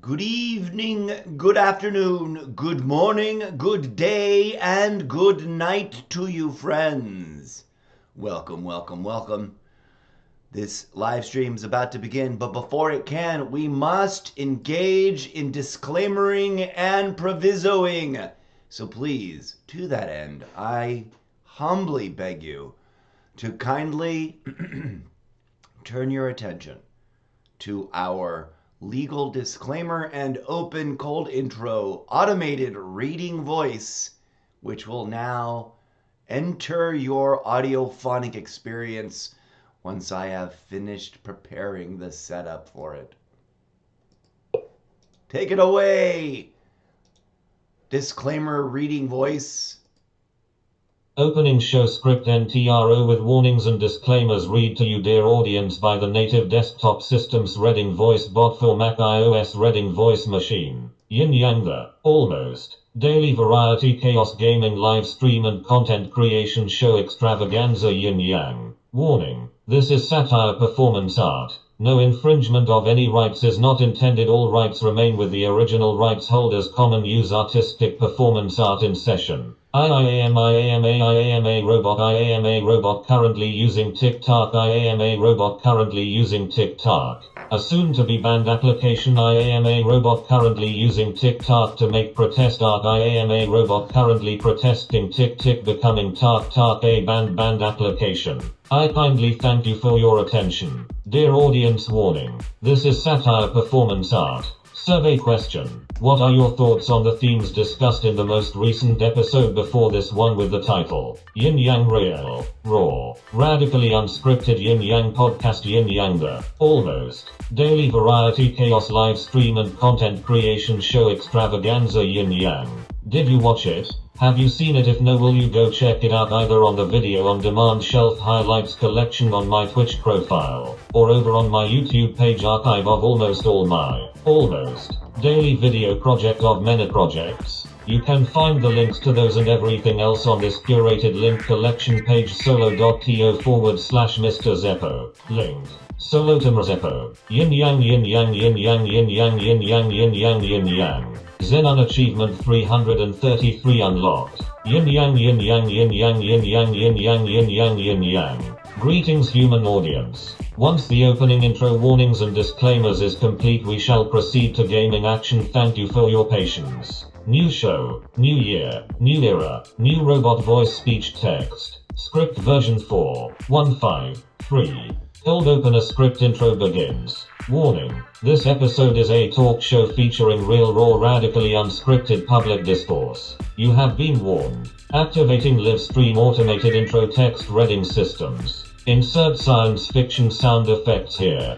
Good evening, good afternoon, good morning, good day, and good night to you, friends. Welcome. This live stream is about to begin, but before it can, we must engage in disclaimering and provisoing. So please, to that end, I humbly beg you to kindly turn your attention to our legal disclaimer and open cold intro automated reading voice, which will now enter your audiophonic experience once I have finished preparing the setup for it. Take it away, disclaimer reading voice. Opening show script NTRO with warnings and disclaimers read to you, dear audience, by the native desktop system's reading voice bot for Mac iOS reading voice machine. Yin Yang the almost daily variety chaos gaming live stream and content creation show extravaganza. Yin Yang. Warning. This is satire performance art. No infringement of any rights is not intended. All rights remain with the original rights holders. Common use artistic performance art in session. IAMA robot currently using TikTok. IAMA robot currently using TikTok. A soon to be banned application. IAMA robot currently using TikTok to make protest art. IAMA robot currently protesting TikTok becoming TikTok a banned application. I kindly thank you for your attention. Dear audience, warning. This is satire performance art. Survey question. What are your thoughts on the themes discussed in the most recent episode before this one with the title Yin Yang Real, Raw, Radically Unscripted Yin Yang Podcast? Yin Yang the almost daily variety chaos live stream and content creation show extravaganza. Yin Yang. Did you watch it? Have you seen it? If no, will you go check it out either on the video on demand shelf highlights collection on my Twitch profile, or over on my YouTube page archive of almost all my daily video project of many projects. You can find the links to those and everything else on this curated link collection page solo.to/Mr. Zeppo. Link. Solo to Zeppo. Yin Yang Yin Yang Yin Yang Yin Yang Yin Yang Yin Yang Yin Yang. Xenon Achievement 333 unlocked. Yin Yang Yin Yang Yin Yang Yin Yang Yin Yang Yin Yang Yin Yang. Greetings, human audience. Once the opening intro warnings and disclaimers is complete, we shall proceed to gaming action. Thank you for your patience. New show, new year, new era, new robot voice speech text. Script version 4.153. Cold opener script intro begins. Warning. This episode is a talk show featuring real, raw, radically unscripted public discourse. You have been warned. Activating live stream automated intro text reading systems. Insert science fiction sound effects here.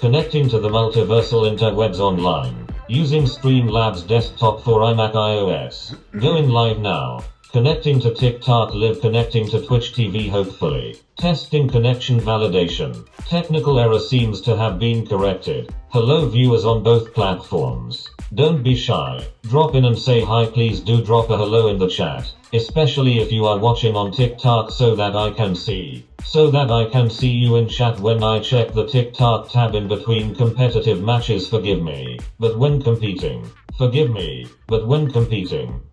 Connecting to the multiversal interwebs online. Using Streamlabs desktop for iMac iOS. Going live now. Connecting to TikTok live. Connecting to Twitch TV hopefully. Testing connection validation. Technical error seems to have been corrected. Hello viewers on both platforms. Don't be shy. Drop in and say hi. Please do drop a hello in the chat. Especially if you are watching on TikTok so that I can see you in chat when I check the TikTok tab in between competitive matches. Forgive me, but when competing,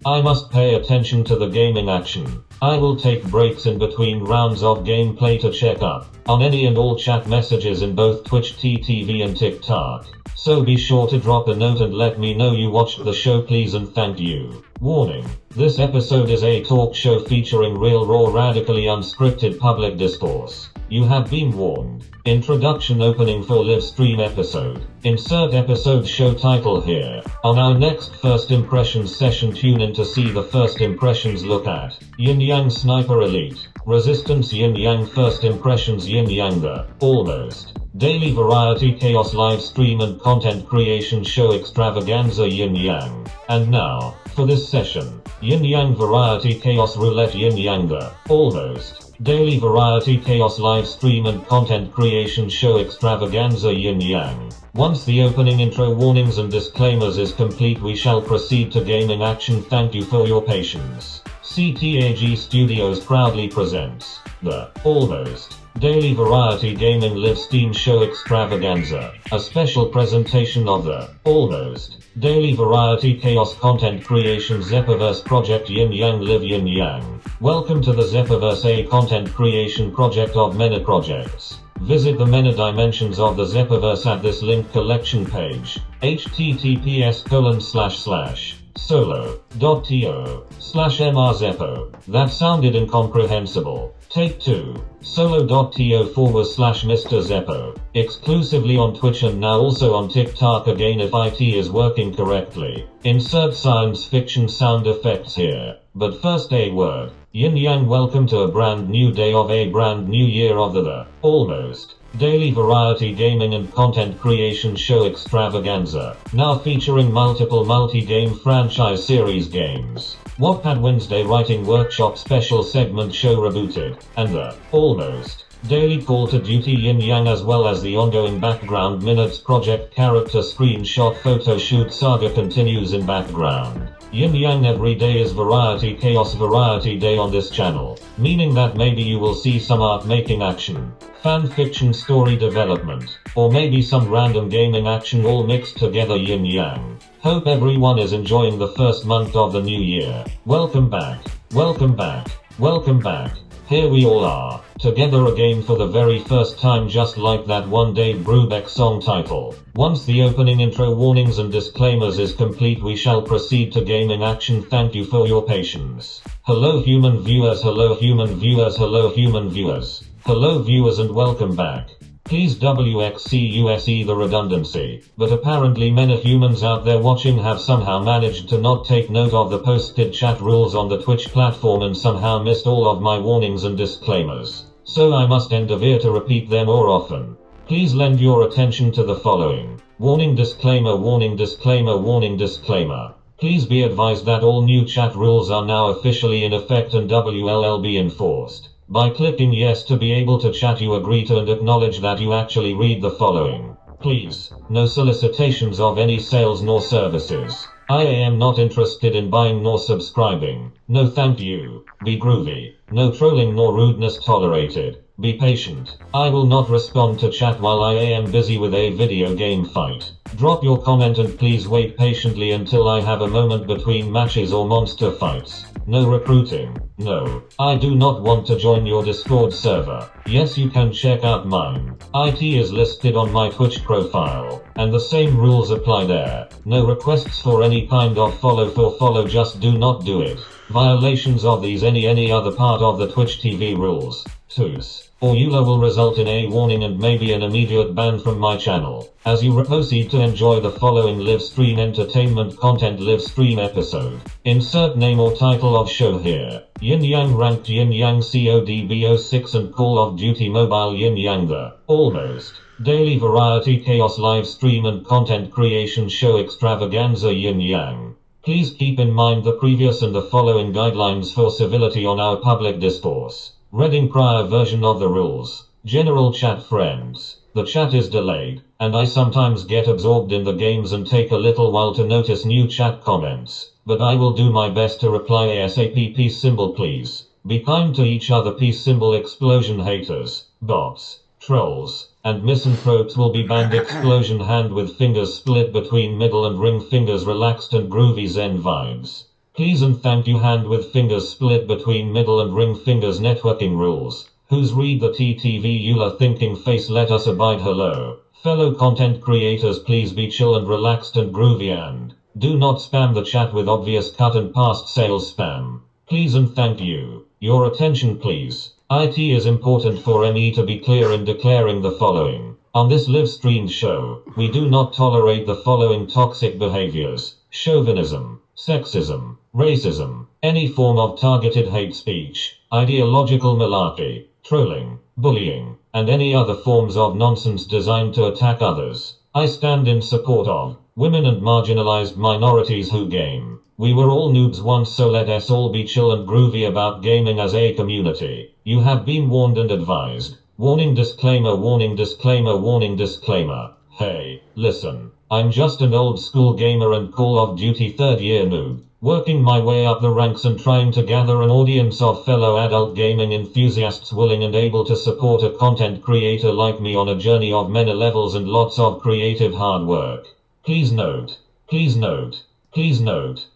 I must pay attention to the gaming action. I will take breaks in between rounds of gameplay to check up on any and all chat messages in both Twitch TV and TikTok. So be sure to drop a note and let me know you watched the show, please, and thank you. Warning. This episode is a talk show featuring real, raw, radically unscripted public discourse. You have been warned. Introduction opening for live stream episode. Insert episode show title here. On our next first impressions session, tune in to see the first impressions look at Yin Yang Sniper Elite. Resistance Yin Yang first impressions. Yin Yang the almost daily variety chaos live stream and content creation show extravaganza. Yin Yang. And now, for this session, Yin Yang variety chaos roulette. Yin Yang the almost daily variety chaos live stream and content creation show extravaganza. Yin Yang. Once the opening intro warnings and disclaimers is complete, we shall proceed to gaming action. Thank you for your patience. CTAG Studios proudly presents the Almost Daily Variety Gaming Live Stream Show Extravaganza, a special presentation of the Almost Daily Variety Chaos Content Creation Zepaverse Project Yin Yang Live Yin Yang. Welcome to the Zepaverse, a content creation project of many projects. Visit the many dimensions of the Zepaverse at this link collection page, https://solo.to/mrzepo. That sounded incomprehensible. Take 2. Solo.to/Mr. Zeppo. Exclusively on Twitch and now also on TikTok again if IT is working correctly. Insert science fiction sound effects here. But first a word. Yin Yang, welcome to a brand new day of a brand new year of the Almost Daily Variety Gaming and Content Creation Show Extravaganza, now featuring multiple multi-game franchise series games. Wattpad Wednesday Writing Workshop Special Segment Show rebooted, and the Almost Daily Call to Duty Yin Yang, as well as the ongoing Background Minutes Project character screenshot photo shoot saga continues in background. Yin Yang every day is Variety Chaos Variety Day on this channel, meaning that maybe you will see some art making action, fan fiction story development, or maybe some random gaming action all mixed together. Yin Yang. Hope everyone is enjoying the first month of the new year. Welcome back. Welcome back. Welcome back. Here we all are, together again for the very first time, just like that one Dave Brubeck song title. Once the opening intro warnings and disclaimers is complete, we shall proceed to gaming action. Thank you for your patience. Hello human viewers, hello human viewers, hello human viewers. Hello viewers and welcome back. Please WXCUSE the redundancy, but apparently many humans out there watching have somehow managed to not take note of the posted chat rules on the Twitch platform and somehow missed all of my warnings and disclaimers. So I must endeavor to repeat them more often. Please lend your attention to the following. Warning, disclaimer, warning, disclaimer, warning, disclaimer. Please be advised that all new chat rules are now officially in effect and will be enforced. By clicking yes to be able to chat, you agree to and acknowledge that you actually read the following. Please, no solicitations of any sales nor services. I am not interested in buying nor subscribing. No thank you. Be groovy. No trolling nor rudeness tolerated. Be patient. I will not respond to chat while I am busy with a video game fight. Drop your comment and please wait patiently until I have a moment between matches or monster fights. No recruiting. No. I do not want to join your Discord server. Yes, you can check out mine. IT is listed on my Twitch profile, and the same rules apply there. No requests for any kind of follow, just do not do it. Violations of these any other part of the Twitch TV rules, TUS, or EULA will result in a warning and maybe an immediate ban from my channel. As you proceed to enjoy the following live stream entertainment content live stream episode. Insert name or title of show here. Yin Yang Ranked Yin Yang CODB06 and Call of Duty Mobile Yin Yang the Almost Daily Variety Chaos Live Stream and Content Creation Show Extravaganza Yin Yang. Please keep in mind the previous and the following guidelines for civility on our public discourse. Reading prior version of the rules. General chat friends. The chat is delayed, and I sometimes get absorbed in the games and take a little while to notice new chat comments, but I will do my best to reply ASAP. Peace symbol please. Be kind to each other. Peace symbol. Explosion haters, bots, trolls, and misanthropes will be banned. Explosion hand with fingers split between middle and ring fingers. Relaxed and groovy zen vibes. Please and thank you. Hand with fingers split between middle and ring fingers. Networking rules. Who's read the TTV EULA thinking face? Let us abide. Hello. Fellow content creators, please be chill and relaxed and groovy and do not spam the chat with obvious cut and past sales spam. Please and thank you. Your attention please. IT is important for ME to be clear in declaring the following. On this live streamed show, we do not tolerate the following toxic behaviors: chauvinism, sexism, racism, any form of targeted hate speech, ideological malarkey, trolling, bullying, and any other forms of nonsense designed to attack others. I stand in support of women and marginalized minorities who game. We were all noobs once, so let us all be chill and groovy about gaming as a community. You have been warned and advised. Warning, disclaimer, warning, disclaimer, warning, disclaimer. Hey, listen. I'm just an old school gamer and Call of Duty 3rd year noob. working my way up the ranks and trying to gather an audience of fellow adult gaming enthusiasts willing and able to support a content creator like me on a journey of many levels and lots of creative hard work. Please note,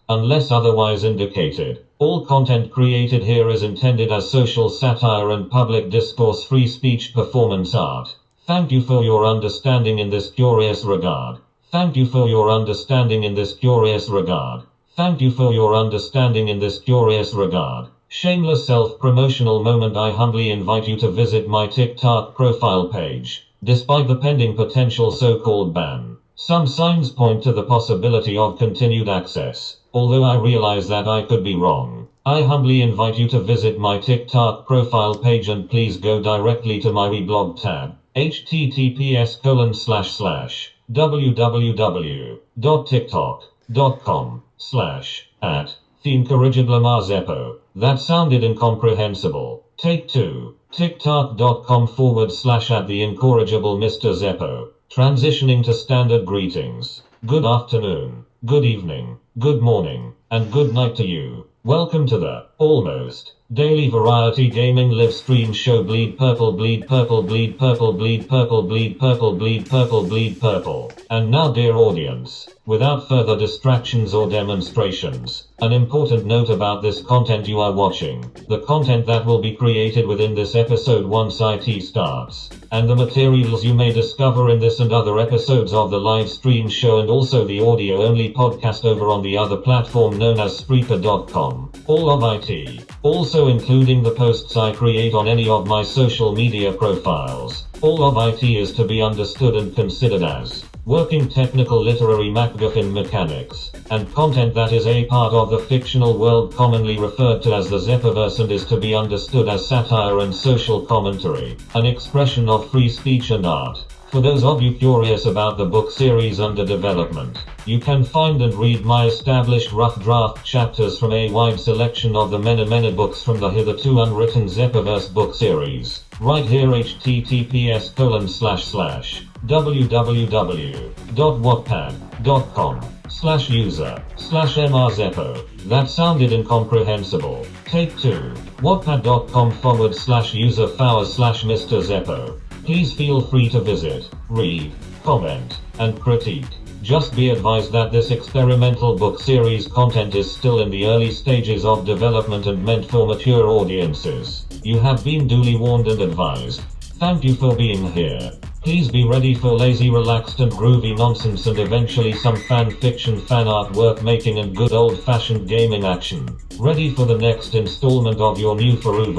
unless otherwise indicated, all content created here is intended as social satire and public discourse free speech performance art. Thank you for your understanding in this curious regard. Thank you for your understanding in this curious regard. Thank you for your understanding in this curious regard. Shameless self-promotional moment. I humbly invite you to visit my TikTok profile page. Despite the pending potential so-called ban, some signs point to the possibility of continued access. Although I realize that I could be wrong, I humbly invite you to visit my TikTok profile page and please go directly to my reblog tab. https://www.tiktok.com/@theincorrigiblemazeppo. That sounded incomprehensible. Take 2. tiktok.com/@theincorrigible Mr. Zeppo. Transitioning to standard greetings. Good afternoon, good evening, good morning, and good night to you. Welcome to the almost daily variety gaming live stream show. Bleed purple, bleed purple, bleed purple, bleed purple, bleed purple, bleed purple, bleed purple. And now, dear audience, without further distractions or demonstrations, an important note about this content you are watching. The content that will be created within this episode once it starts, and the materials you may discover in this and other episodes of the live stream show, and also the audio-only podcast over on the other platform known as Spreaker.com. All of it, also including the posts I create on any of my social media profiles. All of it is to be understood and considered as working technical literary MacGuffin mechanics, and content that is a part of the fictional world commonly referred to as the Zeppoverse, and is to be understood as satire and social commentary, an expression of free speech and art. For those of you curious about the book series under development, you can find and read my established rough draft chapters from a wide selection of the many books from the hitherto unwritten Zeppoverse book series. Right here, https://www.wattpad.com/user/mrzeppo. That sounded incomprehensible. Take 2. wattpad.com/user/Mr. Zeppo. Please feel free to visit, read, comment, and critique. Just be advised that this experimental book series content is still in the early stages of development and meant for mature audiences. You have been duly warned and advised. Thank you for being here. Please be ready for lazy, relaxed, and groovy nonsense, and eventually some fan fiction, fan art, work making, and good old-fashioned gaming action. Ready for the next installment of your new favorite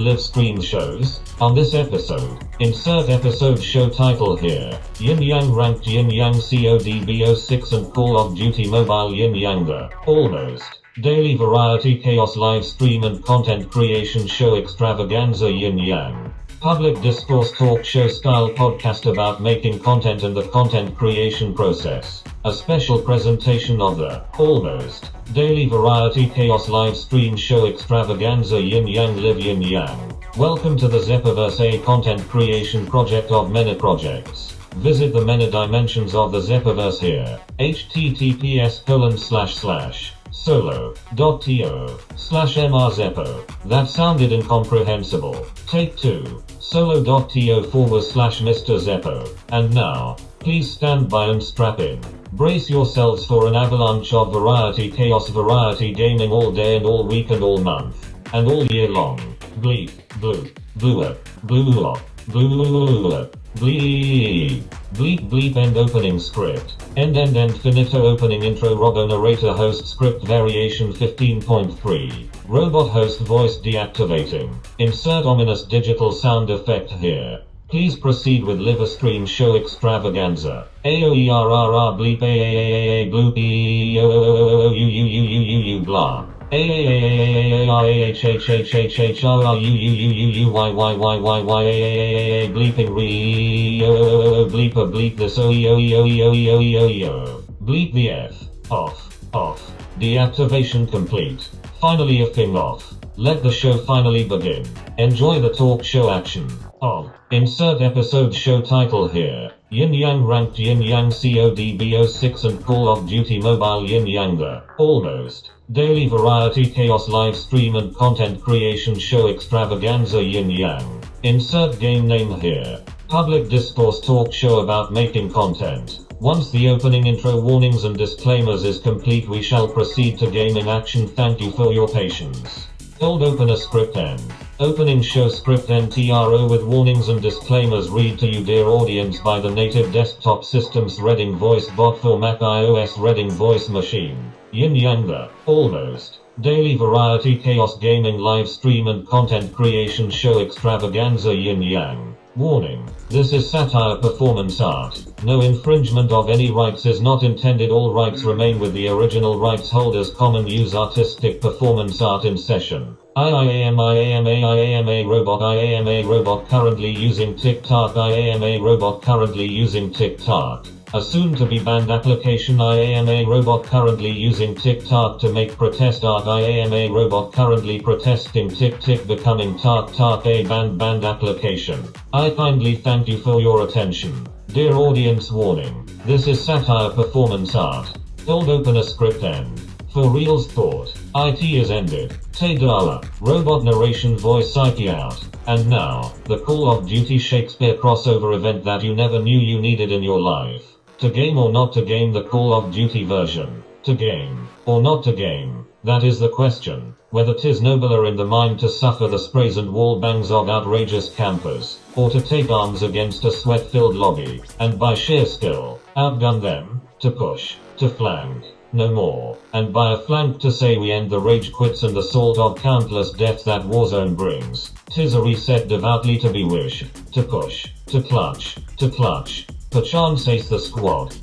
live stream shows? On this episode, insert episode show title here. Yin Yang Ranked Yin Yang CODBO6 and Call of Duty Mobile Yin Yang, the almost daily variety chaos live stream and content creation show extravaganza Yin Yang. Public discourse talk show style podcast about making content and the content creation process. A special presentation of the almost daily variety chaos live stream show extravaganza Yin Yang Live Yin Yang. Welcome to the Zeppoverse, a content creation project of many projects. Visit the many dimensions of the Zeppoverse here. https://solo.to/mrzeppo. That sounded incomprehensible. Take 2. solo.to/Mr. Zeppo. And now, please stand by and strap in. Brace yourselves for an avalanche of variety chaos, variety gaming all day and all week and all month, and all year long. Bleep, bloop, bluep, bluop, bluep, bleep, bleep, bleep, end opening script. End, finito opening intro. Robo narrator host script variation 15.3. Robot host voice deactivating. Insert ominous digital sound effect here. Please proceed with live stream show extravaganza. AOERRR bleep AAAAA bloop EOOOOOUUUUUU blah. AAAAAAAHHHHRUUUUUYYYYYYAAAA bleeping re bleeper bleep this OEOEOEOEOEO. Bleep the F. Off. Deactivation complete. Finally a thing off. Let the show finally begin. Enjoy the talk show action. Insert episode show title here. Yin Yang ranked Yin Yang CODBO6 and Call of Duty Mobile Yin Yang the almost daily variety chaos live stream and content creation show extravaganza Yin Yang. Insert game name here. Public discourse talk show about making content. Once the opening intro warnings and disclaimers is complete, we shall proceed to gaming action. Thank you for your patience. Cold opener script end. Opening show script NTRO with warnings and disclaimers read to you dear audience by the native desktop systems Reading voice bot for Mac iOS Reading voice machine. Yin Yang the almost daily variety chaos gaming live stream and content creation show extravaganza Yin Yang. Warning. This is satire performance art. No infringement of any rights is not intended. All rights remain with the original rights holders. Common use artistic performance art in session. IAMA robot currently using TikTok. IAMA robot currently using TikTok. A soon-to-be banned application. IAMA robot currently using TikTok to make protest art. IAMA robot currently protesting TikTok becoming TikTok a banned application. I kindly thank you for your attention. Dear audience, warning. This is satire performance art. Cold opener script end. For reals thought. IT is ended. Taydala. Robot narration voice psyche out. And now, the Call of Duty Shakespeare crossover event that you never knew you needed in your life. To game or not to game the Call of Duty version? To game, or not to game? That is the question. Whether 'tis nobler in the mind to suffer the sprays and wall bangs of outrageous campers, or to take arms against a sweat-filled lobby, and by sheer skill, outgun them, to push, to flank, no more, and by a flank to say we end the rage quits and the salt of countless deaths that Warzone brings. 'Tis a reset devoutly to be wished, to push, to clutch, perchance ace the squad.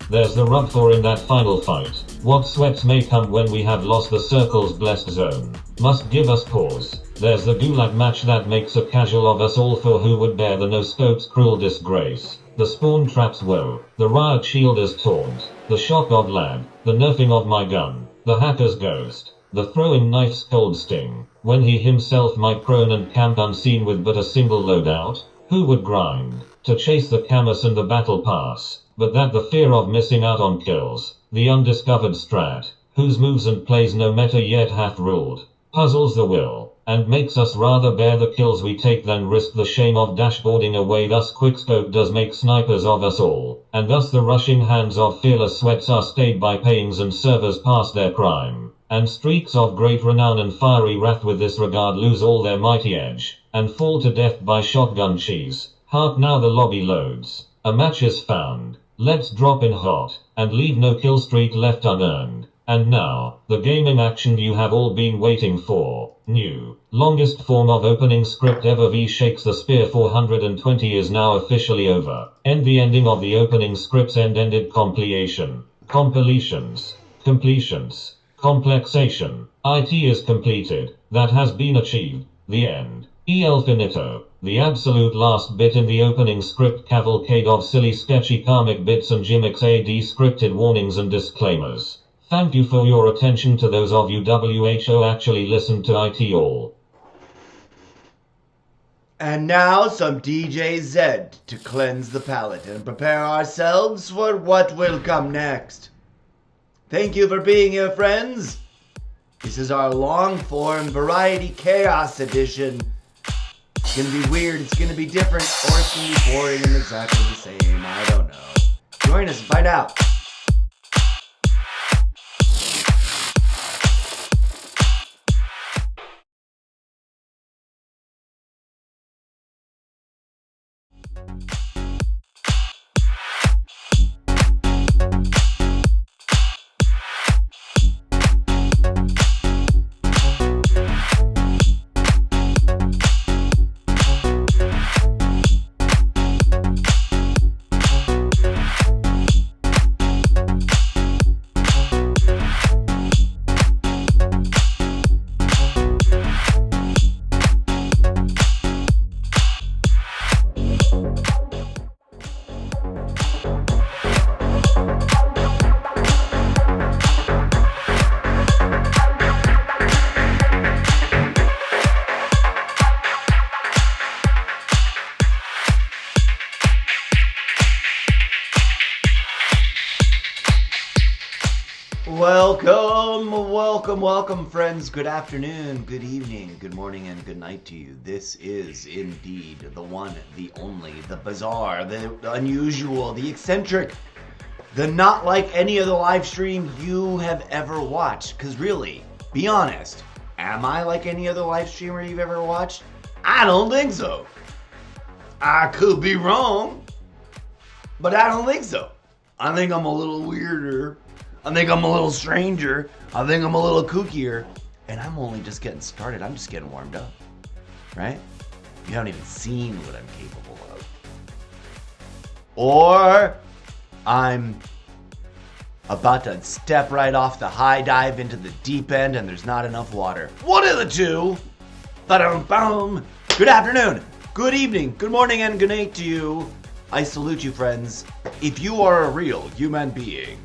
There's the rub for in that final fight. What sweats may come when we have lost the circle's blessed zone. Must give us pause. There's the gulag match that makes a casual of us all, for who would bear the no-scope's cruel disgrace. The spawn traps woe, the riot shield is taunt, the shock of lag, the nerfing of my gun, the hacker's ghost, the throwing knife's cold sting, when he himself might prone and camp unseen with but a single loadout. Who would grind to chase the camus and the battle pass, but that the fear of missing out on kills, the undiscovered strat, whose moves and plays no meta yet hath ruled, puzzles the will, and makes us rather bear the kills we take than risk the shame of dashboarding away. Thus quickscope does make snipers of us all, and thus the rushing hands of fearless sweats are stayed by payings and servers past their prime, and streaks of great renown and fiery wrath with this regard lose all their mighty edge, and fall to death by shotgun cheese. Hark now the lobby loads. A match is found. Let's drop in hot, and leave no kill streak left unearned. And now, the gaming action you have all been waiting for. New, longest form of opening script ever. V shakes the spear. 420 is now officially over. End the ending of the opening scripts. Ended completion. Completions. Completions. Complexation. IT is completed. That has been achieved. The end. El finito. The absolute last bit in the opening script cavalcade of silly sketchy karmic bits and gimmicks. AD scripted warnings and disclaimers. Thank you for your attention. To those of you who actually listened to IT all. And now some DJ Zed to cleanse the palate and prepare ourselves for what will come next. Thank you for being here, friends. This is our long-form variety chaos edition. It's going to be weird, it's going to be different, or it's going to be boring and exactly the same. I don't know. Join us and find out. Welcome, friends. Good afternoon, good evening, good morning, and good night to you. This is indeed the one, the only, the bizarre, the unusual, the eccentric, the not like any other live stream you have ever watched. Because really, be honest, am I like any other live streamer you've ever watched? I don't think so. I could be wrong, but I don't think so. I think I'm a little weirder. I think I'm a little stranger. I think I'm a little kookier. And I'm only just getting started. I'm just getting warmed up. Right? You haven't even seen what I'm capable of. Or I'm about to step right off the high dive into the deep end and there's not enough water. One of the two. Ba-dum-bum. Good afternoon, good evening, good morning, and good night to you. I salute you, friends. If you are a real human being,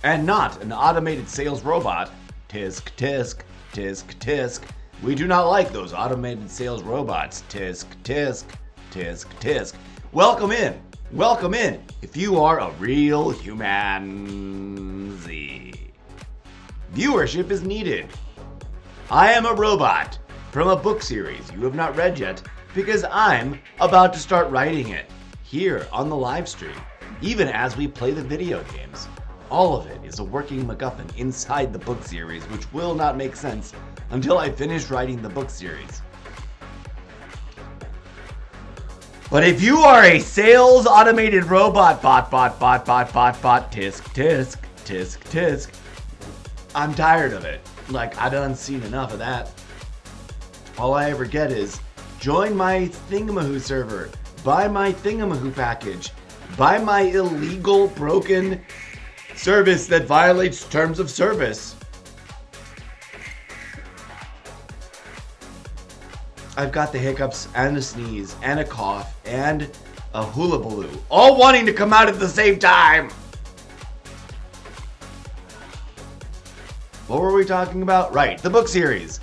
and not an automated sales robot, tisk, tisk, tisk, tisk. We do not like those automated sales robots, tisk, tisk, tisk, tisk. Welcome in, if you are a real human. Viewership is needed. I am a robot from a book series you have not read yet because I'm about to start writing it here on the live stream, even as we play the video games. All of it is a working MacGuffin inside the book series, which will not make sense until I finish writing the book series. But if you are a sales automated robot, bot, tisk, tisk, tisk, tisk, I'm tired of it. Like, I done seen enough of that. All I ever get is, join my Thingamahoo server, buy my Thingamahoo package, buy my illegal, broken service that violates terms of service. I've got the hiccups and a sneeze and a cough and a hula baloo, all wanting to come out at the same time. What were we talking about? Right, the book series.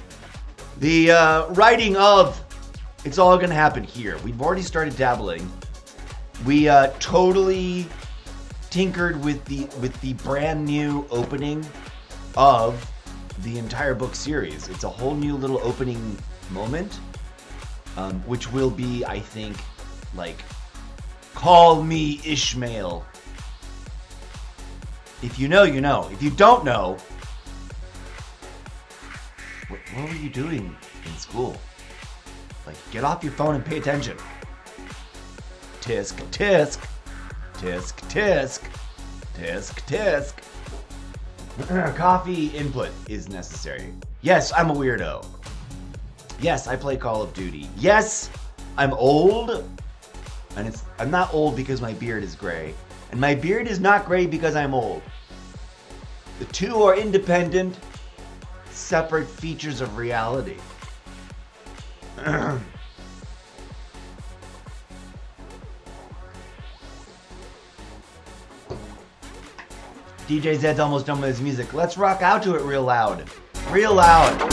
The writing of It's All Gonna Happen Here. We've already started dabbling. We totally tinkered with the brand new opening of the entire book series. It's a whole new little opening moment, which will be, I think, like, call me Ishmael. If you know, you know. If you don't know, what were you doing in school? Like, get off your phone and pay attention. Tisk, tisk. Tisk, tisk, tisk, tisk. Coffee input is necessary. Yes, I'm a weirdo. Yes, I play Call of Duty. Yes, I'm old. And I'm not old because my beard is gray. And my beard is not gray because I'm old. The two are independent, separate features of reality. DJ Zed's almost done with his music. Let's rock out to it real loud. Real loud. This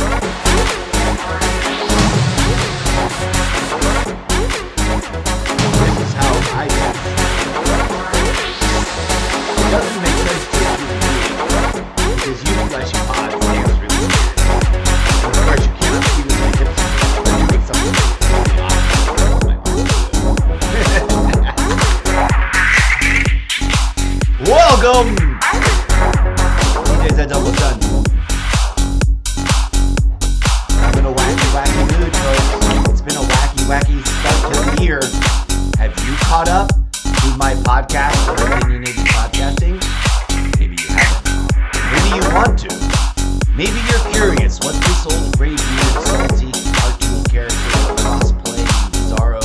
is how I guess. It doesn't make sense to you because you fleshy pod players really weird. Of course you cannot see with my hips. I'm doing something totally opposite. Welcome! That double done. I'm in a wacky mood, folks. It's been a wacky start to the year. Have you caught up to my podcast or opinionated podcasting? Maybe you haven't. Maybe you want to. Maybe you're curious what this old gray-bearded, salty, cartoon character, cosplay, bizarro.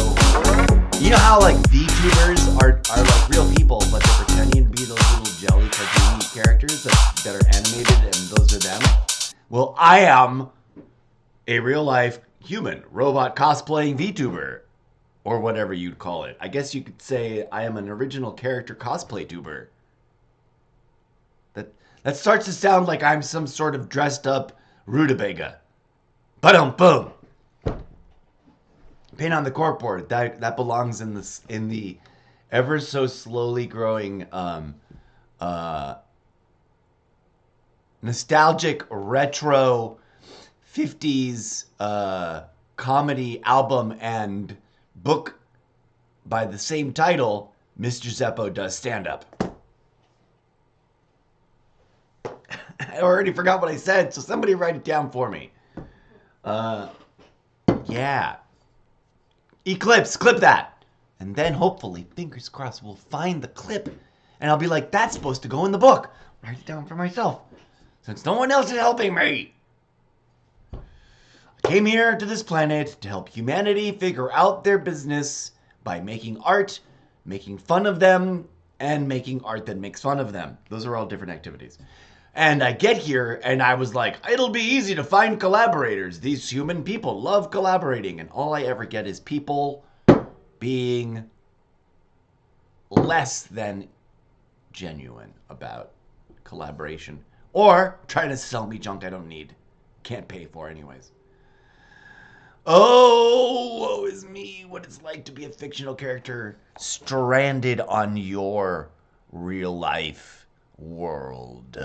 You know how like VTubers are like real people, but they're pretending to be those little jelly cartoony characters that are animated and those are them? Well, I am a real life human robot cosplaying VTuber, or whatever you'd call it. I guess you could say I am an original character cosplay tuber. That starts to sound like I'm some sort of dressed up rutabaga. Ba-dum-boom. Paint on the corkboard. That belongs in the ever so slowly growing nostalgic retro 50s comedy album and book by the same title, Mr. Zeppo Does Stand Up. I already forgot what I said, so somebody write it down for me. Yeah. Eclipse, clip that. And then hopefully, fingers crossed, we'll find the clip and I'll be like, that's supposed to go in the book. Write it down for myself, since no one else is helping me. I came here to this planet to help humanity figure out their business by making art, making fun of them, and making art that makes fun of them. Those are all different activities. And I get here and I was like, it'll be easy to find collaborators. These human people love collaborating. And all I ever get is people being less than genuine about collaboration, or trying to sell me junk I don't need, can't pay for anyways. Oh, woe is me, what it's like to be a fictional character stranded on your real life world.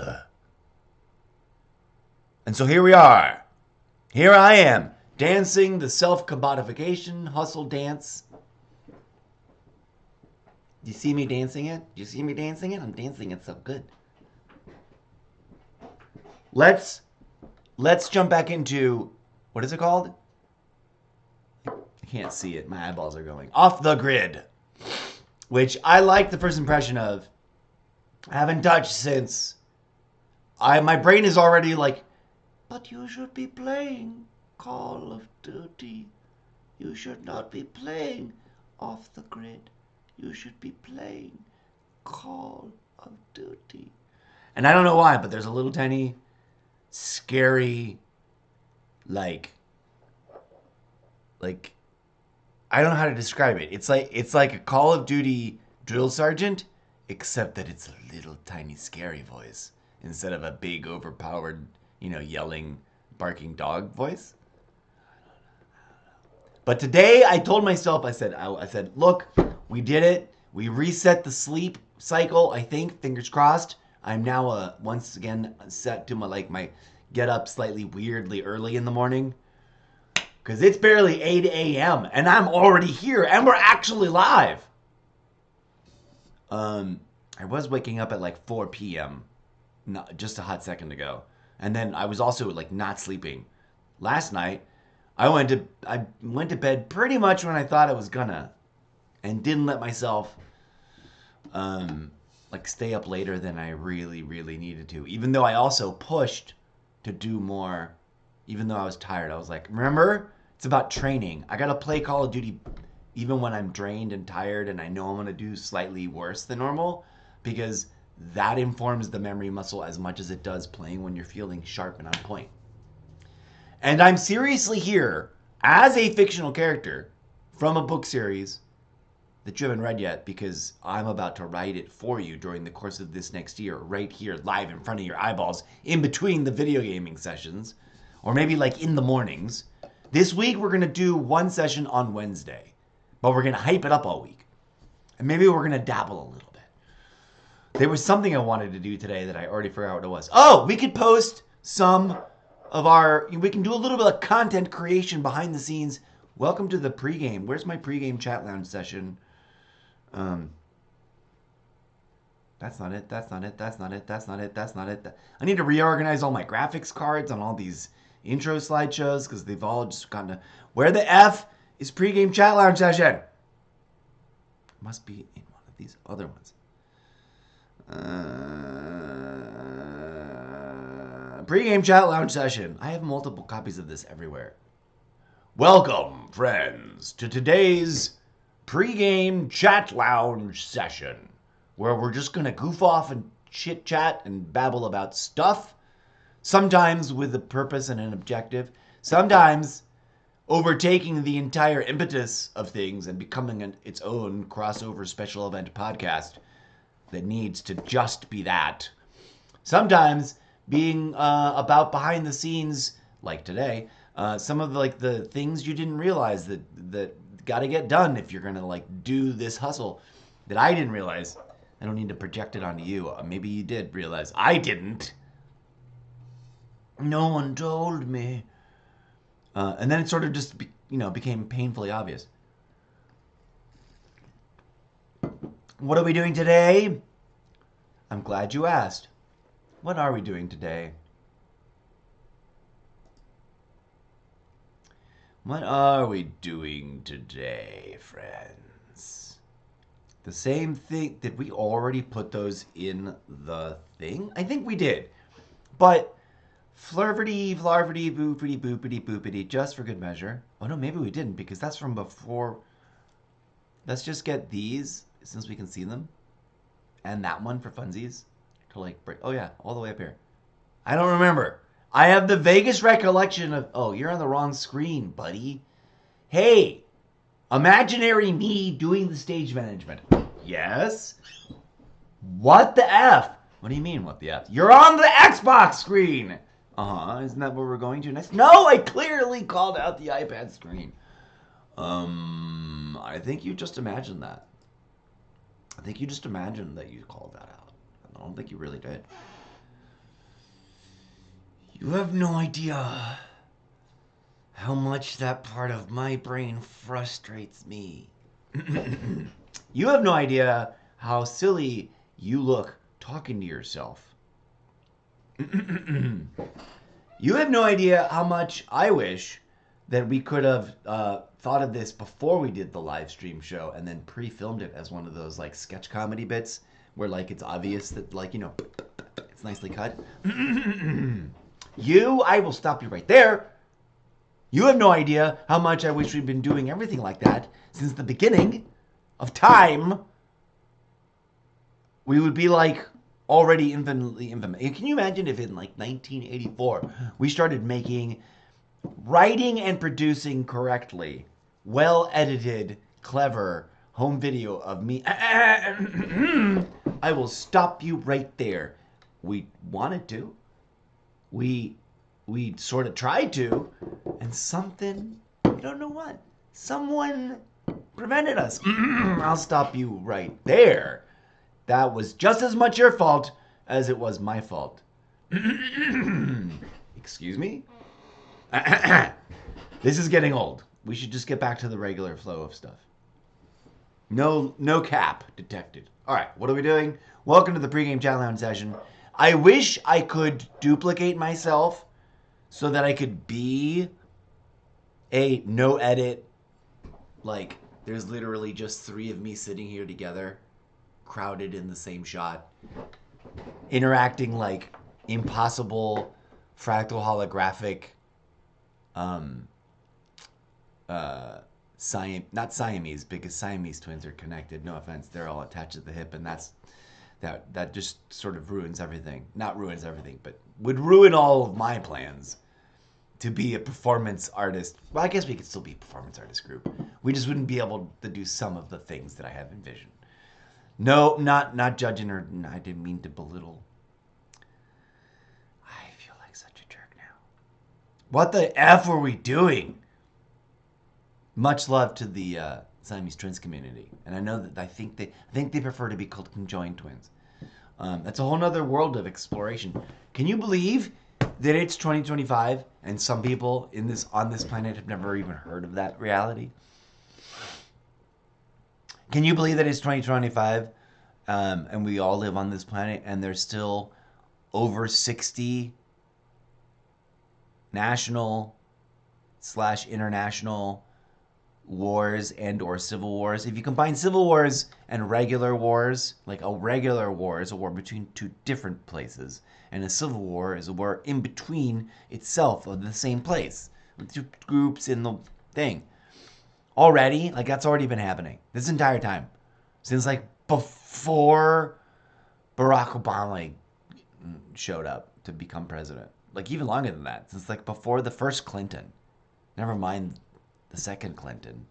And so here we are. Here I am, dancing the self-commodification hustle dance. You see me dancing it? You see me dancing it? I'm dancing it so good. Let's jump back into, what is it called? I can't see it. My eyeballs are going. Off the Grid, which I like the first impression of. I haven't touched since. My brain is already like, but you should be playing Call of Duty. You should not be playing Off the Grid. You should be playing Call of Duty. And I don't know why, but there's a little tiny, scary, like I don't know how to describe it. It's like a Call of Duty drill sergeant, except that it's a little tiny scary voice instead of a big overpowered, yelling, barking dog voice. But today I told myself, I said, look, we did it. We reset the sleep cycle, I think, fingers crossed. I'm now once again set to my get up slightly weirdly early in the morning. Because it's barely 8 a.m. and I'm already here and we're actually live. I was waking up at like 4 p.m. Just a hot second ago. And then I was also not sleeping. Last night, I went to bed pretty much when I thought I was gonna. And didn't let myself stay up later than I really, really needed to. Even though I also pushed to do more. Even though I was tired, I was like, remember, it's about training. I gotta play Call of Duty even when I'm drained and tired and I know I'm gonna do slightly worse than normal, because that informs the memory muscle as much as it does playing when you're feeling sharp and on point. And I'm seriously here as a fictional character from a book series that you haven't read yet, because I'm about to write it for you during the course of this next year, right here, live in front of your eyeballs, in between the video gaming sessions, or maybe in the mornings. This week, we're going to do one session on Wednesday, but we're going to hype it up all week. And maybe we're going to dabble a little bit. There was something I wanted to do today that I already forgot what it was. Oh, we could post some of we can do a little bit of content creation behind the scenes. Welcome to the pregame. Where's my pregame chat lounge session? That's not it. That's not it. That's not it. That's not it. That's not it. I need to reorganize all my graphics cards on all these intro slideshows because they've all just gotten to... Where the F is pregame chat lounge session? Must be in one of these other ones. Pregame chat lounge session. I have multiple copies of this everywhere. Welcome, friends, to today's pregame chat lounge session, where we're just going to goof off and chit-chat and babble about stuff, sometimes with a purpose and an objective, sometimes overtaking the entire impetus of things and becoming its own crossover special event podcast that needs to just be that. Sometimes being about behind the scenes, like today, some of the things you didn't realize that got to get done if you're going to do this hustle that I didn't realize. I don't need to project it onto you. Maybe you did realize. I didn't. No one told me. And then it sort of just, became painfully obvious. What are we doing today? I'm glad you asked. What are we doing today? What are we doing today, friends? The same thing. Did we already put those in the thing? I think we did. But flurvity, flarvity, boopity, boopity, boopity, just for good measure. Oh no, maybe we didn't because that's from before. Let's just get these since we can see them. And that one for funsies to like break. Oh yeah, all the way up here. I don't remember. I have the vaguest recollection of. Oh, you're on the wrong screen, buddy. Hey, imaginary me doing the stage management. Yes. What the F? What do you mean, what the F? You're on the Xbox screen. Isn't that where we're going to next? No, I clearly called out the iPad screen. I think you just imagined that. I think you just imagined that you called that out. I don't think you really did. You have no idea how much that part of my brain frustrates me. You have no idea how silly you look talking to yourself. You have no idea how much I wish that we could have thought of this before we did the live stream show and then pre-filmed it as one of those like sketch comedy bits where like it's obvious that like, it's nicely cut. I will stop you right there. You have no idea how much I wish we'd been doing everything like that since the beginning of time. We would be like already infinitely infamous. Can you imagine if in like 1984 we started writing and producing correctly, well edited, clever home video of me? I will stop you right there. We wanted to. We sort of tried to, and something, I don't know what, someone prevented us. I'll stop you right there. That was just as much your fault as it was my fault. Excuse me? This is getting old. We should just get back to the regular flow of stuff. No cap detected. All right, what are we doing? Welcome to the pregame chat lounge session. I wish I could duplicate myself so that I could be a no edit. Like, there's literally just 3 of me sitting here together, crowded in the same shot, interacting like impossible fractal holographic not Siamese, because Siamese twins are connected. No offense, they're all attached at the hip, and that just sort of ruins everything. Not ruins everything, but would ruin all of my plans to be a performance artist. Well, I guess we could still be a performance artist group. We just wouldn't be able to do some of the things that I have envisioned. No, not judging her. I didn't mean to belittle. I feel like such a jerk now. What the F were we doing? Much love to the Siamese twins community, and I know that I think they prefer to be called conjoined twins. That's a whole other world of exploration. Can you believe that it's 2025 and some people on this planet have never even heard of that reality? Can you believe that it's 2025 and we all live on this planet and there's still over 60 national/international wars and or civil wars? If you combine civil wars and regular wars, like a regular war is a war between 2 different places, and a civil war is a war in between itself of the same place, with 2 groups in the thing. Already, like that's already been happening this entire time, since like before Barack Obama showed up to become president. Like even longer than that, since like before the first Clinton. Never mind the second Clinton,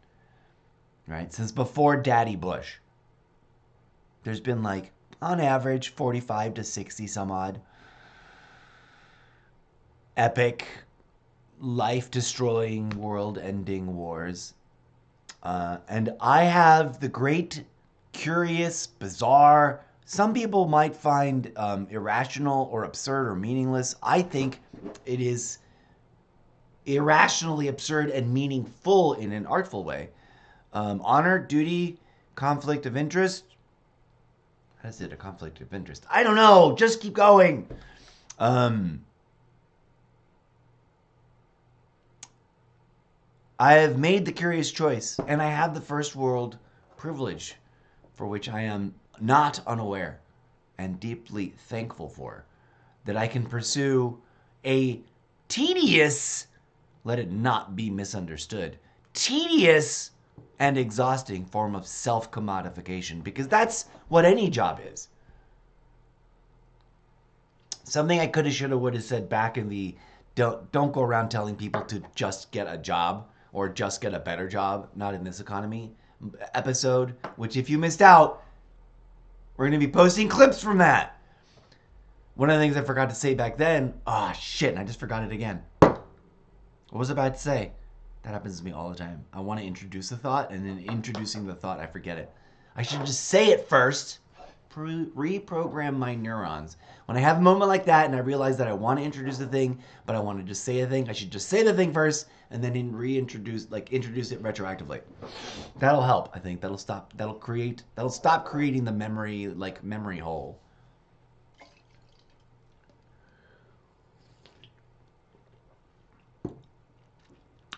right? Since before Daddy Bush, there's been like, on average, 45 to 60 some odd epic, life-destroying, world-ending wars. And I have the great, curious, bizarre, some people might find irrational or absurd or meaningless. I think it is irrationally absurd and meaningful in an artful way. Honor, duty, conflict of interest. How is it a conflict of interest? I don't know. Just keep going. I have made the curious choice, and I have the first world privilege for which I am not unaware and deeply thankful for, that I can pursue a tedious, let it not be misunderstood, tedious and exhausting form of self-commodification, because that's what any job is. Something I could have, should have, would have said back in the don't go around telling people to just get a job or just get a better job, not in this economy episode, which if you missed out, we're going to be posting clips from that. One of the things I forgot to say back then, shit, and I just forgot it again. What was I about to say? That happens to me all the time. I want to introduce a thought, and in introducing the thought, I forget it. I should just say it first, reprogram my neurons. When I have a moment like that and I realize that I want to introduce a thing, but I want to just say a thing, I should just say the thing first and then introduce it retroactively. That'll help, I think. That'll stop creating the memory hole.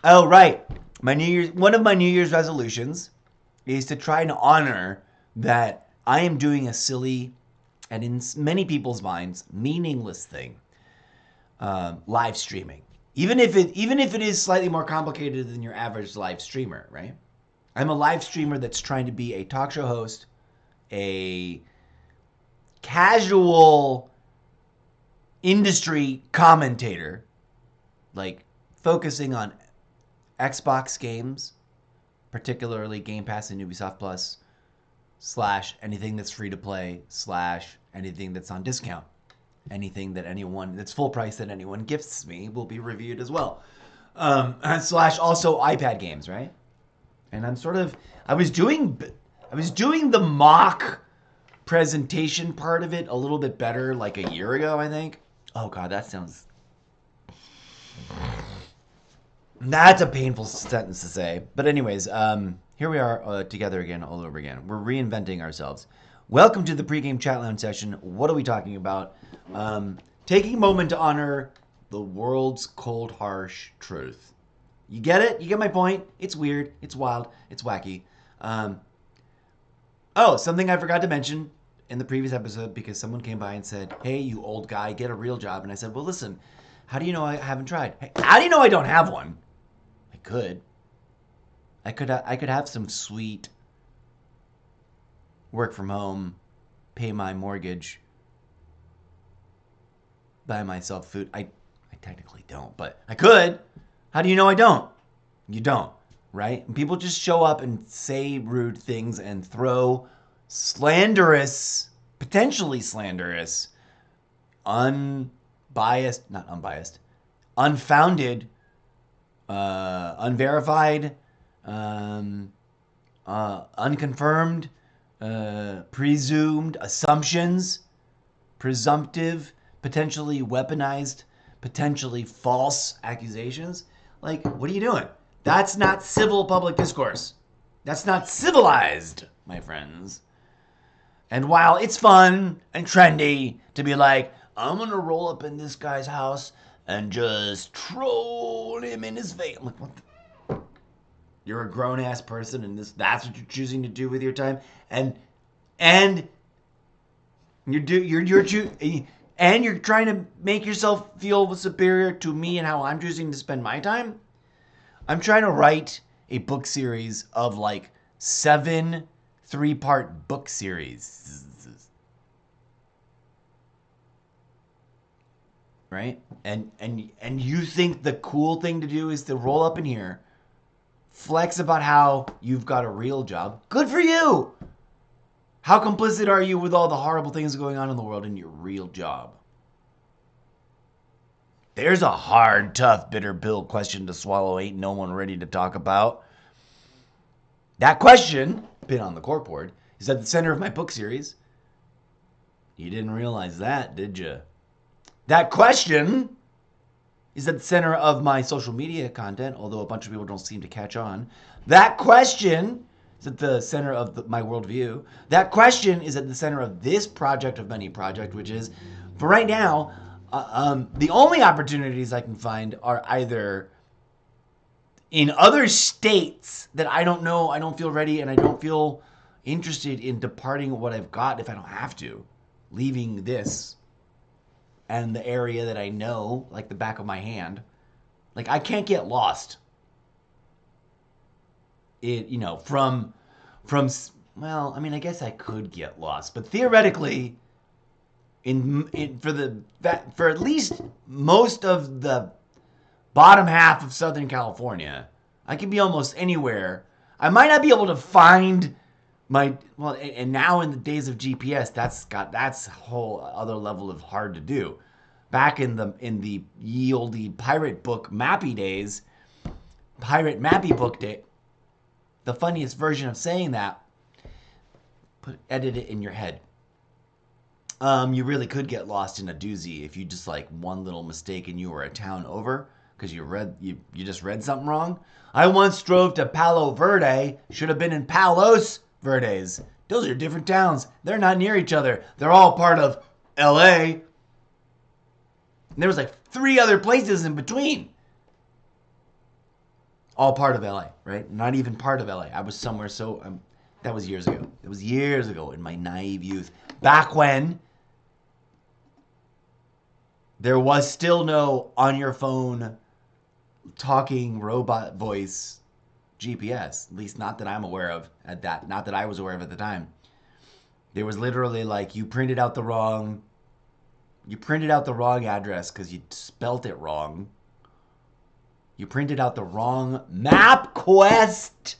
Oh, right. One of my New Year's resolutions is to try and honor that I am doing a silly and in many people's minds meaningless thing, live streaming. Even if it is slightly more complicated than your average live streamer, right? I'm a live streamer that's trying to be a talk show host, a casual industry commentator, like focusing on Xbox games, particularly Game Pass and Ubisoft Plus, / anything that's free to play, / anything that's on discount. Anything that's full price that anyone gifts me will be reviewed as well. / also iPad games, right? And I was doing the mock presentation part of it a little bit better like a year ago, I think. Oh God, that's a painful sentence to say. But anyways, here we are together again, all over again. We're reinventing ourselves. Welcome to the pregame chat lounge session. What are we talking about? Taking a moment to honor the world's cold, harsh truth. You get it? You get my point? It's weird. It's wild. It's wacky. Something I forgot to mention in the previous episode, because someone came by and said, "Hey, you old guy, get a real job." And I said, "Well, listen, how do you know I haven't tried? Hey, how do you know I don't have one?" I could have some sweet work from home, pay my mortgage, buy myself food. I technically don't, but I could. How do you know I don't? You don't, right? And people just show up and say rude things and throw potentially slanderous, unfounded, unverified, unconfirmed, presumed assumptions, presumptive, potentially weaponized, potentially false accusations. Like, what are you doing? That's not civil public discourse. That's not civilized, my friends. And while it's fun and trendy to be like, I'm going to roll up in this guy's house and just troll him in his face. I'm like, what the? You're a grown-ass person and that's what you're choosing to do with your time? And you're trying to make yourself feel superior to me and how I'm choosing to spend my time? I'm trying to write a book series of like 7 3-part book series. Right? And you think the cool thing to do is to roll up in here, flex about how you've got a real job. Good for you! How complicit are you with all the horrible things going on in the world in your real job? There's a hard, tough, bitter pill question to swallow. Ain't no one ready to talk about. That question, pinned on the corkboard, is at the center of my book series. You didn't realize that, did you? That question is at the center of my social media content, although a bunch of people don't seem to catch on. That question is at the center of my worldview. That question is at the center of this project of many project, which is, for right now, the only opportunities I can find are either in other states that I don't know, I don't feel ready, and I don't feel interested in departing what I've got if I don't have to, leaving this and the area that I know like the back of my hand. Like, I can't get lost. From well, I mean, I guess I could get lost, but theoretically, for at least most of the bottom half of Southern California, I could be almost anywhere. I might not be able to find and now in the days of GPS, that's a whole other level of hard to do. Back in the ye olde pirate book mappy days, pirate mappy book day, the funniest version of saying that, edit it in your head. You really could get lost in a doozy if you just like one little mistake and you were a town over because you just read something wrong. I once drove to Palo Verde, should have been in Palos Verdes. Those are different towns. They're not near each other. They're all part of LA. And there was like 3 other places in between. All part of LA, right? Not even part of LA. I was somewhere that was years ago. It was years ago in my naive youth. Back when there was still no on your phone talking robot voice GPS, at least not that I'm aware of not that I was aware of at the time. There was literally like you printed out the wrong address because you spelt it wrong. You printed out the wrong MapQuest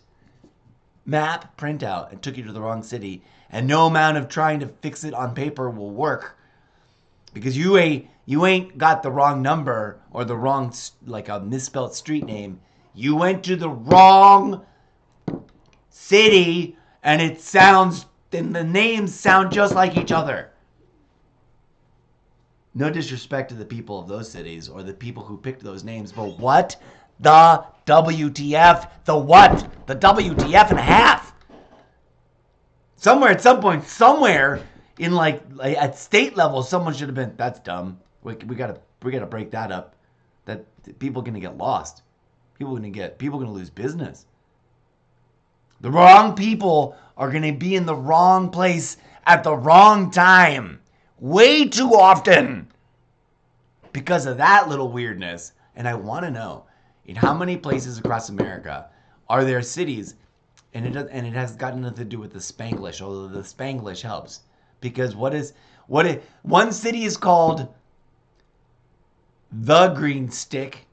map printout and took you to the wrong city, and no amount of trying to fix it on paper will work because you ain't got the wrong number or the wrong, like a misspelled street name. You went to the wrong city, and the names sound just like each other. No disrespect to the people of those cities or the people who picked those names, but what the WTF? The what? The WTF and a half? Somewhere at some point, somewhere in like at state level, someone should have been, that's dumb. We gotta break that up. That people are gonna get lost. People are gonna lose business. The wrong people are gonna be in the wrong place at the wrong time. Way too often because of that little weirdness. And I want to know, in how many places across America are there cities, and it has got nothing to do with the Spanglish, although the Spanglish helps, because one city is called the Green Stick,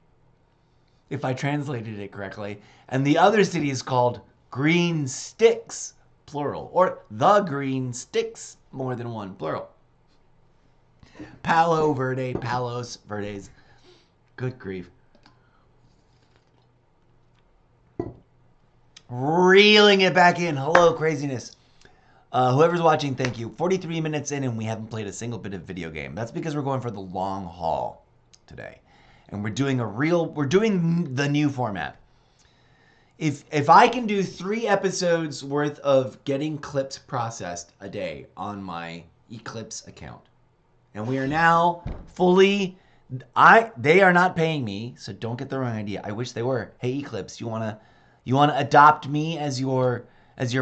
if I translated it correctly, and the other city is called Green Sticks, plural, or the Green Sticks, more than one, plural. Palo Verde, Palos Verdes. Good grief. Reeling it back in. Hello, craziness. Whoever's watching, thank you. 43 minutes in and we haven't played a single bit of video game. That's because we're going for the long haul today. And we're doing the new format. If I can do 3 episodes worth of getting clips processed a day on my Eclipse account, and we are now fully, they are not paying me, so don't get the wrong idea. I wish they were. Hey Eclipse, you wanna adopt me as your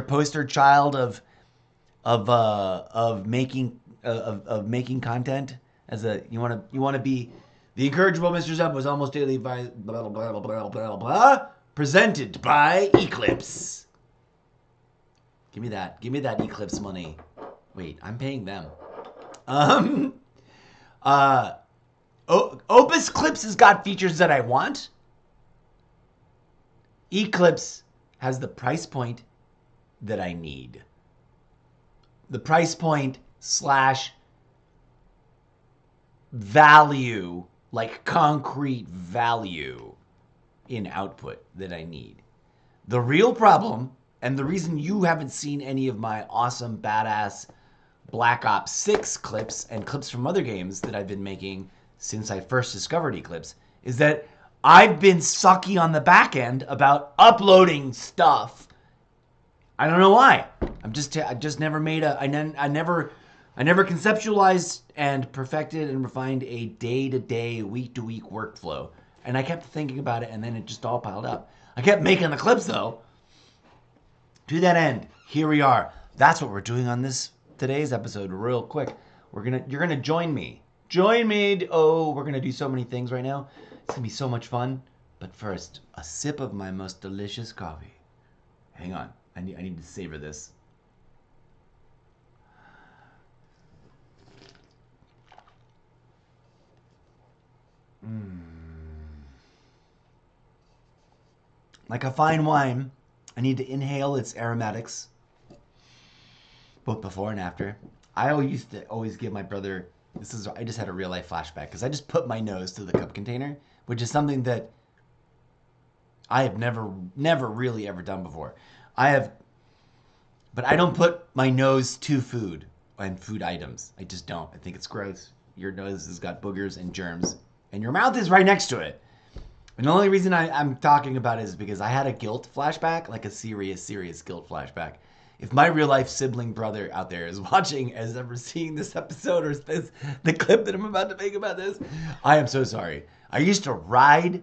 poster child of making content? You wanna be the incorrigible Mr. Zeb was almost daily by blah blah blah blah blah blah, presented by Eclipse. Give me that Eclipse money. Wait, I'm paying them. Opus Clips has got features that I want. Eclipse has the price point that I need. The price point / value, like concrete value in output that I need. The real problem, and the reason you haven't seen any of my awesome, badass Black Ops 6 clips and clips from other games that I've been making since I first discovered Eclipse is that I've been sucky on the back end about uploading stuff. I don't know why. I just never made I never conceptualized and perfected and refined a day-to-day, week-to-week workflow. And I kept thinking about it, and then it just all piled up. I kept making the clips, though. To that end, here we are. That's what we're doing on today's episode. Real quick, you're gonna join me. Join me. Oh, we're gonna do so many things right now. It's gonna be so much fun. But first, a sip of my most delicious coffee. Hang on, I need to savor this. Like a fine wine, I need to inhale its aromatics, both before and after. I used to always give my brother, I just had a real life flashback, because I just put my nose to the cup container, which is something that I have never really ever done before. But I don't put my nose to food and food items. I just don't. I think it's gross. Your nose has got boogers and germs, and your mouth is right next to it. And the only reason I'm talking about it is because I had a guilt flashback, like a serious guilt flashback. If my real life sibling brother out there is watching, as ever seeing this episode or the clip that I'm about to make about this, I am so sorry. I used to ride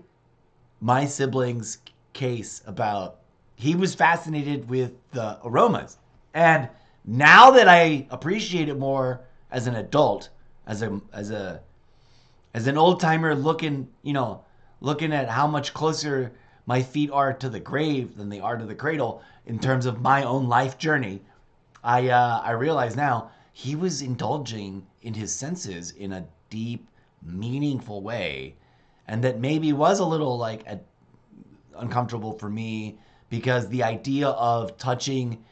my sibling's case about he was fascinated with the aromas. And now that I appreciate it more as an adult, as an old timer looking at how much closer my feet are to the grave than they are to the cradle in terms of my own life journey, I realize now he was indulging in his senses in a deep, meaningful way, and that maybe was a little uncomfortable for me, because the idea of touching,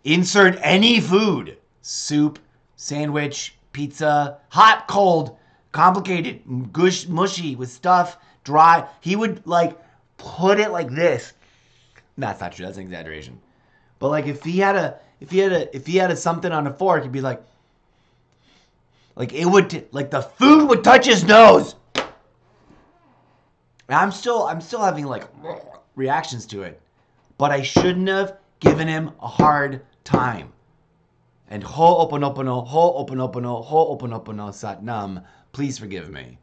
insert any food, soup, sandwich, pizza, hot, cold, complicated, mushy with stuff, dry. He would put it like this. That's not true. That's an exaggeration. But if he had a something on a fork, he'd be like it would the food would touch his nose. And I'm still having reactions to it, but I shouldn't have given him a hard time. And ho'oponopono, ho'oponopono, ho'oponopono sat nam. Please forgive me.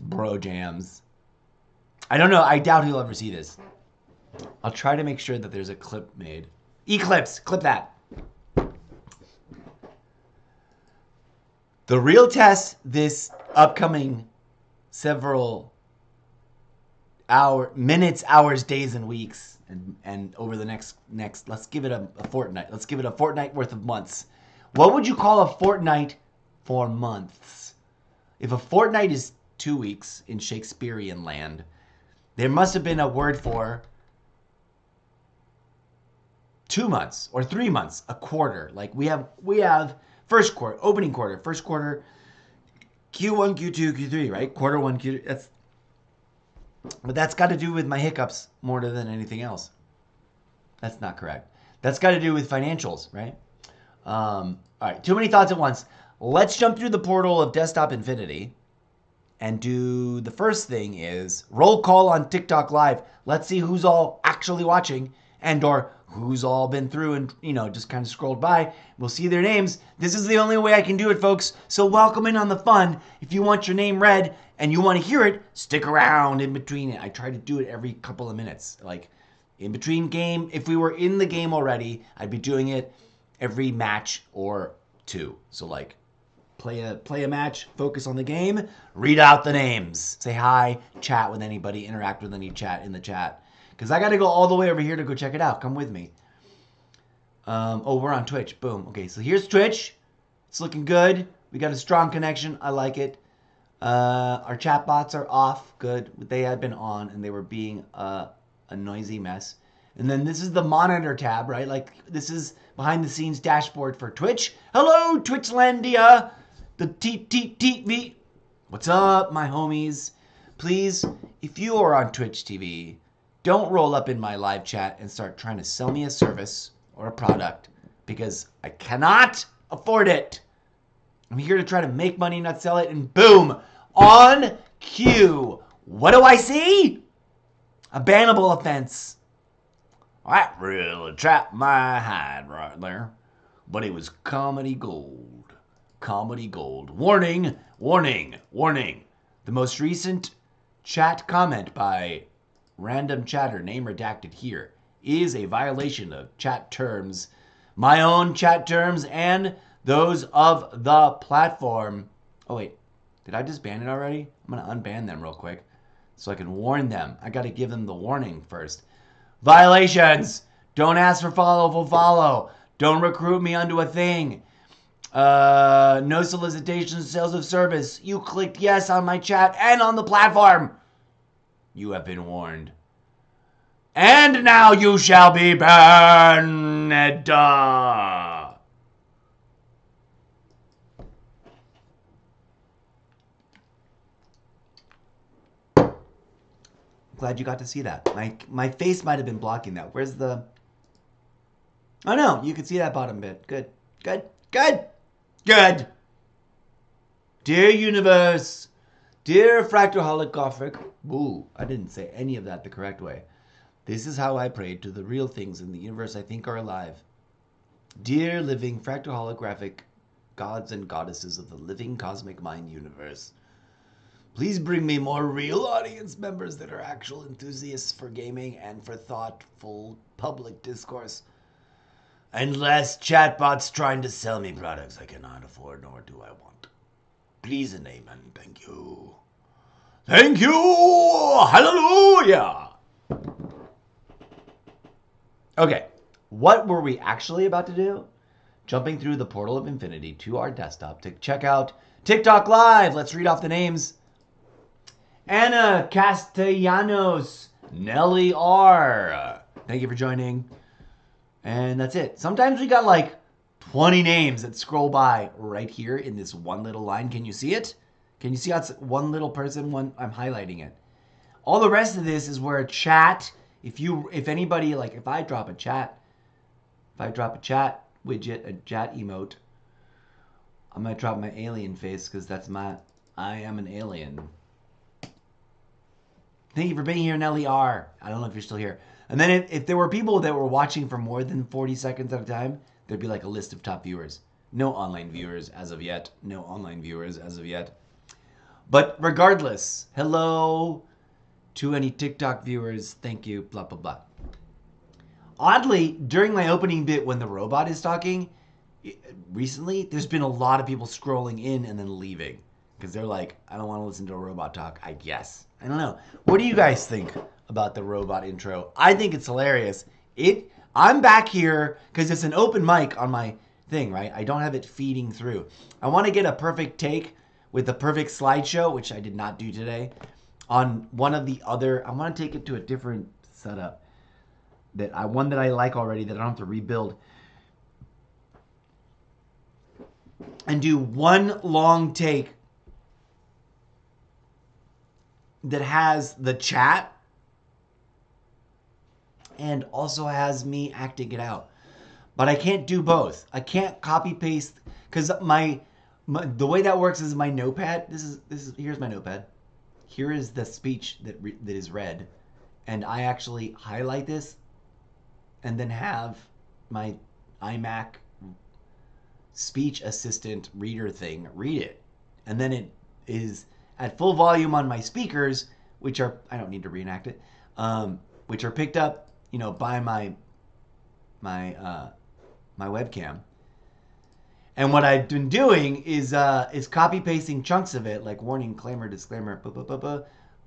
Bro jams. I don't know. I doubt he'll ever see this. I'll try to make sure that there's a clip made. Eclipse. Clip that. The real test this upcoming several minutes, hours, days, and weeks, and over the next, let's give it a fortnight. Let's give it a fortnight worth of months. What would you call a fortnight for months? If a fortnight is 2 weeks in Shakespearean land, there must have been a word for 2 months or 3 months, a quarter. We have first quarter, opening quarter, first quarter, Q1, Q2, Q3, right? Quarter one, Q2. But that's got to do with my hiccups more than anything else. That's not correct. That's got to do with financials, right? All right, too many thoughts at once. Let's jump through the portal of Desktop Infinity and do the first thing is roll call on TikTok Live. Let's see who's all actually watching or who's all been through and, just kind of scrolled by. We'll see their names. This is the only way I can do it, folks. So welcome in on the fun. If you want your name read and you want to hear it, stick around in between it. I try to do it every couple of minutes. In between game, if we were in the game already, I'd be doing it every match or two. So play a match, focus on the game, read out the names, say hi, chat with anybody, interact with any chat in the chat. Because I got to go all the way over here to go check it out. Come with me. We're on Twitch. Boom. Okay, so here's Twitch. It's looking good. We got a strong connection. I like it. Our chat bots are off. Good. They had been on, and they were being a noisy mess. And then this is the monitor tab, right? This is behind the scenes dashboard for Twitch. Hello, Twitchlandia. The TV. What's up, my homies? Please, if you are on Twitch TV, don't roll up in my live chat and start trying to sell me a service or a product, because I cannot afford it. I'm here to try to make money, not sell it, and boom, on cue. What do I see? A bannable offense. That really trapped my hide right there. But it was comedy gold. Comedy gold. Warning, warning, warning. The most recent chat comment by random chatter, name redacted here, is a violation of chat terms, my own chat terms, and those of the platform. Oh, wait. Did I just ban it already? I'm going to unban them real quick so I can warn them. I got to give them the warning first. Violations. Don't ask for follow. Don't recruit me onto a thing. No solicitation, sales of service. You clicked yes on my chat and on the platform. You have been warned. And now you shall be banned. Glad you got to see that. My face might have been blocking that. Where's the... Oh no, you can see that bottom bit. Good. Dear universe, dear fractal holographic. Ooh, I didn't say any of that the correct way. This is how I prayed to the real things in the universe I think are alive. Dear living fractal holographic gods and goddesses of the living cosmic mind universe. Please bring me more real audience members that are actual enthusiasts for gaming and for thoughtful public discourse. And less chatbots trying to sell me products I cannot afford nor do I want. Please and amen. Thank you. Thank you. Hallelujah. Okay. What were we actually about to do? Jumping through the portal of infinity to our desktop to check out TikTok Live. Let's read off the names. Anna Castellanos, Nelly R. Thank you for joining. And that's it. Sometimes we got like 20 names that scroll by right here in this one little line. Can you see it? Can you see how it's one little person? I'm highlighting it. All the rest of this is where a chat, if anybody, like if I drop a chat widget, a chat emote, I'm going to drop my alien face because I am an alien. Thank you for being here, Nelly R. I don't know if you're still here. And then if there were people that were watching for more than 40 seconds at a time, there'd be like a list of top viewers. No online viewers as of yet. But regardless, hello to any TikTok viewers. Thank you, blah, blah, blah. Oddly, during my opening bit when the robot is talking, recently, there's been a lot of people scrolling in and then leaving. Because they're like, I don't want to listen to a robot talk, I guess. I don't know. What do you guys think about the robot intro? I think it's hilarious. I'm back here because it's an open mic on my thing, right? I don't have it feeding through. I want to get a perfect take with the perfect slideshow, which I did not do today, on one of the other. I want to take it to a different setup. One that I like already that I don't have to rebuild. And do one long take that has the chat and also has me acting it out. But I can't do both. I can't copy paste because the way that works is my notepad. Here's my notepad. Here is the speech that is read, and I actually highlight this and then have my iMac speech assistant reader thing read it. And then it is at full volume on my speakers, which are, I don't need to reenact it, which are picked up, by my webcam. And what I've been doing is copy pasting chunks of it, like warning, disclaimer,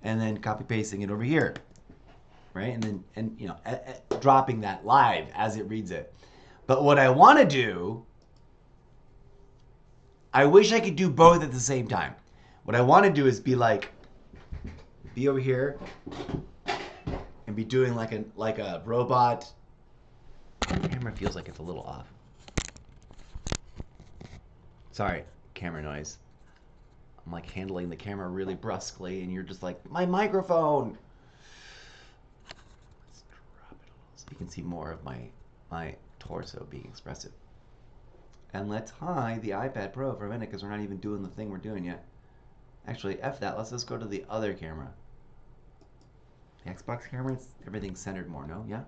and then copy pasting it over here, right? And then dropping that live as it reads it. But what I want to do, I wish I could do both at the same time. What I want to do is be over here and be doing like a robot. The camera feels like it's a little off. Sorry, camera noise. I'm like handling the camera really brusquely, and you're just like, my microphone. Let's drop it a little so you can see more of my torso being expressive. And let's hide the iPad Pro for a minute because we're not even doing the thing we're doing yet. Actually, F that. Let's just go to the other camera. The Xbox camera, everything's centered more, no? Yeah?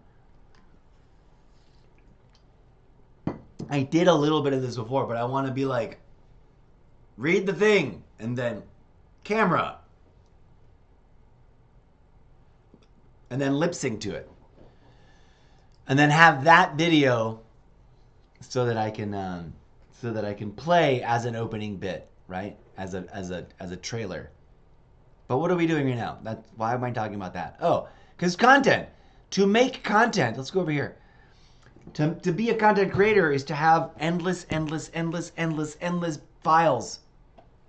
I did a little bit of this before, but I want to be like, read the thing, and then camera. And then lip sync to it. And then have that video so that I can play as an opening bit, right? As a trailer. But what are we doing right now? Why am I talking about that? Oh, because content. To make content, let's go over here. To be a content creator is to have endless files.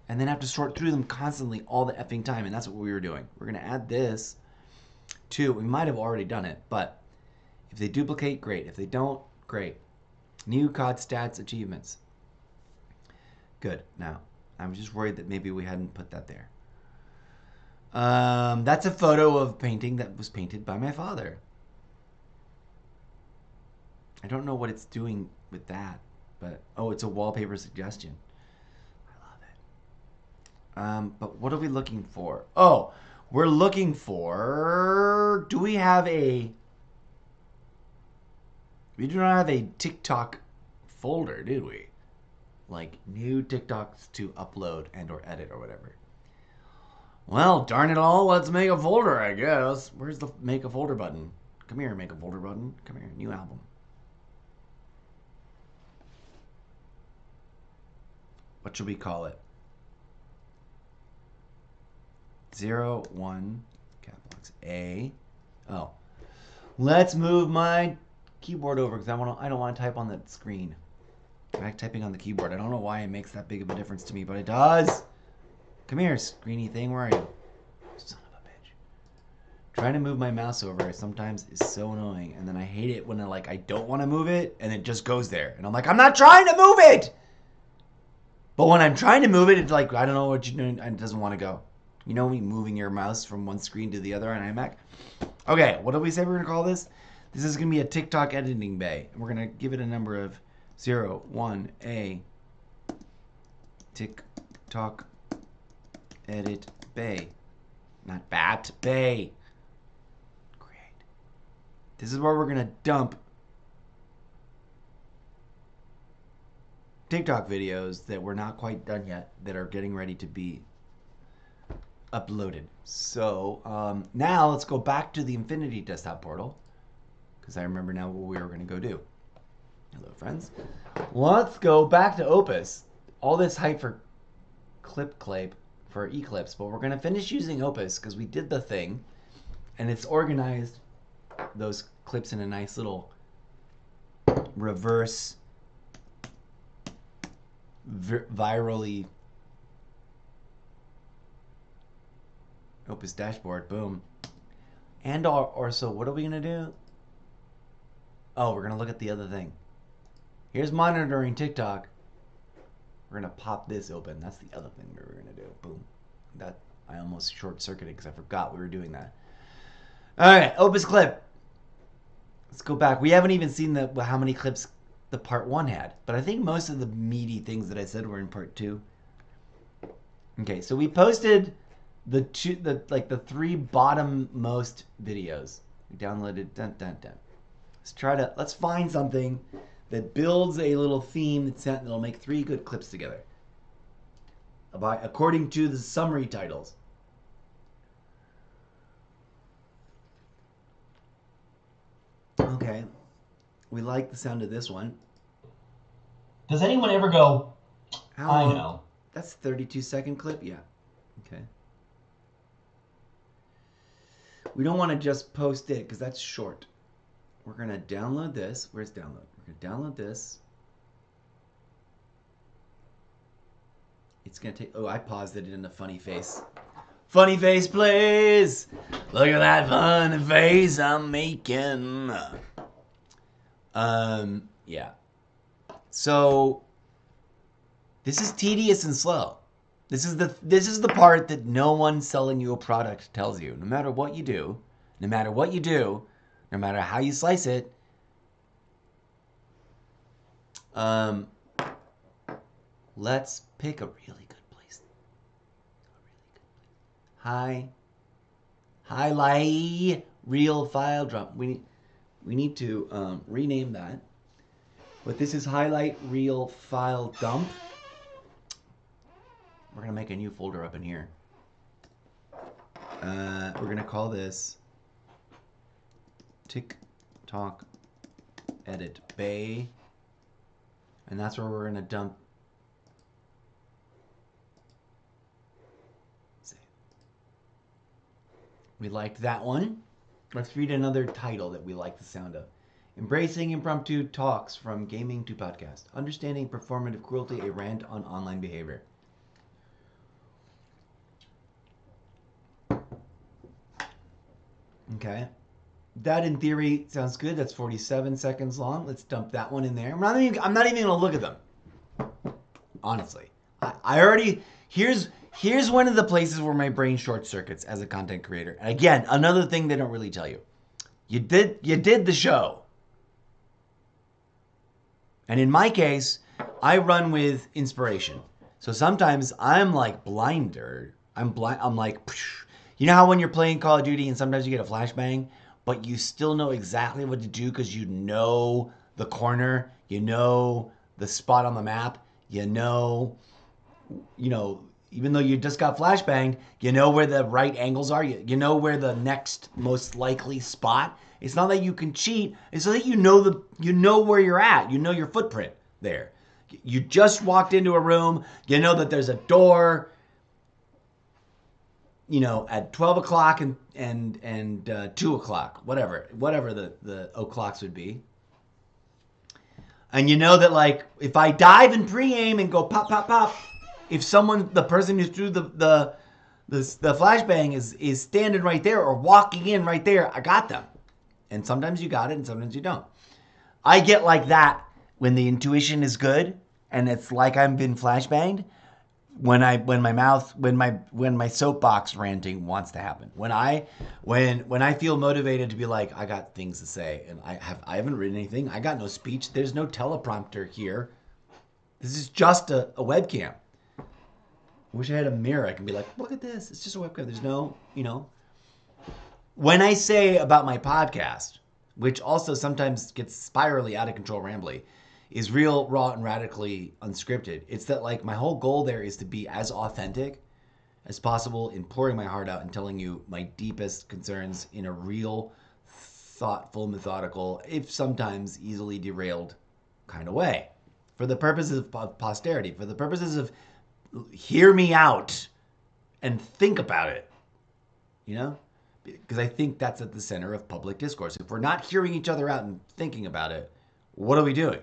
And then have to sort through them constantly all the effing time. And that's what we were doing. We're going to add this to, we might have already done it, but if they duplicate, great. If they don't, great. New COD stats achievements. Good. Now, I'm just worried that maybe we hadn't put that there. That's a photo of painting that was painted by my father. I don't know what it's doing with that, but oh, it's a wallpaper suggestion. I love it. But what are we looking for? Oh, we're looking for. Do we have a? We do not have a TikTok folder, did we? Like new TikToks to upload and or edit or whatever. Well, darn it all, let's make a folder, I guess. Where's the make a folder button? Come here, make a folder button. Come here, new album. What should we call it? 01 caps A. Oh, let's move my keyboard over because I don't want to type on the screen. I like typing on the keyboard. I don't know why it makes that big of a difference to me, but it does. Come here, screeny thing. Where are you? Son of a bitch. Trying to move my mouse over sometimes is so annoying, and then I hate it when I don't want to move it, and it just goes there, and I'm like, I'm not trying to move it. But when I'm trying to move it, it's like I don't know what you're doing, and it doesn't want to go. You know me moving your mouse from one screen to the other on iMac? Okay, what did we say we were going to call this? This is going to be a TikTok editing bay. And we're going to give it a number of 01A TikTok edit bay. Not bat, bay. Great. This is where we're going to dump TikTok videos that we're not quite done yet that are getting ready to be uploaded. So now let's go back to the Infinity desktop portal because I remember now what we were going to go do. Hello, friends. Let's go back to Opus. All this hype for Clip for Eclipse, but we're going to finish using Opus because we did the thing and it's organized those clips in a nice little reverse virally Opus dashboard, boom. And or so what are we gonna do? Oh, we're gonna look at the other thing. Here's monitoring TikTok. We're gonna pop this open. That's the other thing we were gonna do. Boom. That I almost short-circuited because I forgot we were doing that. All right, Opus clip. Let's go back. We haven't even seen how many clips the part 1 had, but I think most of the meaty things that I said were in part 2. Okay, so we posted the 3 bottom most videos. We downloaded Let's find something that builds a little theme that'll make 3 good clips together. According to the summary titles. Okay. We like the sound of this one. Does anyone ever go, How I long? know? That's a 32-second clip? Yeah. Okay. We don't want to just post it because that's short. We're going to download this. Where's download? We're going to download this. It's going to take... Oh, I paused it in a funny face. Funny face, please. Look at that funny face I'm making. Yeah. So this is tedious and slow. This is the part that no one selling you a product tells you. No matter what you do, no matter how you slice it, Let's pick a really good place. Highlight real file drop. We need to rename that. But this is highlight real file dump. We're gonna make a new folder up in here. We're gonna call this TikTok edit bay, and that's where we're gonna dump. We liked that one. Let's read another title that we like the sound of. Embracing impromptu talks from gaming to podcast. Understanding performative cruelty, a rant on online behavior. Okay. That in theory sounds good. That's 47 seconds long. Let's dump that one in there. I'm not even going to look at them. Honestly. I already here's one of the places where my brain short circuits as a content creator. And again, another thing they don't really tell you. You did the show. And in my case, I run with inspiration. So sometimes I'm like blinder. I'm like, you know how when you're playing Call of Duty and sometimes you get a flashbang, but you still know exactly what to do because you know the corner, you know the spot on the map, you know, even though you just got flashbanged, you know where the right angles are, you know where the next most likely spot. It's not that you can cheat, it's so that you know where you're at, you know your footprint there. You just walked into a room, you know that there's a door, at 12 o'clock and 2 o'clock, whatever the o'clocks would be. And you know that, like, if I dive and pre-aim and go pop, pop, pop, if the person who threw the flashbang is standing right there or walking in right there, I got them. And sometimes you got it and sometimes you don't. I get like that when the intuition is good and it's like I've been flashbanged. When my soapbox ranting wants to happen. When I feel motivated to be like, I got things to say and I haven't written anything. I got no speech. There's no teleprompter here. This is just a webcam. I wish I had a mirror. I can be like, look at this. It's just a webcam. There's no, When I say about my podcast, which also sometimes gets spirally out of control rambly, is real, raw, and radically unscripted. It's that, like, my whole goal there is to be as authentic as possible in pouring my heart out and telling you my deepest concerns in a real, thoughtful, methodical, if sometimes easily derailed kind of way. For the purposes of posterity, for the purposes of hear me out and think about it, Because I think that's at the center of public discourse. If we're not hearing each other out and thinking about it, what are we doing?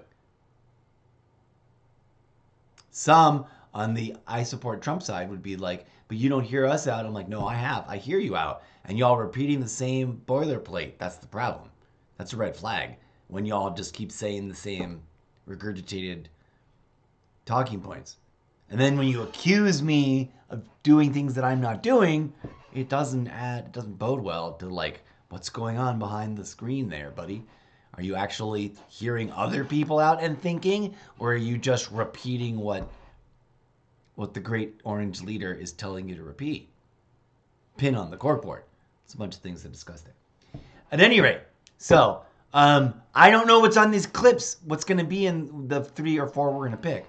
Some on the I support Trump side would be like, but you don't hear us out. I'm like, no, I hear you out. And y'all repeating the same boilerplate. That's the problem. That's a red flag. When y'all just keep saying the same regurgitated talking points. And then when you accuse me of doing things that I'm not doing, it doesn't bode well to, like, what's going on behind the screen there, buddy. Are you actually hearing other people out and thinking, or are you just repeating what the great orange leader is telling you to repeat? Pin on the corkboard. It's a bunch of things to discuss there. At any rate, so I don't know what's on these clips, what's going to be in the 3 or 4 we're going to pick.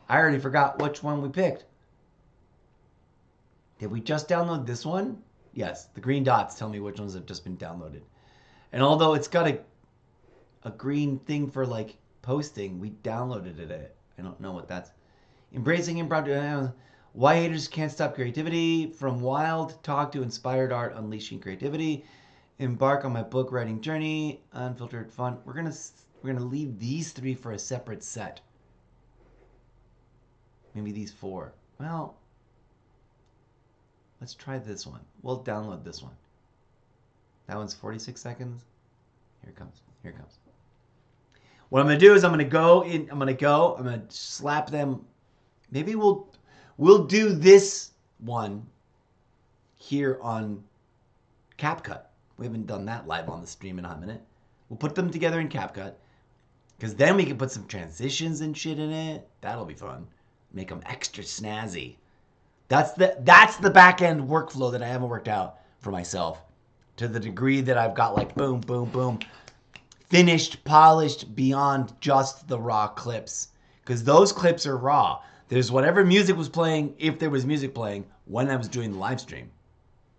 I already forgot which one we picked. Did we just download this one? Yes, the green dots tell me which ones have just been downloaded. And although it's got a green thing for, like, posting, we downloaded it. I don't know what that's. Embracing impromptu. Why haters can't stop creativity. From wild talk to inspired art, unleashing creativity. Embark on my book writing journey. Unfiltered fun. We're gonna leave these 3 for a separate set. Maybe these 4. Well, let's try this one. We'll download this one. That one's 46 seconds. Here it comes. What I'm going to do is I'm going to slap them. Maybe we'll do this one here on CapCut. We haven't done that live on the stream in a hot minute. We'll put them together in CapCut, because then we can put some transitions and shit in it. That'll be fun. Make them extra snazzy. That's the back end workflow that I haven't worked out for myself to the degree that I've got like boom, boom, boom, finished, polished beyond just the raw clips. Because those clips are raw. There's whatever music was playing, if there was music playing, when I was doing the live stream.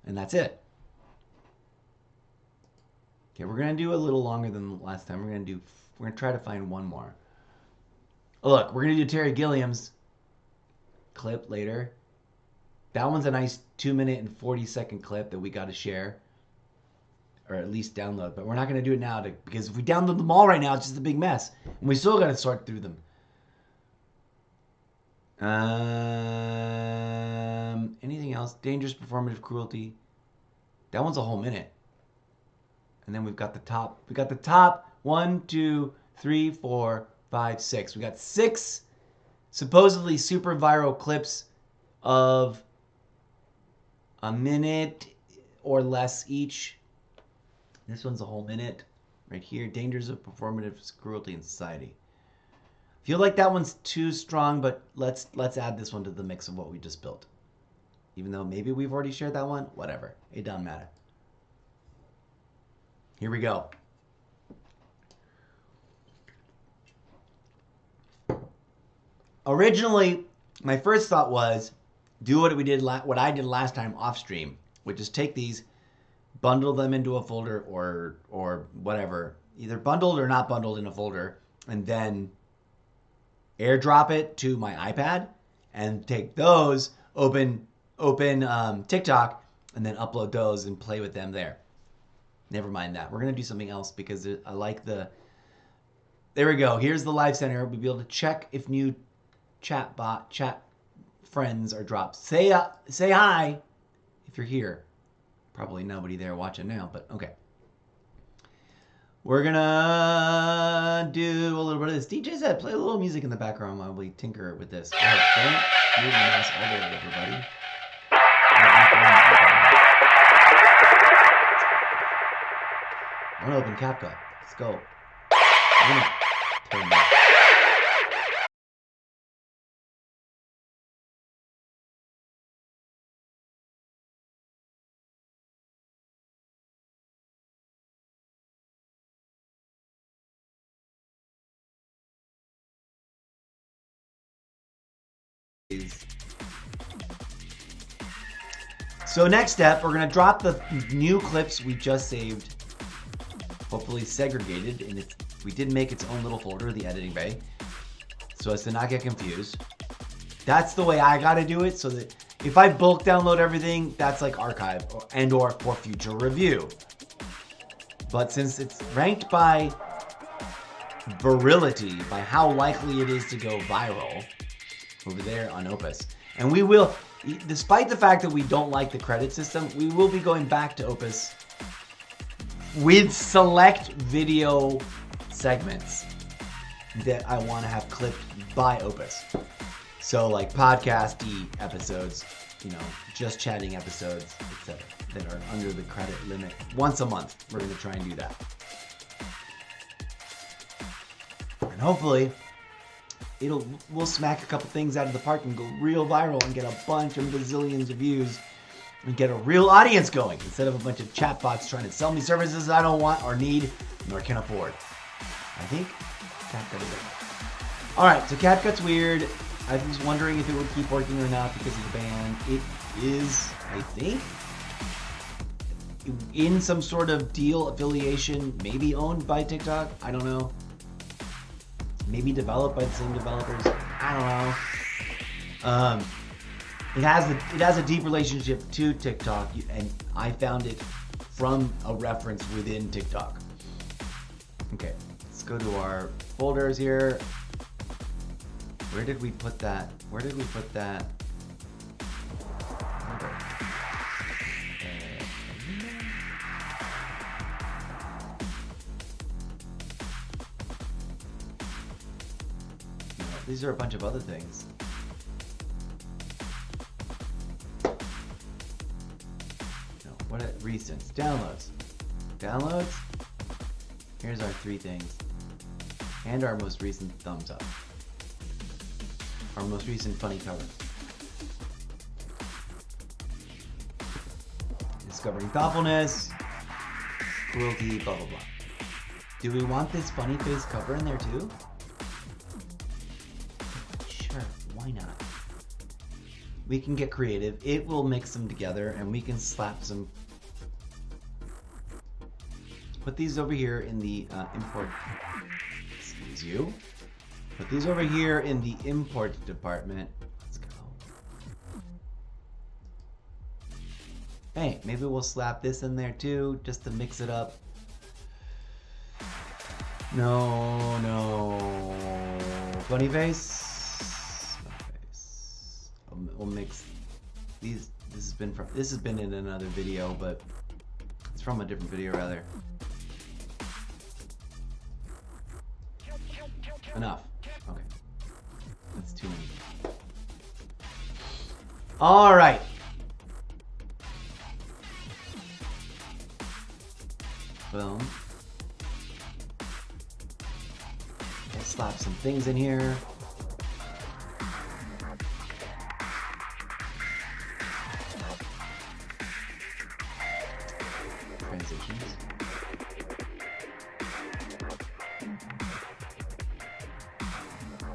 And that's it. Okay, we're going to do a little longer than last time. We're going to try to find one more. Oh, look, we're going to do Terry Gilliam's clip later. That one's a nice 2-minute and 40-second clip that we got to share. Or at least download. But we're not going to do it now because if we download them all right now, it's just a big mess. And we still got to sort through them. Anything else? Dangerous performative cruelty. That one's a whole minute. And then we've got the top. We got the top 1, 2, 3, 4, 5, 6. We got 6 supposedly super viral clips of a minute or less each. This one's a whole minute right here. Dangers of performative cruelty in society. Feel like that one's too strong, but let's add this one to the mix of what we just built. Even though maybe we've already shared that one, whatever. It doesn't matter. Here we go. Originally, my first thought was do what I did last time off stream, which is take these, bundle them into a folder or whatever, either bundled or not bundled in a folder, and then airdrop it to my iPad and take those, open TikTok, and then upload those and play with them there. Never mind that. We're going to do something else because I like the... There we go. Here's the live center. We'll be able to check if new chat friends are dropped. Say hi if you're here. Probably nobody there watching now, but okay. We're gonna do a little bit of this. DJ said, play a little music in the background while we tinker with this. All right, don't move the mouse all the way, everybody. I'm gonna open CapCut. Let's go. I'm gonna turn that. So next step, we're going to drop the new clips we just saved, hopefully segregated, and we did make its own little folder, the editing bay, so as to not get confused. That's the way I got to do it, so that if I bulk download everything, that's like archive or for future review. But since it's ranked by virility, by how likely it is to go viral, over there on Opus, and we will, despite the fact that we don't like the credit system, we will be going back to Opus with select video segments that I want to have clipped by Opus. So like podcast-y episodes, just chatting episodes, etc., that are under the credit limit. Once a month, we're going to try and do that. And hopefully, we'll smack a couple things out of the park and go real viral and get a bunch of bazillions of views and get a real audience going instead of a bunch of chatbots trying to sell me services I don't want or need nor can afford. I think CapCut is it. Alright, so CapCut's weird. I was wondering if it would keep working or not because of the ban. It is, I think, in some sort of deal affiliation, maybe owned by TikTok. I don't know. Maybe developed by the same developers. I don't know. It has a deep relationship to TikTok, and I found it from a reference within TikTok. Okay, let's go to our folders here. Where did we put that? These are a bunch of other things. No, what are recents? Downloads. Here's our 3 things. And our most recent thumbs up. Our most recent funny cover. Discovering thoughtfulness, cruelty, blah blah blah. Do we want this funny face cover in there too? Sure, why not? We can get creative. It will mix them together and we can slap some. Put these over here in the import. Excuse you. Put these over here in the import department. Let's go. Hey, maybe we'll slap this in there too, just to mix it up. No, no. Funny face. Funny face. We'll mix these. This has been in another video, but it's from a different video rather. Enough. Okay. That's too many. All right. Boom. We'll slap some things in here. Transitions.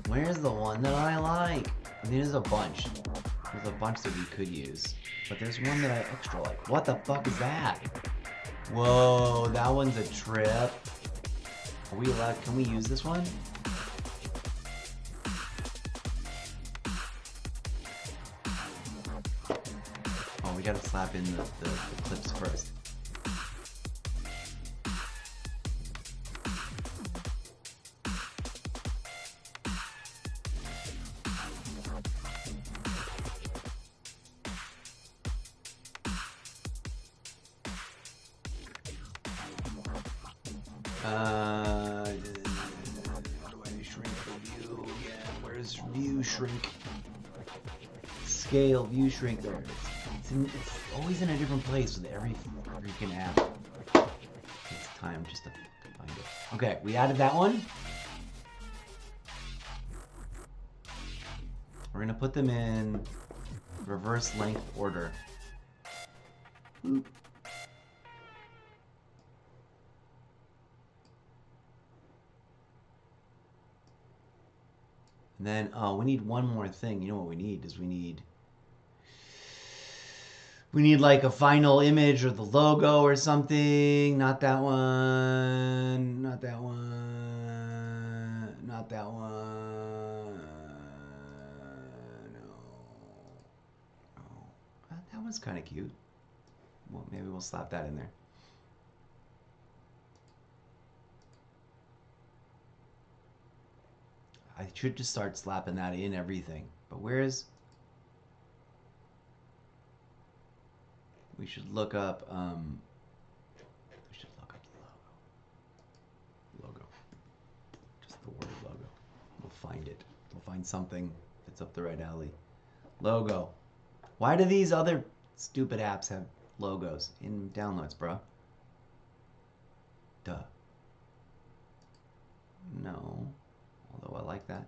Where's the one that I like? I mean, there's a bunch. There's a bunch that we could use. But there's one that I extra like. What the fuck is that? Whoa, that one's a trip. Are we allowed? Can we use this one? Oh, we gotta slap in the clips first. How do I shrink the view again? Where's view shrink? Scale, view shrink. There it is. It's always in a different place with every freaking app. It takes time just to find it. Okay, we added that one. We're gonna put them in reverse length order. Boop. And then, oh, we need one more thing. You know what we need is we need like a final image or the logo or something. Not that one. Not that one. Not that one. No. Oh, that one's kind of cute. Well, maybe we'll slap that in there. I should just start slapping that in everything. But where's... We should look up... We should look up the logo. Logo. Just the word logo. We'll find it. We'll find something that's up the right alley. Logo. Why do these other stupid apps have logos in downloads, bro? Duh. No. Although I like that.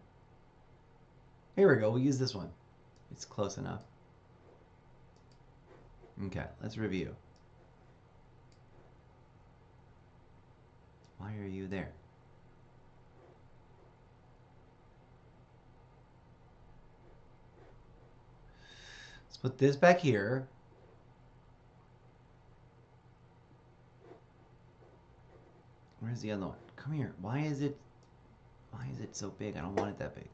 Here we go. We'll use this one. It's close enough. Okay, let's review. Why are you there? Let's put this back here. Where's the other one? Come here. Why is it so big? I don't want it that big.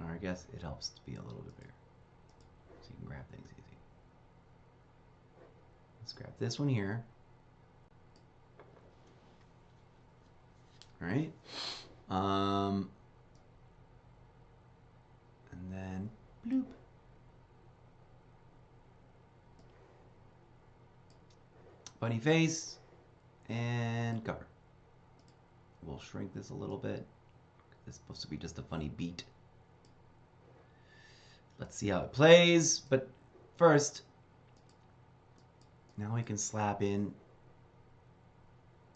Or I guess it helps to be a little bit bigger. So you can grab things easy. Let's grab this one here. Alright. And then bloop. Funny face and cover. We'll shrink this a little bit. It's supposed to be just a funny beat. Let's see how it plays. But first, now we can slap in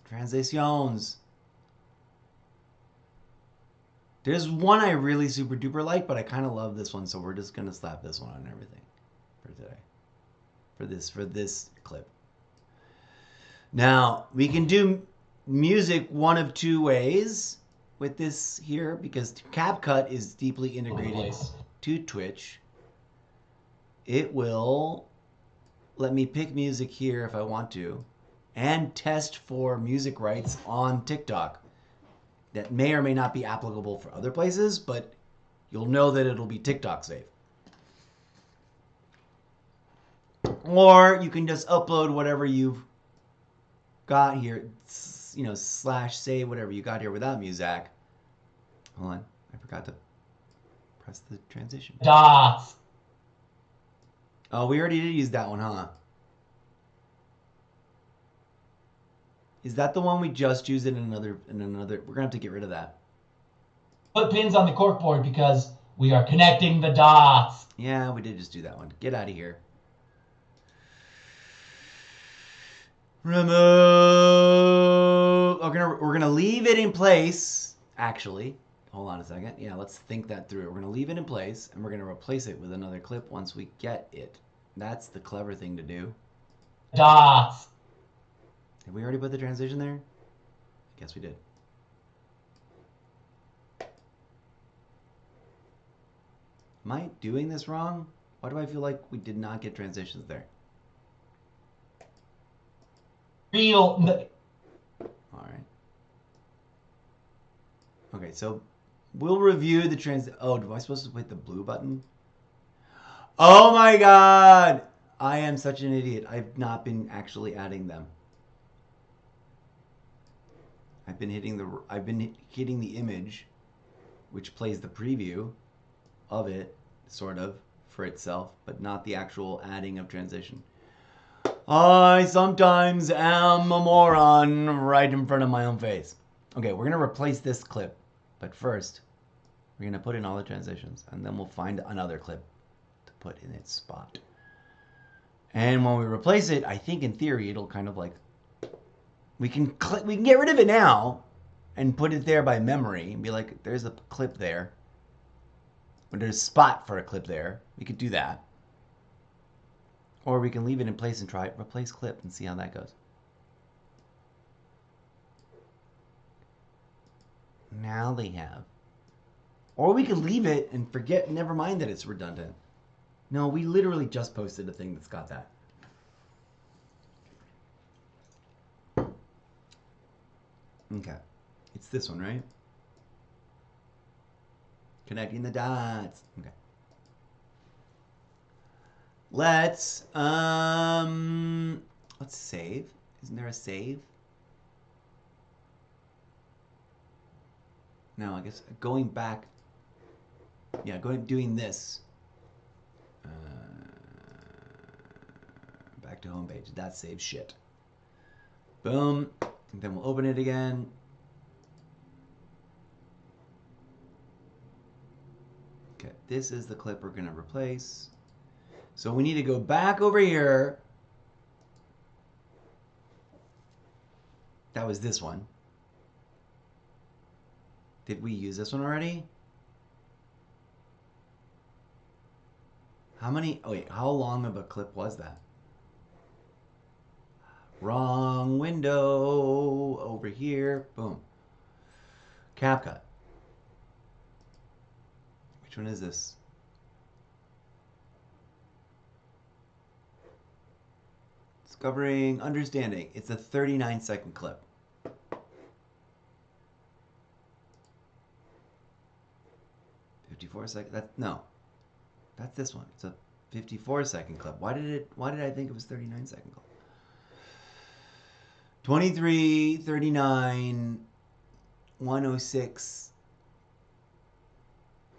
transitions. There's one I really super duper like, but I kind of love this one, so we're just gonna slap this one on everything for today. For this clip. Now we can do music one of two ways with this here because CapCut is deeply integrated to Twitch. It will let me pick music here if I want to and test for music rights on TikTok. That may or may not be applicable for other places, but you'll know that it'll be TikTok safe. Or you can just upload whatever you've got here, you know, slash save whatever you got here without music. Hold on, I forgot to press the transition. Dots. Oh, we already did use that one, huh? Is that the one we just used in another? We're gonna have to get rid of that. Put pins on the corkboard because we are connecting the dots. Yeah, we did just do that one. Get out of here. Remove. We're gonna leave it in place. Actually, hold on a second. Yeah, let's think that through. We're gonna leave it in place, and we're gonna replace it with another clip once we get it. That's the clever thing to do. Dots. Did we already put the transition there? I guess we did. Am I doing this wrong? Why do I feel like we did not get transitions there? Real. All right. Okay, so we'll review the Oh, am I supposed to hit the blue button? Oh my god! I am such an idiot. I've not been actually adding them. I've been hitting the image, which plays the preview of it, sort of, for itself, but not the actual adding of transition. I sometimes am a moron right in front of my own face. Okay, we're going to replace this clip, but first, we're going to put in all the transitions, and then we'll find another clip to put in its spot. And when we replace it, I think in theory it'll kind of like, we can get rid of it now and put it there by memory and be like, there's a clip there. Or there's a spot for a clip there. We could do that. Or we can leave it in place and try replace clip and see how that goes. Now they have. Or we could leave it and forget, never mind that it's redundant. No, we literally just posted a thing that's got that. Okay. It's this one, right? Connecting the dots. Okay. Let's save. Isn't there a save? No, I guess going back. Yeah, doing this. Back to homepage. That saves shit. Boom. And then we'll open it again. Okay, this is the clip we're going to replace. So we need to go back over here. That was this one. Did we use this one already? How many? Oh wait, how long of a clip was that? Wrong window. Over here. Boom. CapCut. Which one is this? Discovering Understanding. It's a 39-second clip. No. That's this one. It's a 54-second clip. Why did I think it was 39-second clip? 23, 39, 106.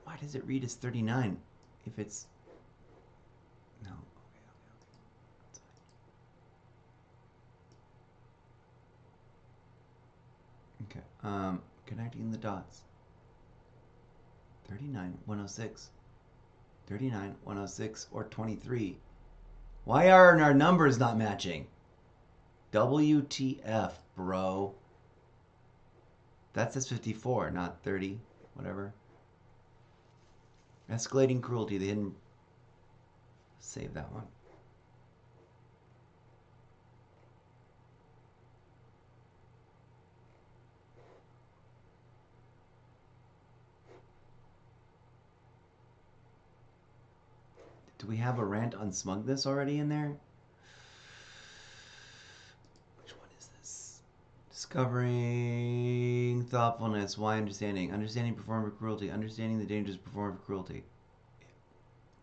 Why does it read as 39 if it's... No. Okay. Connecting the dots. 39, 106. 39, 106, or 23. Why are our numbers not matching? WTF, bro. That says 54, not 30. whatever. Escalating cruelty, the hidden... Save that one. Do we have a rant on smugness already in there? Which one is this? Discovering thoughtfulness. Why understanding? Understanding performative cruelty. Understanding the dangers of performative cruelty.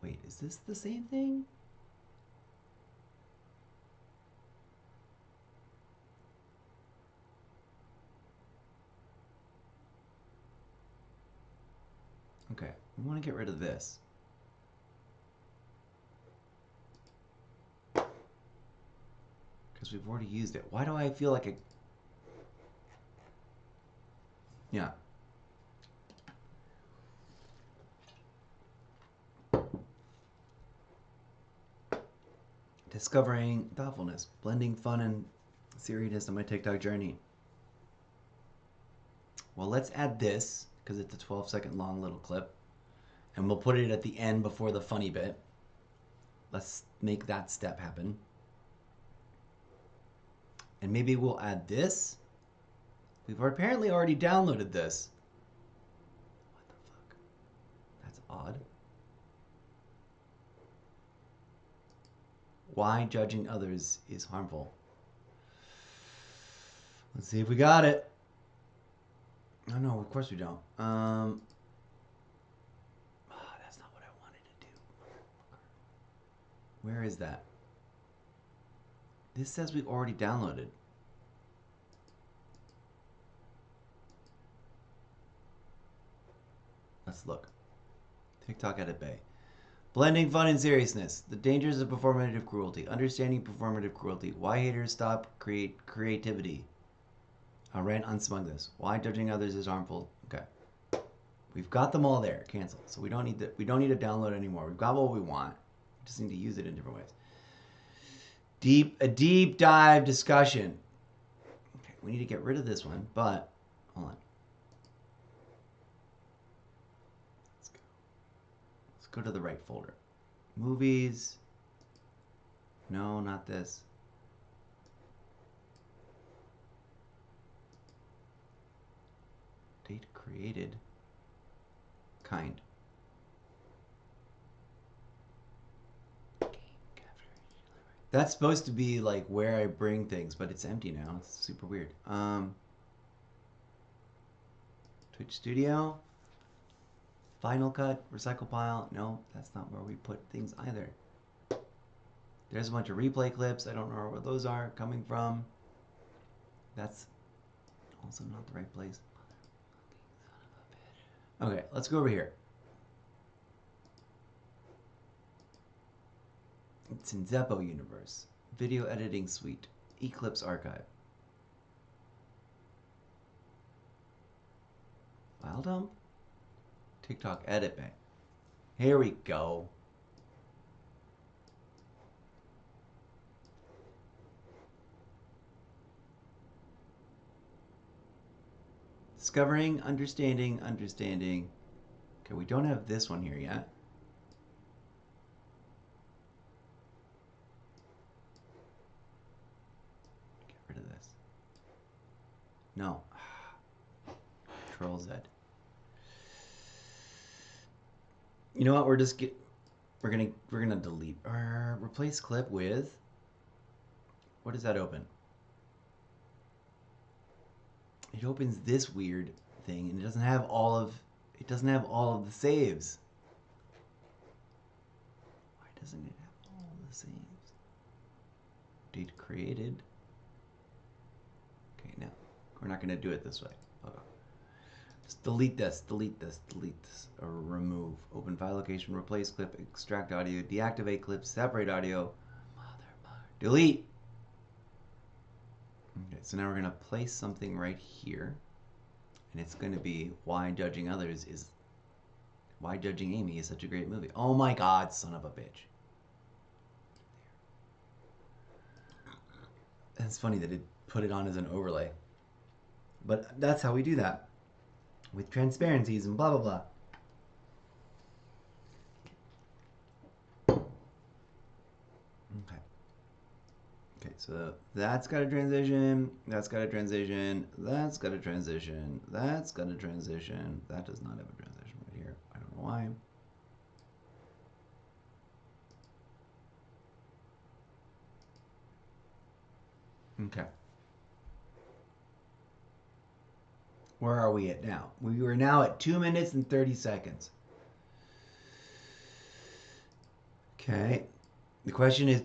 Wait, is this the same thing? Okay, we want to get rid of this. Because we've already used it. Why do I feel like a... Yeah. Discovering thoughtfulness. Blending fun and seriousness on my TikTok journey. Well, let's add this, because it's a 12-second long little clip. And we'll put it at the end before the funny bit. Let's make that step happen. And maybe we'll add this. We've apparently already downloaded this. What the fuck? That's odd. Why judging others is harmful. Let's see if we got it. Oh no, of course we don't. That's not what I wanted to do. Where is that? This says we already downloaded. Let's look. TikTok edit bay. Blending fun and seriousness. The dangers of performative cruelty. Understanding performative cruelty. Why haters stop creativity. A rant on smugness. Why judging others is harmful. Okay. We've got them all there. Cancel. So we don't need to download anymore. We've got what we want. We just need to use it in different ways. A deep dive discussion. Okay, we need to get rid of this one, but hold on. Let's go to the right folder. Movies. No, not this. Date created. Kind. That's supposed to be like where I bring things, but it's empty now. It's super weird. Twitch Studio. Final Cut. Recycle Pile. No, that's not where we put things either. There's a bunch of replay clips. I don't know where those are coming from. That's also not the right place. Okay, let's go over here. It's in Zeppo Universe. Video Editing Suite. Eclipse Archive. File dump? TikTok Edit Bay. Here we go. Discovering, understanding. Okay, we don't have this one here yet. Get rid of this. No. Control Z. You know what? We're gonna delete or replace clip with. What does that open? It opens this weird thing, and it doesn't have all of the saves. Why doesn't it have all the saves? Date created. Okay, now we're not gonna do it this way. Hold on. Just delete this, or remove. Open file location, replace clip, extract audio, deactivate clip, separate audio. Delete. Okay, so now we're gonna place something right here, and it's gonna be why judging Amy is such a great movie. Oh my God, son of a bitch. It's funny that it put it on as an overlay, but that's how we do that. with transparencies and blah, blah, blah. Okay. Okay, so that's got a transition, that's got a transition, that's got a transition, that's got a transition. That does not have a transition right here. I don't know why. Okay. Where are we at now? We are now at 2 minutes and 30 seconds. Okay. The question is,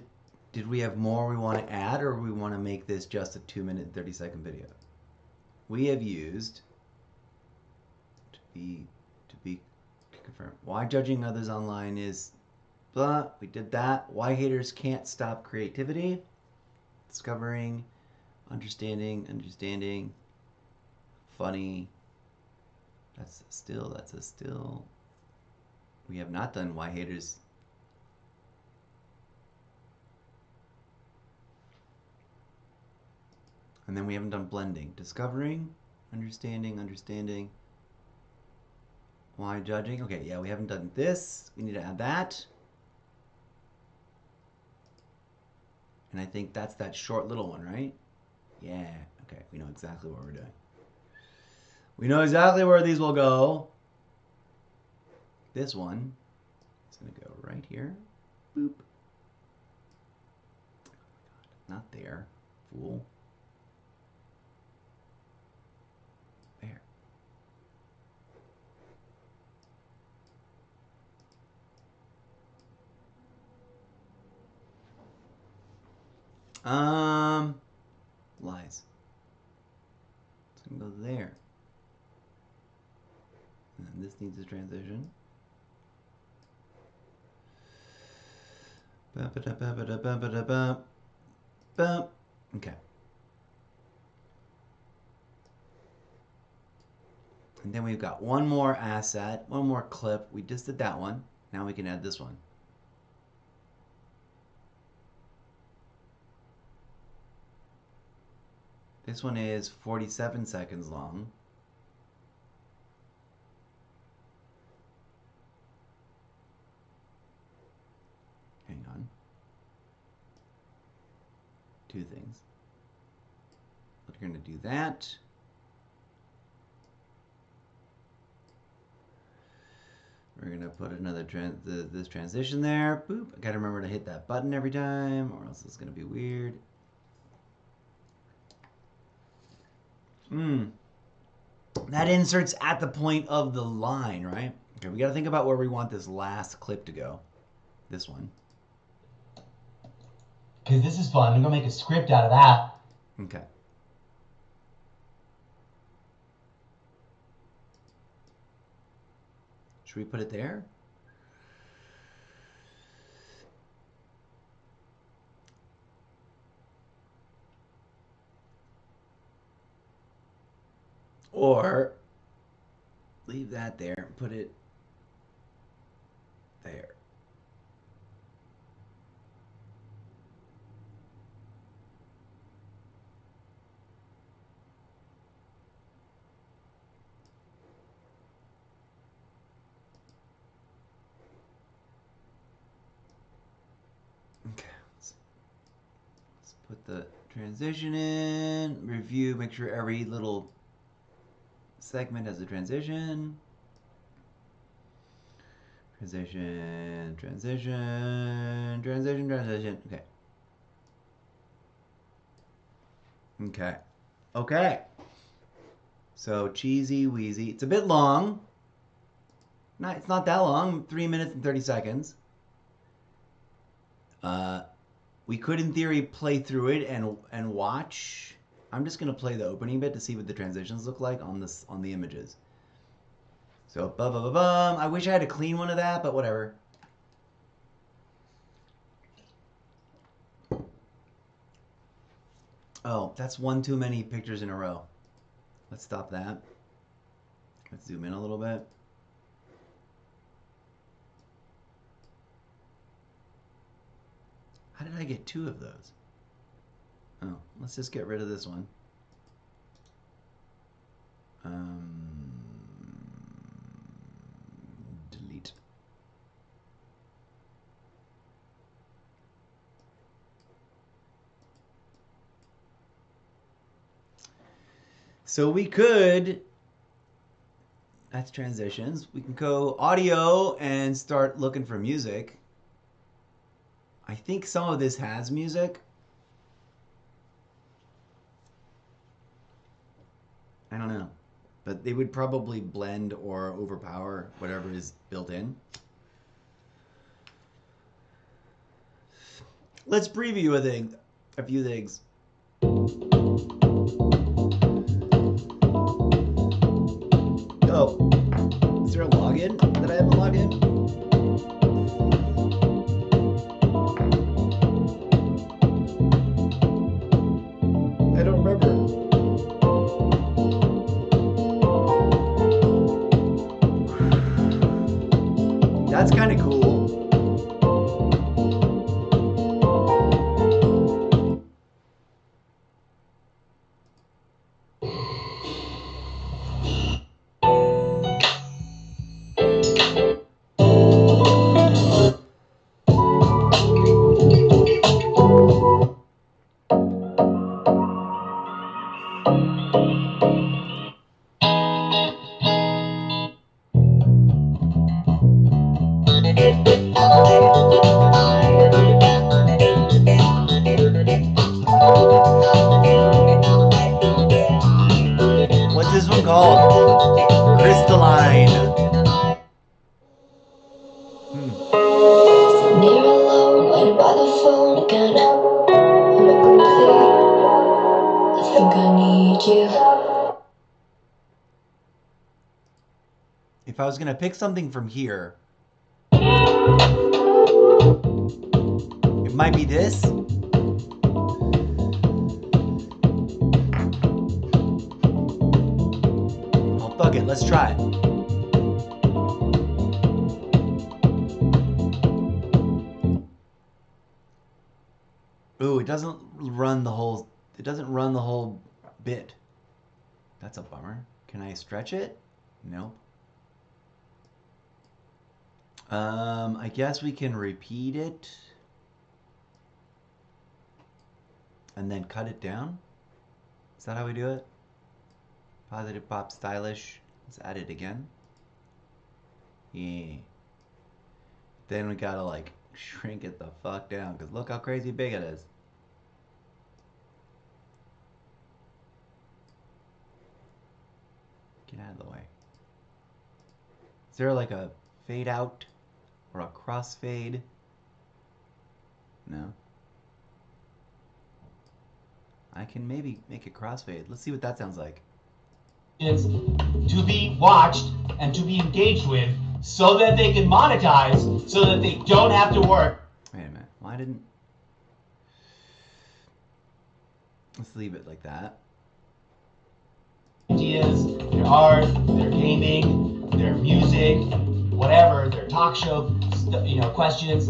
did we have more we want to add, or we want to make this just a 2 minute and 30-second video? We have used to be confirmed. Why judging others online is blah. We did that. Why haters can't stop creativity. Discovering, understanding. Funny. That's a still. We have not done why haters. And then we haven't done blending. Discovering, understanding. Why judging? Okay, yeah, we haven't done this. We need to add that. And I think that's that short little one, right? Yeah, okay, we know exactly what we're doing. We know exactly where these will go. This one is going to go right here. Boop. Not there, fool. There. Lies. It's going to go there. And this needs a transition. Okay. And then we've got one more asset, one more clip. We just did that one. Now we can add this one. This one is 47 seconds long. Hang on. Two things. We're going to do that. We're going to put another this transition there. Boop. I got to remember to hit that button every time, or else it's going to be weird. That inserts at the point of the line, right? Okay, we got to think about where we want this last clip to go. This one. Because this is fun. I'm going to make a script out of that. Okay. Should we put it there? Or leave that there and put it there. Okay, let's put the transition in, review, make sure every little segment has a transition. Transition. Okay. Okay. So cheesy wheezy. It's a bit long. It's not that long. 3 minutes and 30 seconds. We could, in theory, play through it and watch. I'm just gonna play the opening bit to see what the transitions look like on the images. So I wish I had a clean one of that, but whatever. Oh, that's one too many pictures in a row. Let's stop that. Let's zoom in a little bit. How did I get two of those? Oh, let's just get rid of this one. So we could, that's transitions. We can go audio and start looking for music. I think some of this has music. I don't know. But they would probably blend or overpower whatever is built in. Let's preview a few things. Oh, is there a login that I haven't logged in? I don't remember. That's kind of cool. What's this one called? Crystalline. Near alone, waiting by the phone again. I'm incomplete. I think I need you. If I was going to pick something from here, it might be this. Oh, fuck it. Let's try it. Ooh, it doesn't run the whole bit. That's a bummer. Can I stretch it? Nope. I guess we can repeat it and then cut it down. Is that how we do it? Positive pop stylish. Let's add it again. Yeah. Then we gotta like shrink it the fuck down because look how crazy big it is. Get out of the way. Is there like a fade out or a crossfade? No. I can maybe make a crossfade. Let's see what that sounds like. Is to be watched and to be engaged with so that they can monetize, so that they don't have to work. Wait a minute. Why didn't... Let's leave it like that. Ideas, their art, their gaming, their music, whatever, their talk show, questions,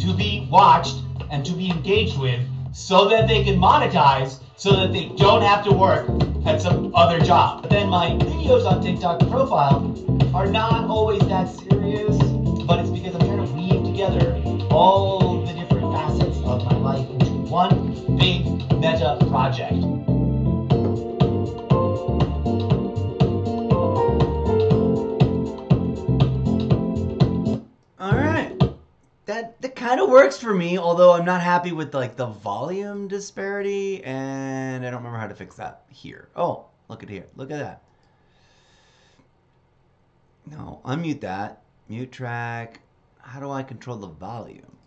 to be watched and to be engaged with so that they can monetize, so that they don't have to work at some other job. But then my videos on TikTok profile are not always that serious, but it's because I'm trying to weave together all the different facets of my life into one big meta project. That kind of works for me, although I'm not happy with like the volume disparity, and I don't remember how to fix that here. Oh, look at here. Look at that. No, unmute that. Mute track. How do I control the volume?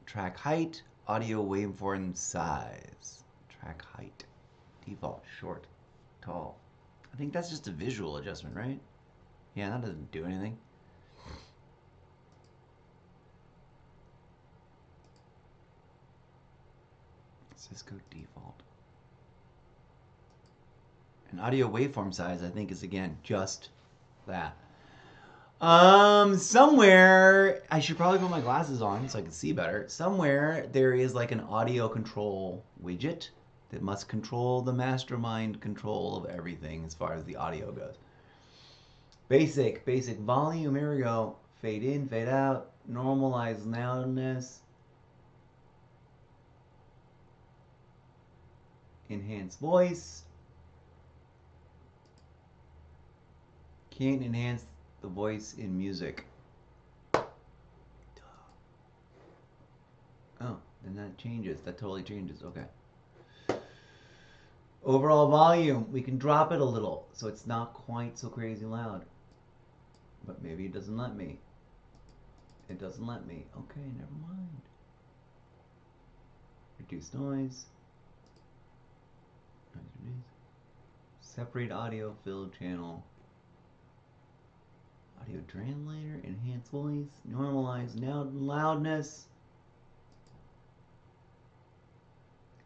Track height, audio waveform size. Track height. Default, short, tall. I think that's just a visual adjustment, right? Yeah, that doesn't do anything. Cisco default. And audio waveform size, I think, is again just that. Somewhere I should probably put my glasses on so I can see better. Somewhere there is like an audio control widget that must control the mastermind control of everything as far as the audio goes. Basic volume. Here we go. Fade in, fade out. Normalize loudness. Enhance voice. Can't enhance the voice in music. Oh, then that changes. That totally changes. Okay. Overall volume, we can drop it a little so it's not quite so crazy loud. But maybe it doesn't let me. It doesn't let me. Okay, never mind. Reduce noise. Separate audio, fill channel. Audio translator, enhance voice, normalize loudness.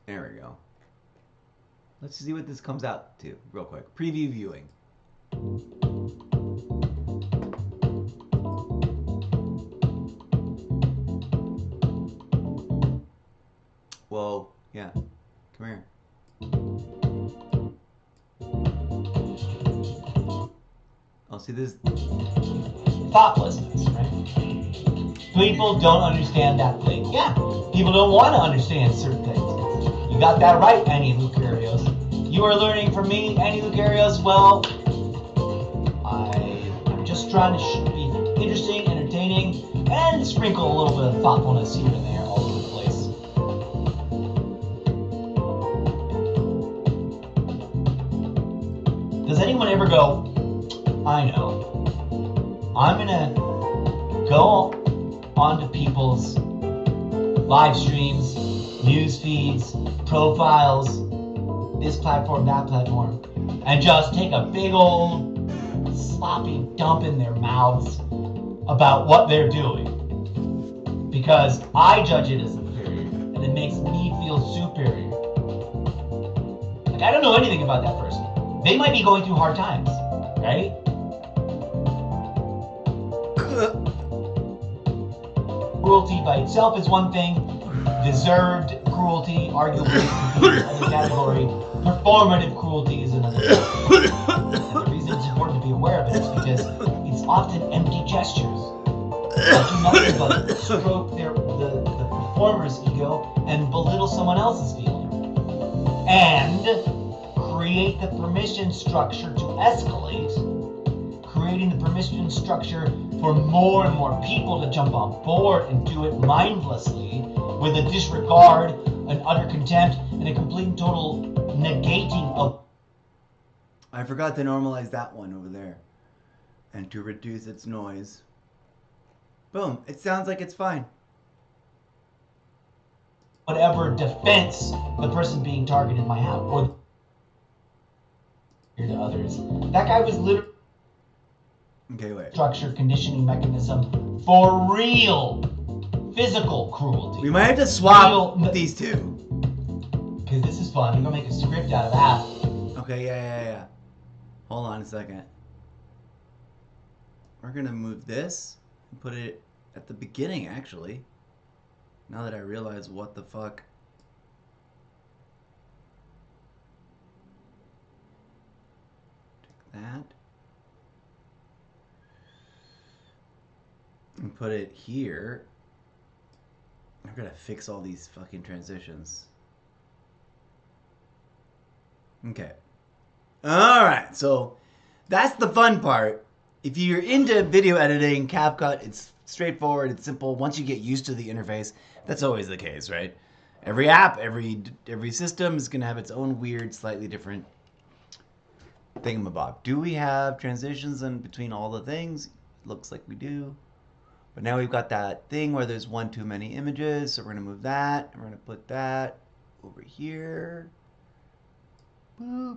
There we go. Let's see what this comes out to real quick. Preview viewing. Whoa, yeah. Come here. I'll see this. Thoughtlessness, right? People don't understand that thing. Yeah, people don't want to understand certain things. You got that right, Annie Lucarios. You are learning from me, Annie Lucarios. Well, I'm just trying to be interesting, entertaining, and sprinkle a little bit of thoughtfulness here and there all over the place. Does anyone ever go, I know, I'm gonna go onto people's live streams, news feeds, profiles, this platform, that platform, and just take a big old sloppy dump in their mouths about what they're doing. Because I judge it as inferior, and it makes me feel superior. Like, I don't know anything about that person. They might be going through hard times, right? Cruelty by itself is one thing. Deserved cruelty, arguably, is another category. Performative cruelty is another category. And the reason it's important to be aware of it is because it's often empty gestures that do nothing but stroke the performer's ego and belittle someone else's feeling. And create the permission structure to escalate, creating the permission structure for more and more people to jump on board and do it mindlessly with a disregard, an utter contempt, and a complete and total negating of... I forgot to normalize that one over there. And to reduce its noise. Boom. It sounds like it's fine. whatever defense the person being targeted might have, or to others. That guy was literally structure conditioning mechanism for real physical cruelty. We might have to swap these two. Because this is fun. We're gonna make a script out of that. Okay, yeah. Hold on a second. We're gonna move this and put it at the beginning, actually. Now that I realize what the fuck. Take that. And put it here. I've got to fix all these fucking transitions. Okay. Alright, so that's the fun part. If you're into video editing, CapCut, it's straightforward, it's simple. Once you get used to the interface, that's always the case, right? Every app, every system is going to have its own weird, slightly different thingamabob. Do we have transitions in between all the things? Looks like we do. But now we've got that thing where there's one too many images, so we're going to move that, and we're going to put that over here. Boop.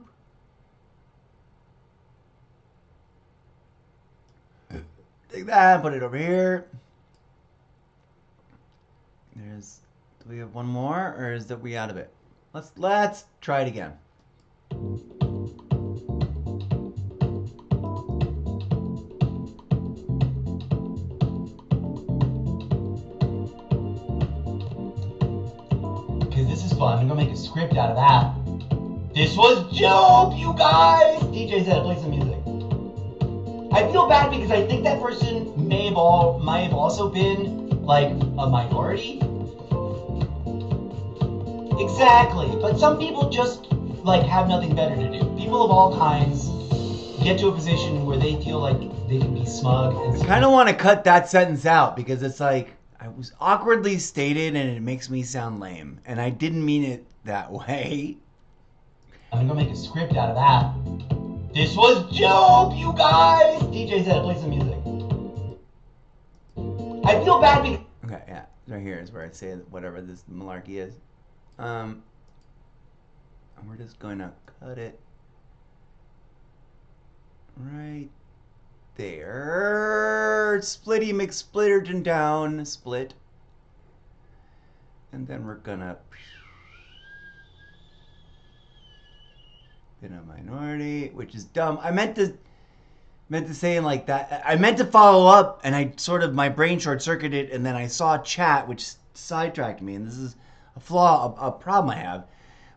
Take that, put it over here. There's, do we have one more, or is that we out of it? Let's try it again. Because this is fun. I'm gonna make a script out of that. This was dope, you guys! DJ said, play some music. I feel bad because I think that person might have also been like a minority. Exactly, but some people just like have nothing better to do. People of all kinds get to a position where they feel like they can be smug and I kind of want to cut that sentence out because it's like I was awkwardly stated and it makes me sound lame, and I didn't mean it that way. I'm gonna go make a script out of that. This was dope, you guys! DJ said, play some music. I feel bad because... Okay, yeah. Right here is where I say whatever this malarkey is. And we're just going to cut it right there. Splitty McSplitterton down. Split. And then we're going to... Been a minority, which is dumb. I meant to say like that. I meant to follow up, and I sort of, my brain short-circuited, and then I saw chat, which sidetracked me, and this is a flaw, a problem I have.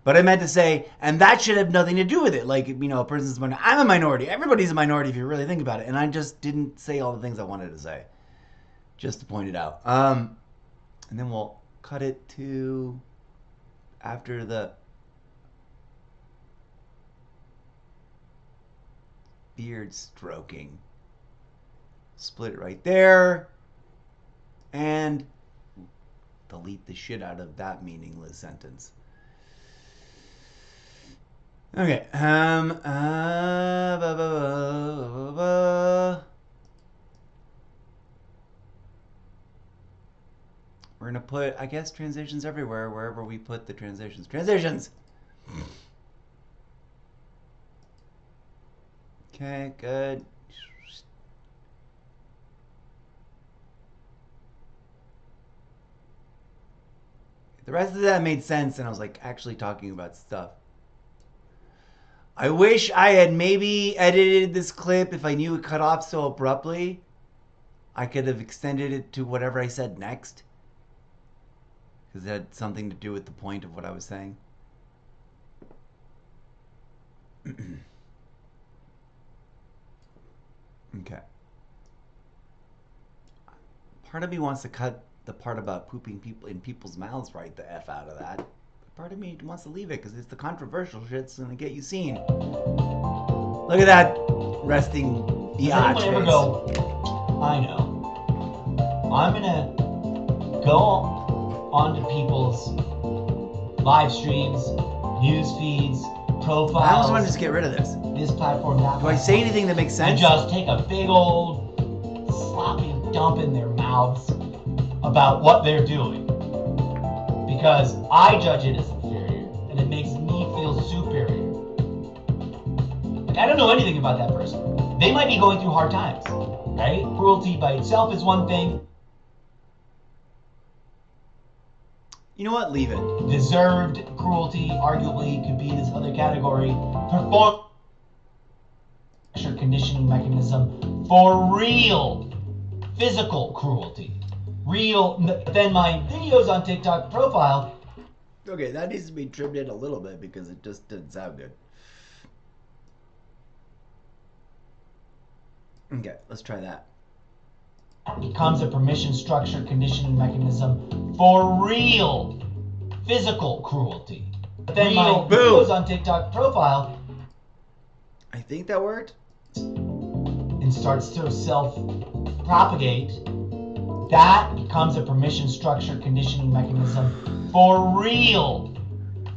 But I meant to say, and that should have nothing to do with it. Like, you know, a person's minority. I'm a minority. Everybody's a minority if you really think about it. And I just didn't say all the things I wanted to say, just to point it out. And then we'll cut it to after the beard stroking. Split it right there. And delete the shit out of that meaningless sentence. Okay. We're gonna put, I guess, transitions everywhere, wherever we put the transitions. Transitions! Okay, good. The rest of that made sense, and I was like actually talking about stuff. I wish I had maybe edited this clip if I knew it cut off so abruptly. I could have extended it to whatever I said next, because it had something to do with the point of what I was saying. Okay. Part of me wants to cut the part about pooping people in people's mouths right the F out of that. But part of me wants to leave it because it's the controversial shit's gonna get you seen. Look at that resting biatch face. Ever go, I know. I'm gonna go onto people's live streams, news feeds, profiles. I almost want to just get rid of this. This platform, that. Do I say anything that makes sense? And just take a big old sloppy dump in their mouths about what they're doing. Because I judge it as inferior, and it makes me feel superior. Like, I don't know anything about that person. They might be going through hard times, right? Cruelty by itself is one thing. You know what? Leave it. Deserved cruelty, arguably, could be this other category. Perform pressure conditioning mechanism for real physical cruelty. Real. Then my videos on TikTok profile. Okay, that needs to be trimmed in a little bit because it just didn't sound good. Okay, let's try that. Becomes a permission structure conditioning mechanism for real physical cruelty. Then my videos on TikTok profile. I think that worked. And starts to self-propagate. That becomes a permission structure conditioning mechanism for real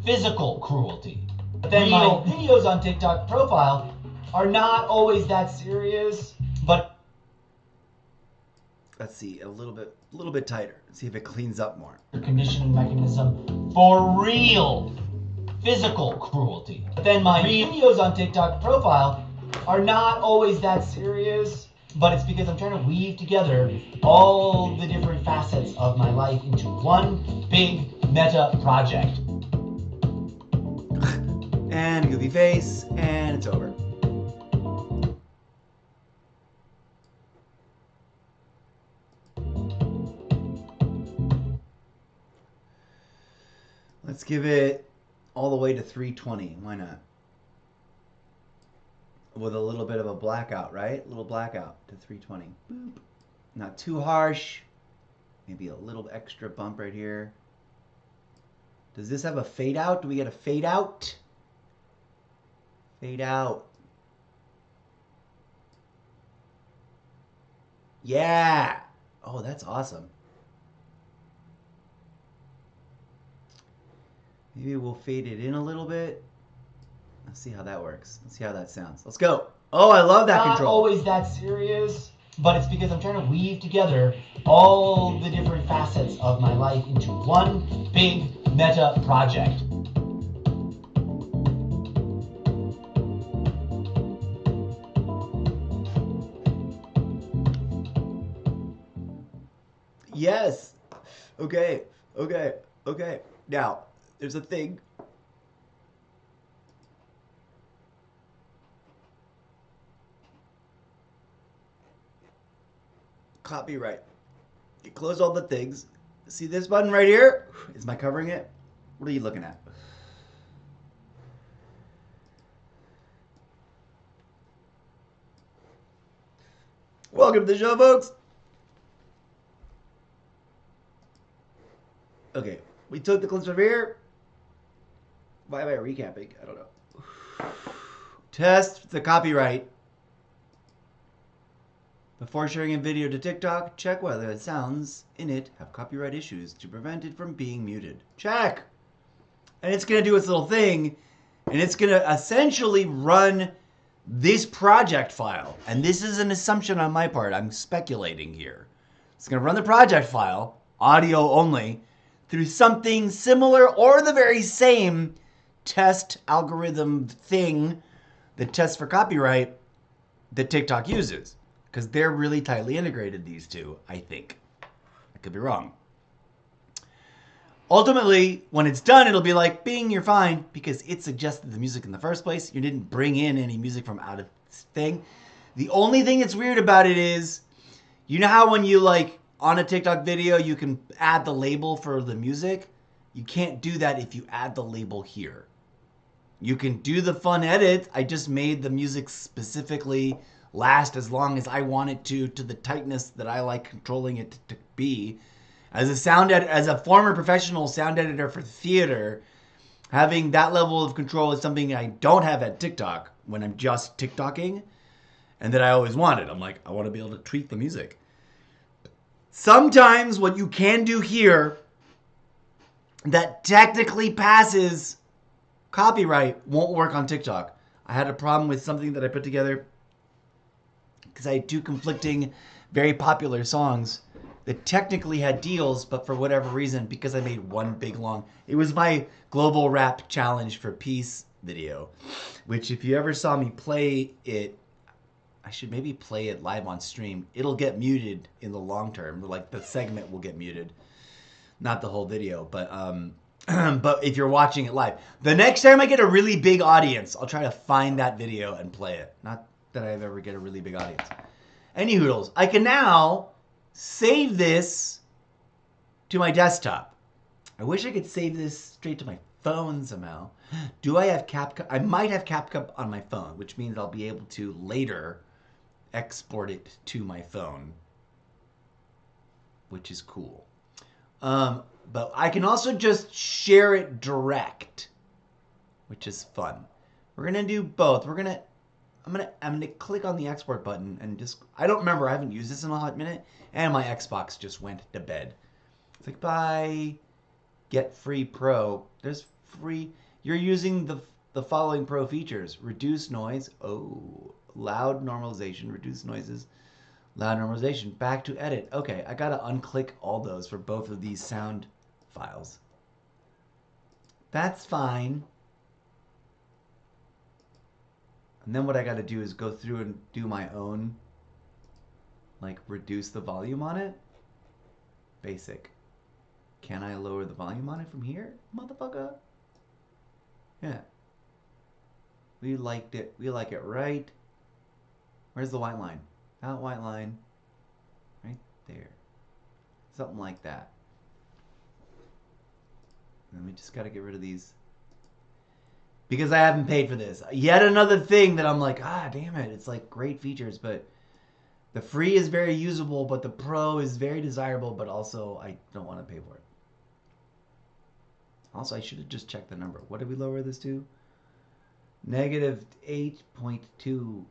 physical cruelty. Then my videos on TikTok profile are not always that serious, but let's see, a little bit tighter. Let's see if it cleans up more. Conditioning mechanism for real physical cruelty. Then my videos on TikTok profile are not always that serious, but it's because I'm trying to weave together all the different facets of my life into one big meta project. And goofy face, and it's over. Let's give it all the way to 320. Why not? With a little bit of a blackout, right? A little blackout to 320. Boop. Not too harsh. Maybe a little extra bump right here. Does this have a fade out? Do we get a fade out? Fade out. Yeah. Oh, that's awesome. Maybe we'll fade it in a little bit. Let's see how that works. Let's see how that sounds. Let's go. Oh, I love that Not control. always that serious, but it's because I'm trying to weave together all the different facets of my life into one big meta project. Yes. Okay. Okay. Okay. Now, there's a thing. Copyright. You close all the things. See this button right here? Is my covering it? What are you looking at? Welcome to the show, folks. Okay, we took the clips from here. Why am I recapping? I don't know. Test the copyright. Before sharing a video to TikTok, check whether the sounds in it have copyright issues to prevent it from being muted. Check! And it's going to do its little thing, and it's going to essentially run this project file. And this is an assumption on my part. I'm speculating here. It's going to run the project file, audio only, through something similar or the very same test algorithm thing that tests for copyright that TikTok uses. Because they're really tightly integrated, these two, I think. I could be wrong. Ultimately, when it's done, it'll be like, bing, you're fine, because it suggested the music in the first place. You didn't bring in any music from out of this thing. The only thing that's weird about it is, you know how when you, like, on a TikTok video, you can add the label for the music? You can't do that if you add the label here. You can do the fun edit. I just made the music specifically last as long as I want it to the tightness that I like controlling it to be. As a former professional sound editor for theater, having that level of control is something I don't have at TikTok when I'm just TikToking, and that I always wanted. I'm like, I want to be able to tweak the music. Sometimes what you can do here that technically passes copyright won't work on TikTok. I had a problem with something that I put together because I had two conflicting, very popular songs that technically had deals, but for whatever reason, because I made one big long, it was my global rap challenge for peace video, which if you ever saw me play it, I should maybe play it live on stream. It'll get muted in the long term. Like the segment will get muted, not the whole video, but but if you're watching it live, the next time I get a really big audience, I'll try to find that video and play it. Not that I ever get a really big audience. Any hoodles, I can now save this to my desktop. I wish I could save this straight to my phone somehow. Do I have CapCut? I might have CapCut on my phone, which means I'll be able to later export it to my phone, which is cool. But I can also just share it direct, which is fun. We're gonna do both. I'm gonna click on the export button and just, I don't remember, I haven't used this in a hot minute, and my Xbox just went to bed. It's like, bye, get free pro. There's free, you're using the following pro features: reduce noise, loud normalization, reduce noises, loud normalization, back to edit. Okay, I gotta unclick all those for both of these sound files. That's fine. And then what I got to do is go through and do my own, like reduce the volume on it. Basic. Can I lower the volume on it from here, motherfucker? Yeah. We liked it. We like it right. Where's the white line? That white line. Right there. Something like that. And then we just got to get rid of these, because I haven't paid for this. Yet another thing that I'm like, damn it. It's like great features, but the free is very usable, but the pro is very desirable, but also I don't want to pay for it. Also, I should have just checked the number. What did we lower this to? Negative 8.2.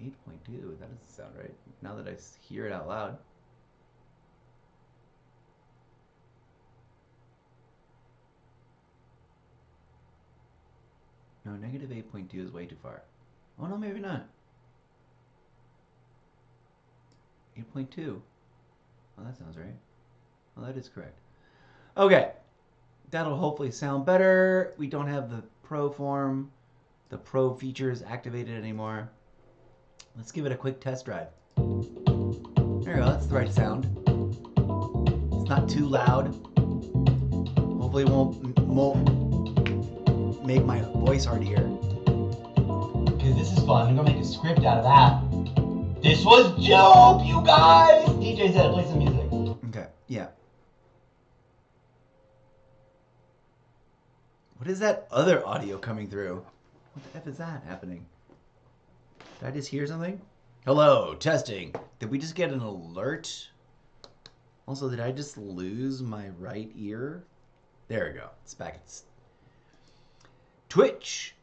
8.2. That doesn't sound right. Now that I hear it out loud. No, negative 8.2 is way too far. Oh no, maybe not. 8.2. Well, that sounds right. Well, that is correct. Okay. That'll hopefully sound better. We don't have the Pro form, the Pro features activated anymore. Let's give it a quick test drive. There we go. That's the right sound. It's not too loud. Hopefully it won't make my voice hard to hear. Because this is fun. I'm going to make a script out of that. This was dope, you guys! DJ said play some music. Okay, yeah. What is that other audio coming through? What the F is that happening? Did I just hear something? Hello, testing. Did we just get an alert? Also, did I just lose my right ear? There we go. It's back. It's Twitch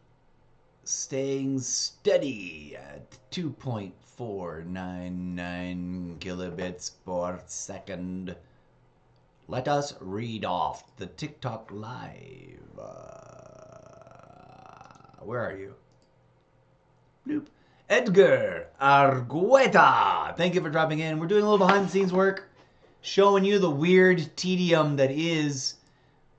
staying steady at 2.499 kilobits per second. Let us read off the TikTok live. Where are you? Bloop. Edgar Argueta. Thank you for dropping in. We're doing a little behind the scenes work, showing you the weird tedium that is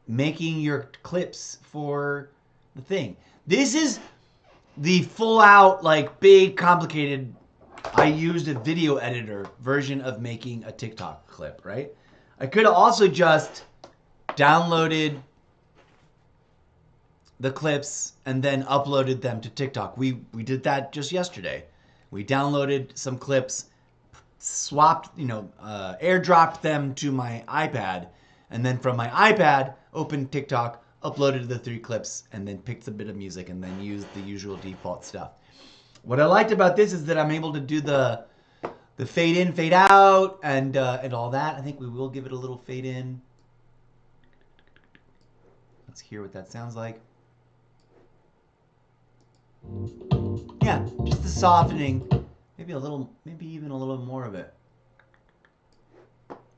making your clips for the thing. This is the full out, like, big, complicated, I used a video editor version of making a TikTok clip, right? I could have also just downloaded the clips and then uploaded them to TikTok. We did that just yesterday. We downloaded some clips, swapped, airdropped them to my iPad, and then from my iPad, opened TikTok, uploaded the 3 clips, and then picked a bit of music and then used the usual default stuff. What I liked about this is that I'm able to do the fade in, fade out, and all that. I think we will give it a little fade in. Let's hear what that sounds like. Yeah, just the softening. Maybe even a little more of it.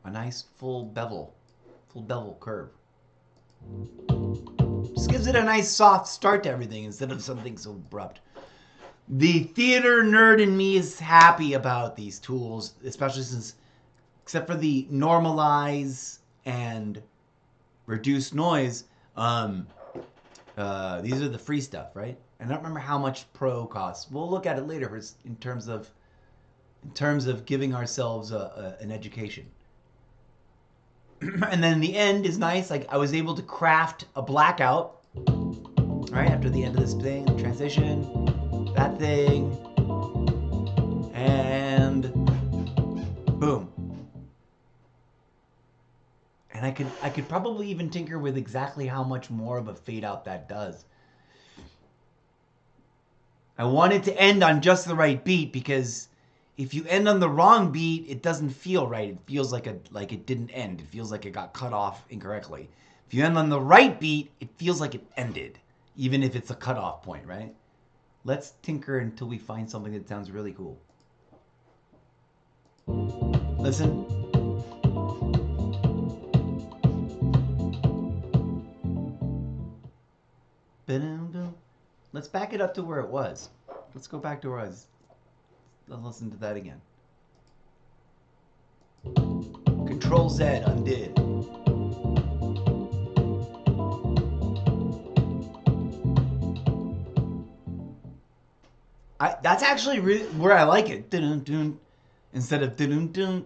A nice full bevel curve. Just gives it a nice soft start to everything instead of something so abrupt. The theater nerd in me is happy about these tools, especially since, except for the normalize and reduce noise, these are the free stuff, right? I don't remember how much Pro costs. We'll look at it later in terms of giving ourselves an education. And then the end is nice. Like, I was able to craft a blackout right after the end of this thing, transition, that thing, and boom. And I could probably even tinker with exactly how much more of a fade out that does. I want it to end on just the right beat, because if you end on the wrong beat, it doesn't feel right. It feels like it didn't end. It feels like it got cut off incorrectly. If you end on the right beat, it feels like it ended, even if it's a cutoff point, right? Let's tinker until we find something that sounds really cool. Listen. Let's back it up to where it was. Let's go back to where I was. Let's listen to that again. Control Z undid. That's actually really where I like it. Dun-dun-dun. Instead of dun-dun-dun,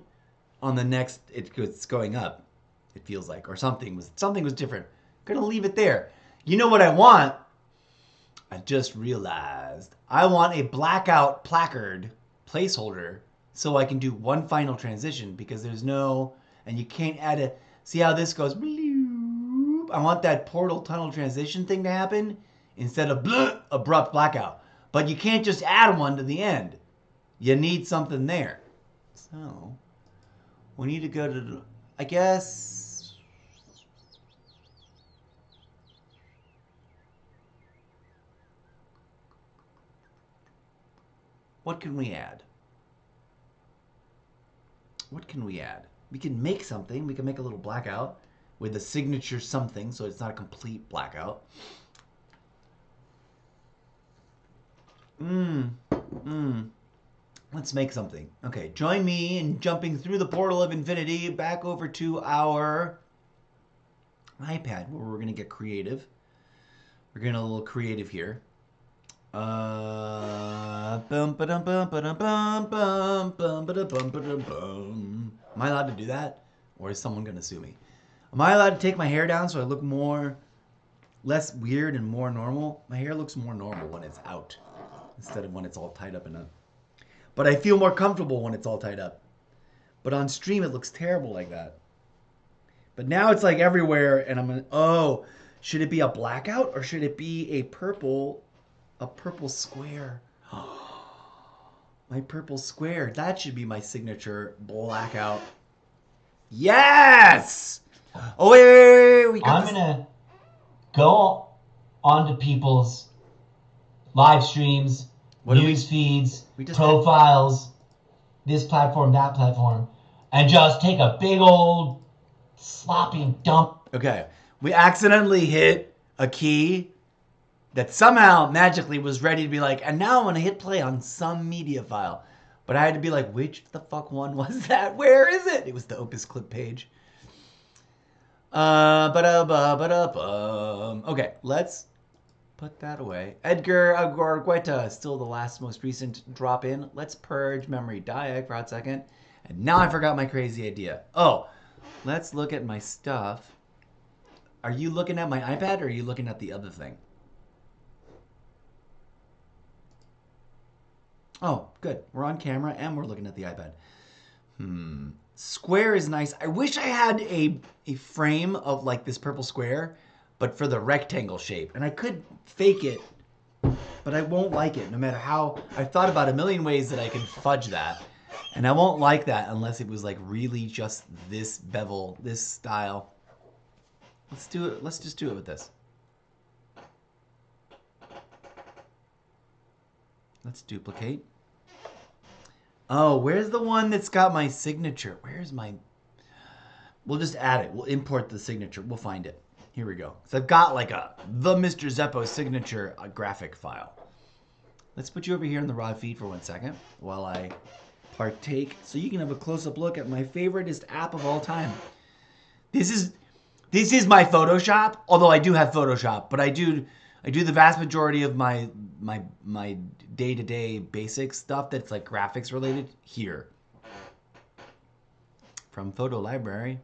on the next, it's going up. It feels like, or something was different. I'm gonna leave it there. You know what I want? I just realized I want a blackout placard placeholder so I can do one final transition, because there's no, and you can't add a, see how this goes? I want that portal tunnel transition thing to happen instead of abrupt blackout. But you can't just add one to the end. You need something there. So we need to go to, I guess, What can we add? What can we add? We can make something. We can make a little blackout with a signature something, so it's not a complete blackout. Let's make something. Okay, join me in jumping through the portal of infinity back over to our iPad where we're going to get creative. We're getting a little creative here. Am I allowed to do that? Or is someone going to sue me? Am I allowed to take my hair down so I look less weird and more normal? My hair looks more normal when it's out instead of when it's all tied up in a... But I feel more comfortable when it's all tied up. But on stream it looks terrible like that. But now it's like everywhere and I'm oh, should it be a blackout or should it be a purple square? My purple square. That should be my signature blackout. Yes! Oh, wait. We got I'm going to go onto people's live streams, news feeds, profiles, this platform, that platform, and just take a big old sloppy dump. Okay. We accidentally hit a key that somehow magically was ready to be like, and now I'm going to hit play on some media file. But I had to be like, which the fuck one was that? Where is it? It was the Opus Clip page. Okay, let's put that away. Edgar Argueta, still the most recent drop in. Let's purge memory diag for a hot second. And now I forgot my crazy idea. Oh, let's look at my stuff. Are you looking at my iPad or are you looking at the other thing? Oh, good. We're on camera and we're looking at the iPad. Square is nice. I wish I had a frame of like this purple square, but for the rectangle shape. And I could fake it, but I won't like it no matter how. I've thought about a million ways that I could fudge that. And I won't like that unless it was like really just this bevel, this style. Let's do it. Let's just do it with this. Let's duplicate. Oh, where's the one that's got my signature? Where's my... We'll just add it. We'll import the signature. We'll find it. Here we go. So I've got like the Mr. Zeppo signature graphic file. Let's put you over here in the raw feed for 1 second while I partake so you can have a close-up look at my favoriteest app of all time. This is my Photoshop, although I do have Photoshop, but I do the vast majority of my day-to-day basic stuff that's like graphics related here. From Photo Library.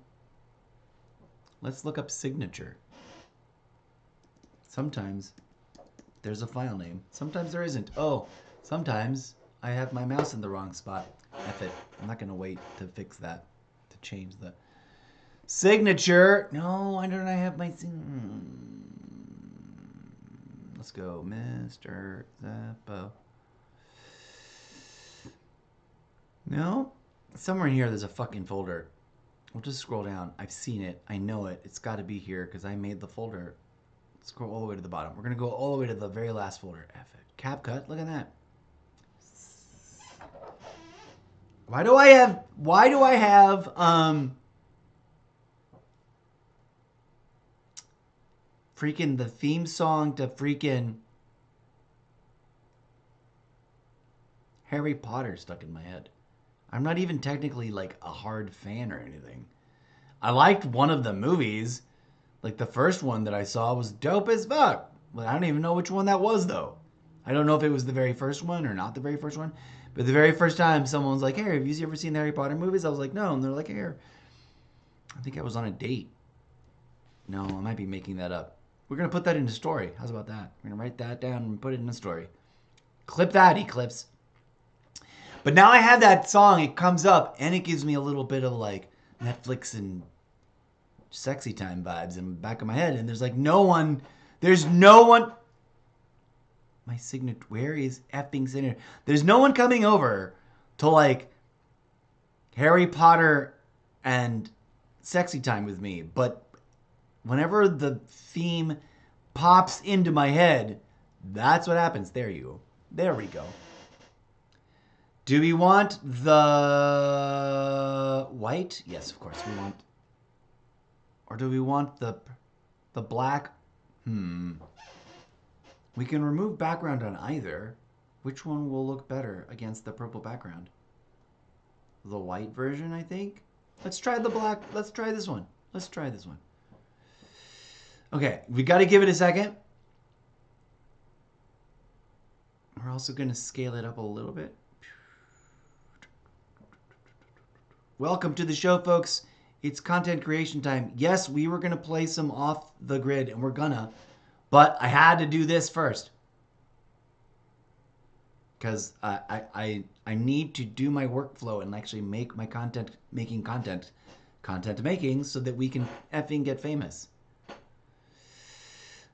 Let's look up signature. Sometimes there's a file name. Sometimes there isn't. Oh, sometimes I have my mouse in the wrong spot. F it. I'm not going to wait to fix that, to change the signature. No, why don't I have my... Let's go, Mr. Zeppo. No? Somewhere in here there's a fucking folder. We'll just scroll down. I've seen it. I know it. It's got to be here because I made the folder. Scroll all the way to the bottom. We're going to go all the way to the very last folder. F it. CapCut. Look at that. Why do I have freaking the theme song to freaking Harry Potter stuck in my head? I'm not even technically like a hard fan or anything. I liked one of the movies. Like the first one that I saw was dope as fuck. But I don't even know which one that was though. I don't know if it was the very first one or not the very first one. But the very first time someone was like, hey, have you ever seen the Harry Potter movies? I was like, no. And they're like, here. I think I was on a date. No, I might be making that up. We're going to put that in a story. How's about that? We're going to write that down and put it in a story. Clip that, Eclipse. But now I have that song. It comes up and it gives me a little bit of like Netflix and sexy time vibes in the back of my head. And there's like no one. There's no one. My signature. Where is effing signature? There's no one coming over to like Harry Potter and sexy time with me. But whenever the theme pops into my head, that's what happens. There you go. There we go. Do we want the white? Yes, of course we want. Or do we want the black? We can remove background on either. Which one will look better against the purple background? The white version, I think. Let's try the black. Let's try this one. Let's try this one. Okay, we got to give it a second. We're also going to scale it up a little bit. Welcome to the show, folks. It's content creation time. Yes, we were going to play some off the grid, and we're gonna, but I had to do this first. Because I need to do my workflow and actually make my content making so that we can effing get famous.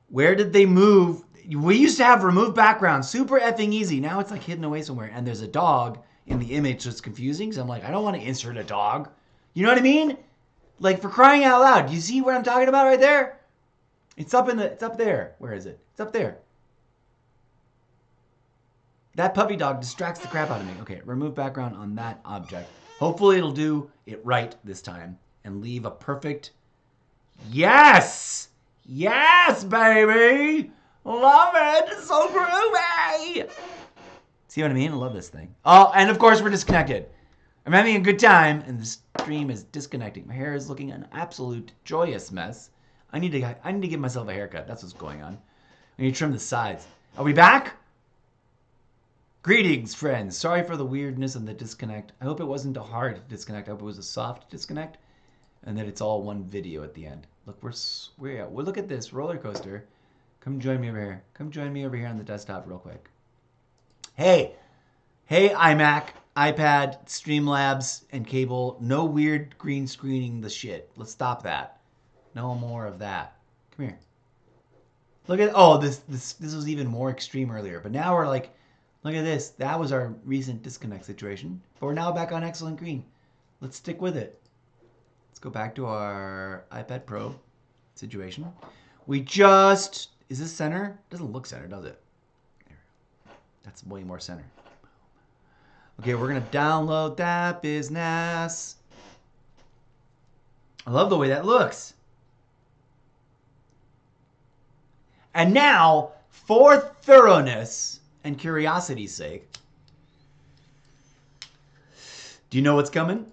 Where did they move? We used to have remove background, super effing easy. Now it's like hidden away somewhere, and there's a dog in the image, so it's confusing. So I'm like, I don't want to insert a dog. You know what I mean? Like, for crying out loud, you see what I'm talking about right there? It's up there. Where is it? It's up there. That puppy dog distracts the crap out of me. Okay, remove background on that object. Hopefully it'll do it right this time and leave a perfect... Yes! Yes, baby! Love it! It's so groovy! See what I mean? I love this thing. Oh, and of course we're disconnected. I'm having a good time, and the stream is disconnecting. My hair is looking an absolute joyous mess. I need to give myself a haircut. That's what's going on. I need to trim the sides. Are we back? Greetings, friends. Sorry for the weirdness and the disconnect. I hope it wasn't a hard disconnect. I hope it was a soft disconnect, and that it's all one video at the end. Look, we're look at this roller coaster. Come join me over here. Come join me over here on the desktop real quick. Hey, iMac, iPad, Streamlabs, and cable. No weird green screening the shit. Let's stop that. No more of that. Come here. Look at this was even more extreme earlier, but now we're like. Look at this. That was our recent disconnect situation. But we're now back on excellent green. Let's stick with it. Let's go back to our iPad Pro situation. We just... Is this center? Doesn't look center, does it? There. That's way more center. Okay, we're going to download that business. I love the way that looks. And now, for thoroughness... and curiosity's sake, do you know what's coming?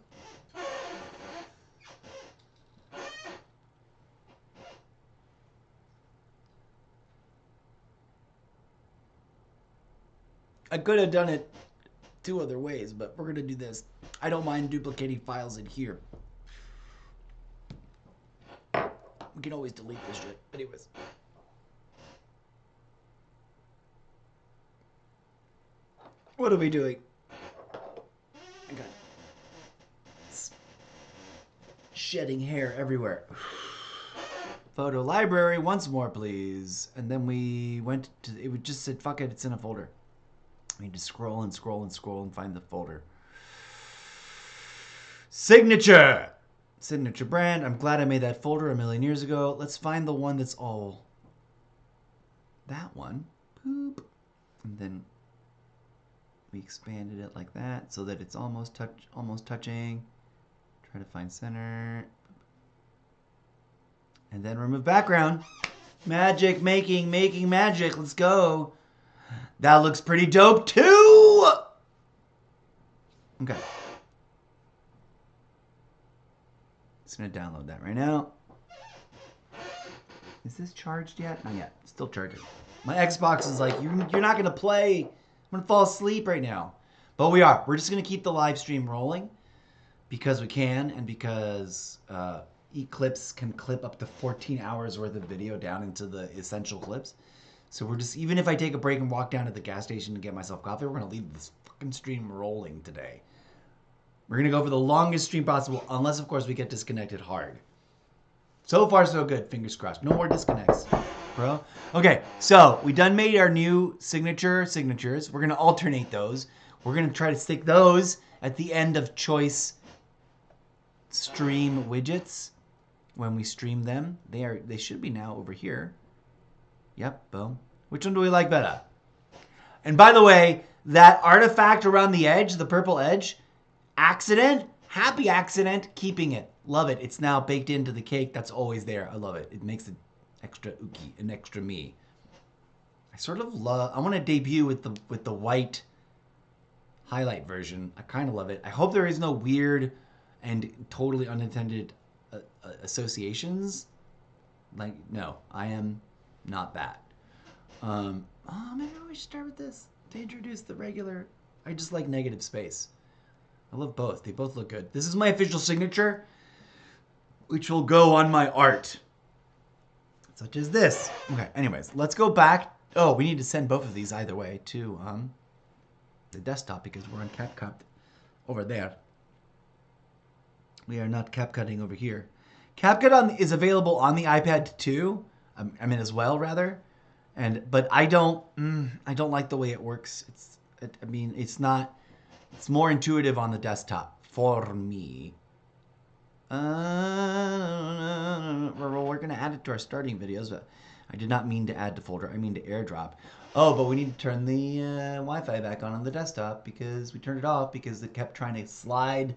I could have done it 2 other ways, but we're going to do this. I don't mind duplicating files in here. We can always delete this shit. Anyways. What are we doing? Okay. Shedding hair everywhere. Photo library once more, please. And then we went to, it just said, fuck it, it's in a folder. We need to scroll and scroll and scroll and find the folder. Signature! Signature brand. I'm glad I made that folder a million years ago. Let's find the one that's all... that one. Boop. And then... we expanded it like that so that it's almost touching. Try to find center. And then remove background. Magic, making magic. Let's go. That looks pretty dope too. Okay. Just gonna download that right now. Is this charged yet? Not yet. Still charging. My Xbox is like, you're not gonna play. I'm going to fall asleep right now. But we are. We're just going to keep the live stream rolling because we can and because Eclipse can clip up to 14 hours worth of video down into the essential clips. So we're just, even if I take a break and walk down to the gas station to get myself coffee, we're going to leave this fucking stream rolling today. We're going to go for the longest stream possible unless, of course, we get disconnected hard. So far, so good. Fingers crossed. No more disconnects. Bro. Okay, so we done made our new signatures. We're going to alternate those. We're going to try to stick those at the end of choice stream widgets when we stream them. They should be now over here. Yep, boom. Which one do we like better? And by the way, that artifact around the edge, the purple edge, accident, happy accident, keeping it. Love it. It's now baked into the cake. That's always there. I love it. It makes it extra ooky and extra me. I sort of love, I want to debut with the white highlight version. I kind of love it. I hope there is no weird and totally unintended associations. Like, no, I am not that. Maybe we should start with this to introduce the regular. I just like negative space. I love both. They both look good. This is my official signature, which will go on my art, such as this. Okay, anyways, let's go back. Oh, we need to send both of these either way to the desktop because we're on CapCut over there. We are not CapCutting over here. CapCut is available on the iPad too. I mean, as well, rather. But I don't like the way it works. It's not. It's more intuitive on the desktop for me. We're gonna add it to our starting videos, but I did not mean to add to folder. I mean to AirDrop. Oh, but we need to turn the Wi-Fi back on the desktop because we turned it off because it kept trying to slide.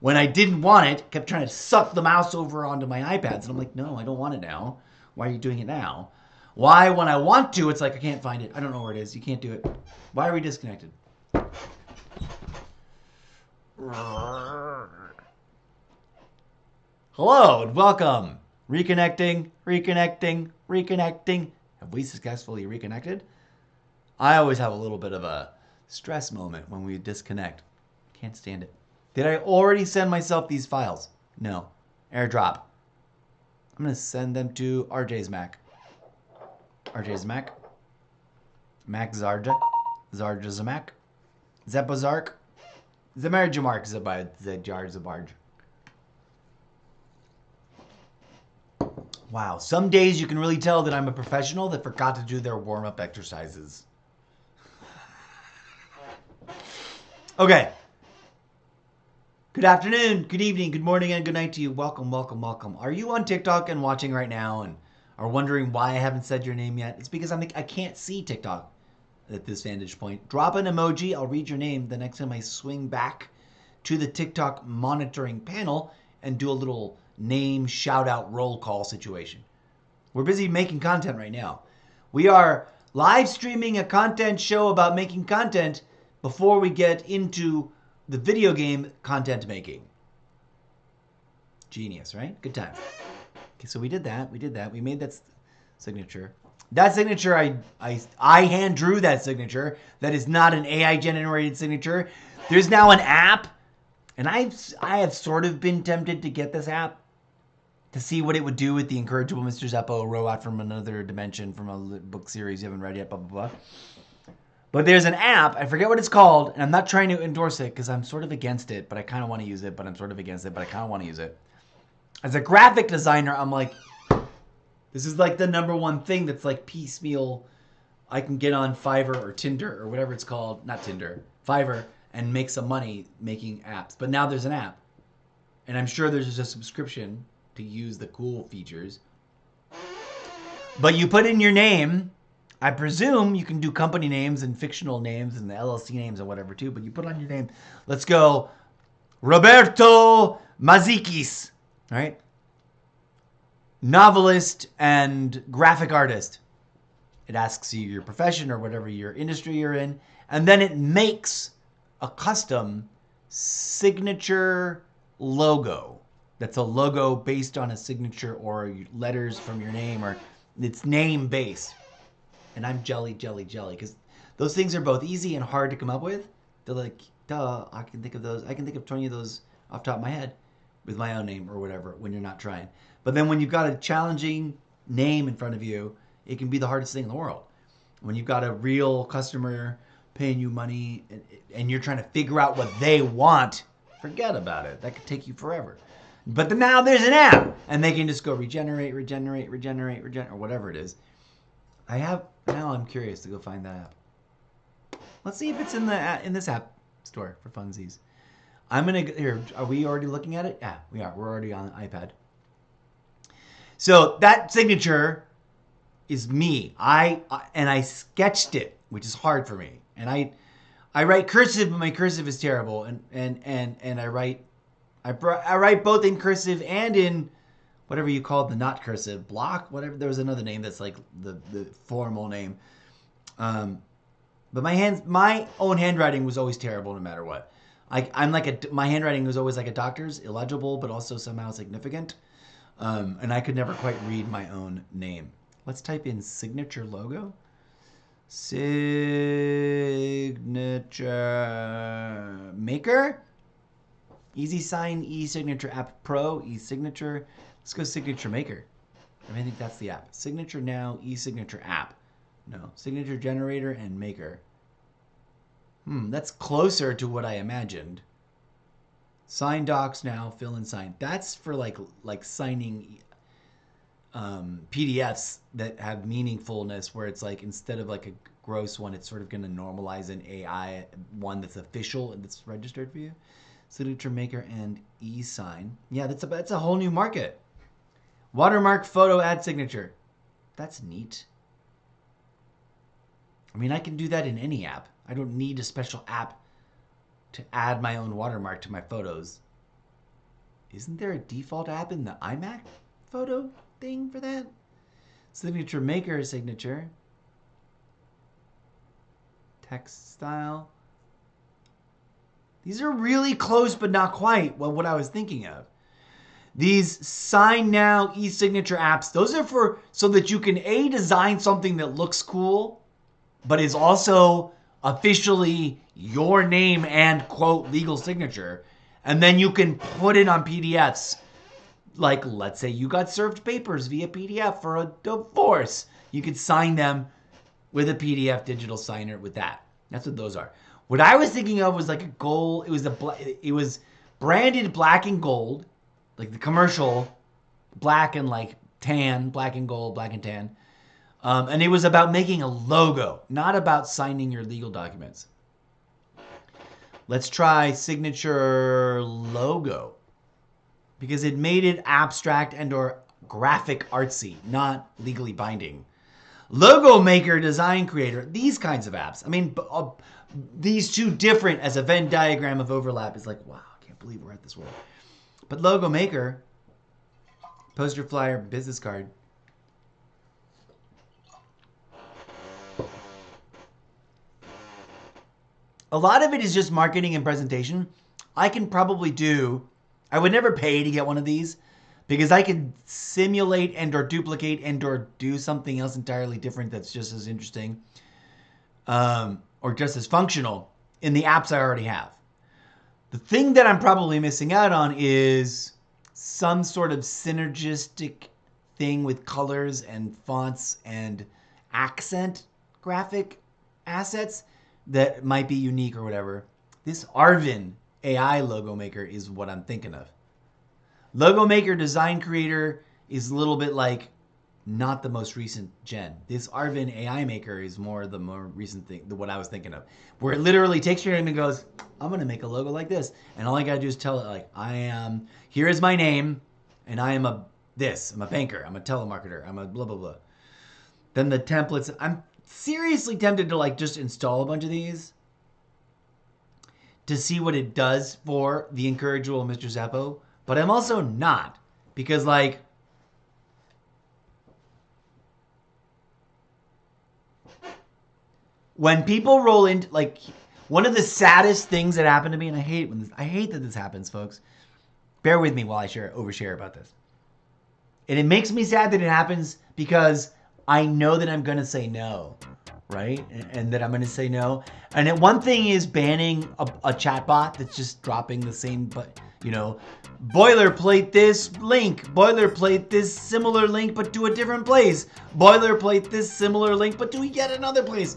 When I didn't want it, kept trying to suck the mouse over onto my iPads. And I'm like, no, I don't want it now. Why are you doing it now? Why, when I want to, it's like I can't find it. I don't know where it is. You can't do it. Why are we disconnected? Hello and welcome. Reconnecting. Have we successfully reconnected? I always have a little bit of a stress moment when we disconnect. Can't stand it. Did I already send myself these files? No. AirDrop. I'm going to send them to RJ's Mac. RJ's Mac. Mac Zarja. Zarja's a Mac. Zepazark. Zamarjamark Zabar Zabarj. Wow. Some days you can really tell that I'm a professional that forgot to do their warm-up exercises. Okay. Good afternoon, good evening, good morning, and good night to you. Welcome, welcome, welcome. Are you on TikTok and watching right now and are wondering why I haven't said your name yet? It's because I can't see TikTok at this vantage point. Drop an emoji. I'll read your name the next time I swing back to the TikTok monitoring panel and do a little name shout out roll call situation. We're busy making content right now. We are live streaming a content show about making content before we get into the video game content making. Genius, right? Good time. Okay, so we did that. We made that signature. That signature, I hand drew that signature. That is not an AI generated signature. There's now an app, and I have sort of been tempted to get this app to see what it would do with the Incorrigible Mr. Zeppo, a robot from another dimension, from a book series you haven't read yet, blah, blah, blah. But there's an app, I forget what it's called, and I'm not trying to endorse it because I'm sort of against it, but I kind of want to use it, but I'm sort of against it, but I kind of want to use it. As a graphic designer, I'm like, this is like the number one thing that's like piecemeal. I can get on Fiverr or Tinder or whatever it's called, not Tinder, Fiverr, and make some money making apps. But now there's an app, and I'm sure there's just a subscription to use the cool features. But you put in your name. I presume you can do company names and fictional names and the LLC names or whatever too, but you put on your name. Let's go Roberto Mazikis, all right? Novelist and graphic artist. It asks you your profession or whatever your industry you're in, and then it makes a custom signature logo. That's a logo based on a signature or letters from your name, or it's name based. And I'm jelly, because those things are both easy and hard to come up with. They're like, duh, I can think of those. I can think of 20 of those off the top of my head with my own name or whatever when you're not trying. But then when you've got a challenging name in front of you, it can be the hardest thing in the world. When you've got a real customer paying you money and you're trying to figure out what they want, forget about it. That could take you forever. But then now there's an app, and they can just go regenerate, or whatever it is. Now I'm curious to go find that app. Let's see if it's in this app store for funsies. I'm gonna here. Are we already looking at it? Yeah, we are. We're already on the iPad. So that signature is me. I sketched it, which is hard for me. And I write cursive, but my cursive is terrible, and I write both in cursive and in whatever you call the not cursive block, whatever. There was another name that's like the formal name. But my own handwriting was always terrible no matter what. My handwriting was always like a doctor's, illegible, but also somehow significant. And I could never quite read my own name. Let's type in signature logo. Signature maker. Easy Sign, e-signature app pro, e-signature. Let's go signature maker. I think that's the app. Signature now, e-signature app. No, signature generator and maker. That's closer to what I imagined. Sign docs now, fill and sign. That's for like signing PDFs that have meaningfulness, where it's like instead of like a gross one, it's sort of going to normalize an AI one that's official and that's registered for you. Signature maker and e-sign. Yeah, that's a whole new market. Watermark photo add signature. That's neat. I mean, I can do that in any app. I don't need a special app to add my own watermark to my photos. Isn't there a default app in the iMac photo thing for that? Signature maker signature. Text style. These are really close, but not quite what I was thinking of. These sign now e-signature apps, those are for so that you can design something that looks cool, but is also officially your name and quote legal signature. And then you can put it on PDFs. Like, let's say you got served papers via PDF for a divorce. You could sign them with a PDF digital signer with that. That's what those are. What I was thinking of was like a gold. It was branded black and gold, like the commercial, black and like tan, black and gold, black and tan. And it was about making a logo, not about signing your legal documents. Let's try signature logo, because it made it abstract and or graphic artsy, not legally binding. Logo maker, design creator, these kinds of apps. I mean, these two different as a Venn diagram of overlap is like, wow, I can't believe we're at this world. But logo maker, poster, flyer, business card. A lot of it is just marketing and presentation. I can probably I would never pay to get one of these because I could simulate and or duplicate and or do something else entirely different that's just as interesting or just as functional in the apps I already have. The thing that I'm probably missing out on is some sort of synergistic thing with colors and fonts and accent graphic assets that might be unique or whatever. This Arvin AI logo maker is what I'm thinking of. Logo maker, design creator is a little bit like not the most recent gen. This Arvin AI maker is more recent thing, what I was thinking of. Where it literally takes your name and goes, I'm going to make a logo like this. And all I got to do is tell it like, here is my name and I am I'm a banker, I'm a telemarketer, I'm a blah, blah, blah. Then the templates, I'm seriously tempted to like just install a bunch of these to see what it does for the incorrigible Mr. Zappo, but I'm also not, because like when people roll into like one of the saddest things that happened to me, and I hate that this happens, folks. Bear with me while I overshare about this. And it makes me sad that it happens because I know that I'm going to say no, right? And that I'm going to say no. And one thing is banning a chatbot that's just dropping the same, but boilerplate this link, boilerplate this similar link, but to a different place, boilerplate this similar link, but to yet another place.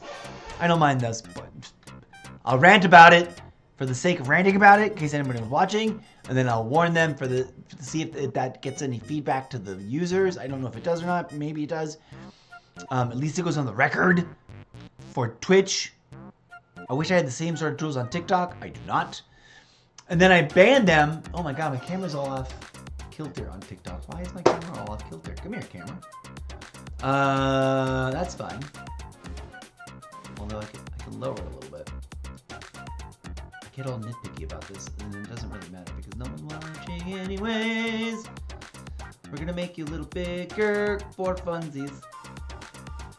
I don't mind those. I'll rant about it for the sake of ranting about it, in case anybody was watching, and then I'll warn them to see if that gets any feedback to the users. I don't know if it does or not. Maybe it does. At least it goes on the record. For Twitch, I wish I had the same sort of tools on TikTok. I do not. And then I banned them. Oh my god, my camera's all off kilter on TikTok. Why is my camera all off kilter? Come here, camera. That's fine. Although I can lower it a little bit. get all nitpicky about this, and it doesn't really matter because no one's watching anyways. We're gonna make you a little bigger for funsies.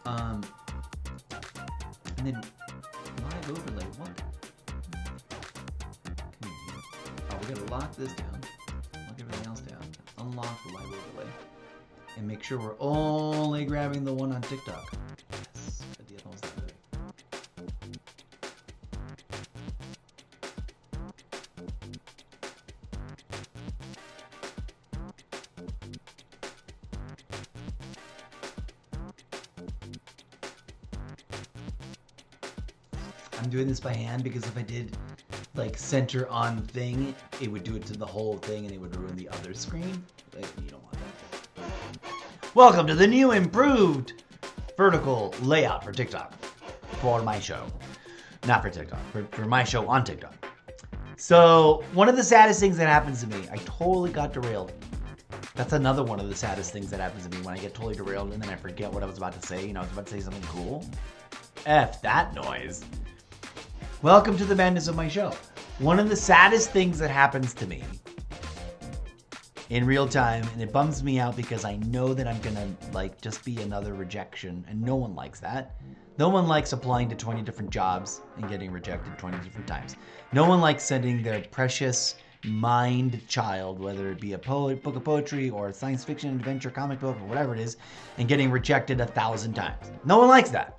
And then live overlay. What? Come here. Oh, we gotta lock this down. Lock everything else down. Unlock the live overlay. And make sure we're only grabbing the one on TikTok. Yes. But the other one's not good. I'm doing this by hand because if I did like center on thing, it would do it to the whole thing and it would ruin the other screen. Like, you don't want that. Welcome to the new improved vertical layout for TikTok for my show. Not for TikTok, for my show on TikTok. So one of the saddest things that happens to me, I totally got derailed. That's another one of the saddest things that happens to me when I get totally derailed and then I forget what I was about to say. You know, I was about to say something cool. F that noise. Welcome to the madness of my show. One of the saddest things that happens to me in real time, and it bums me out because I know that I'm gonna like just be another rejection, and no one likes that. No one likes applying to 20 different jobs and getting rejected 20 different times. No one likes sending their precious mind child, whether it be a poet, book of poetry or a science fiction adventure comic book or whatever it is, and getting rejected 1,000 times. No one likes that.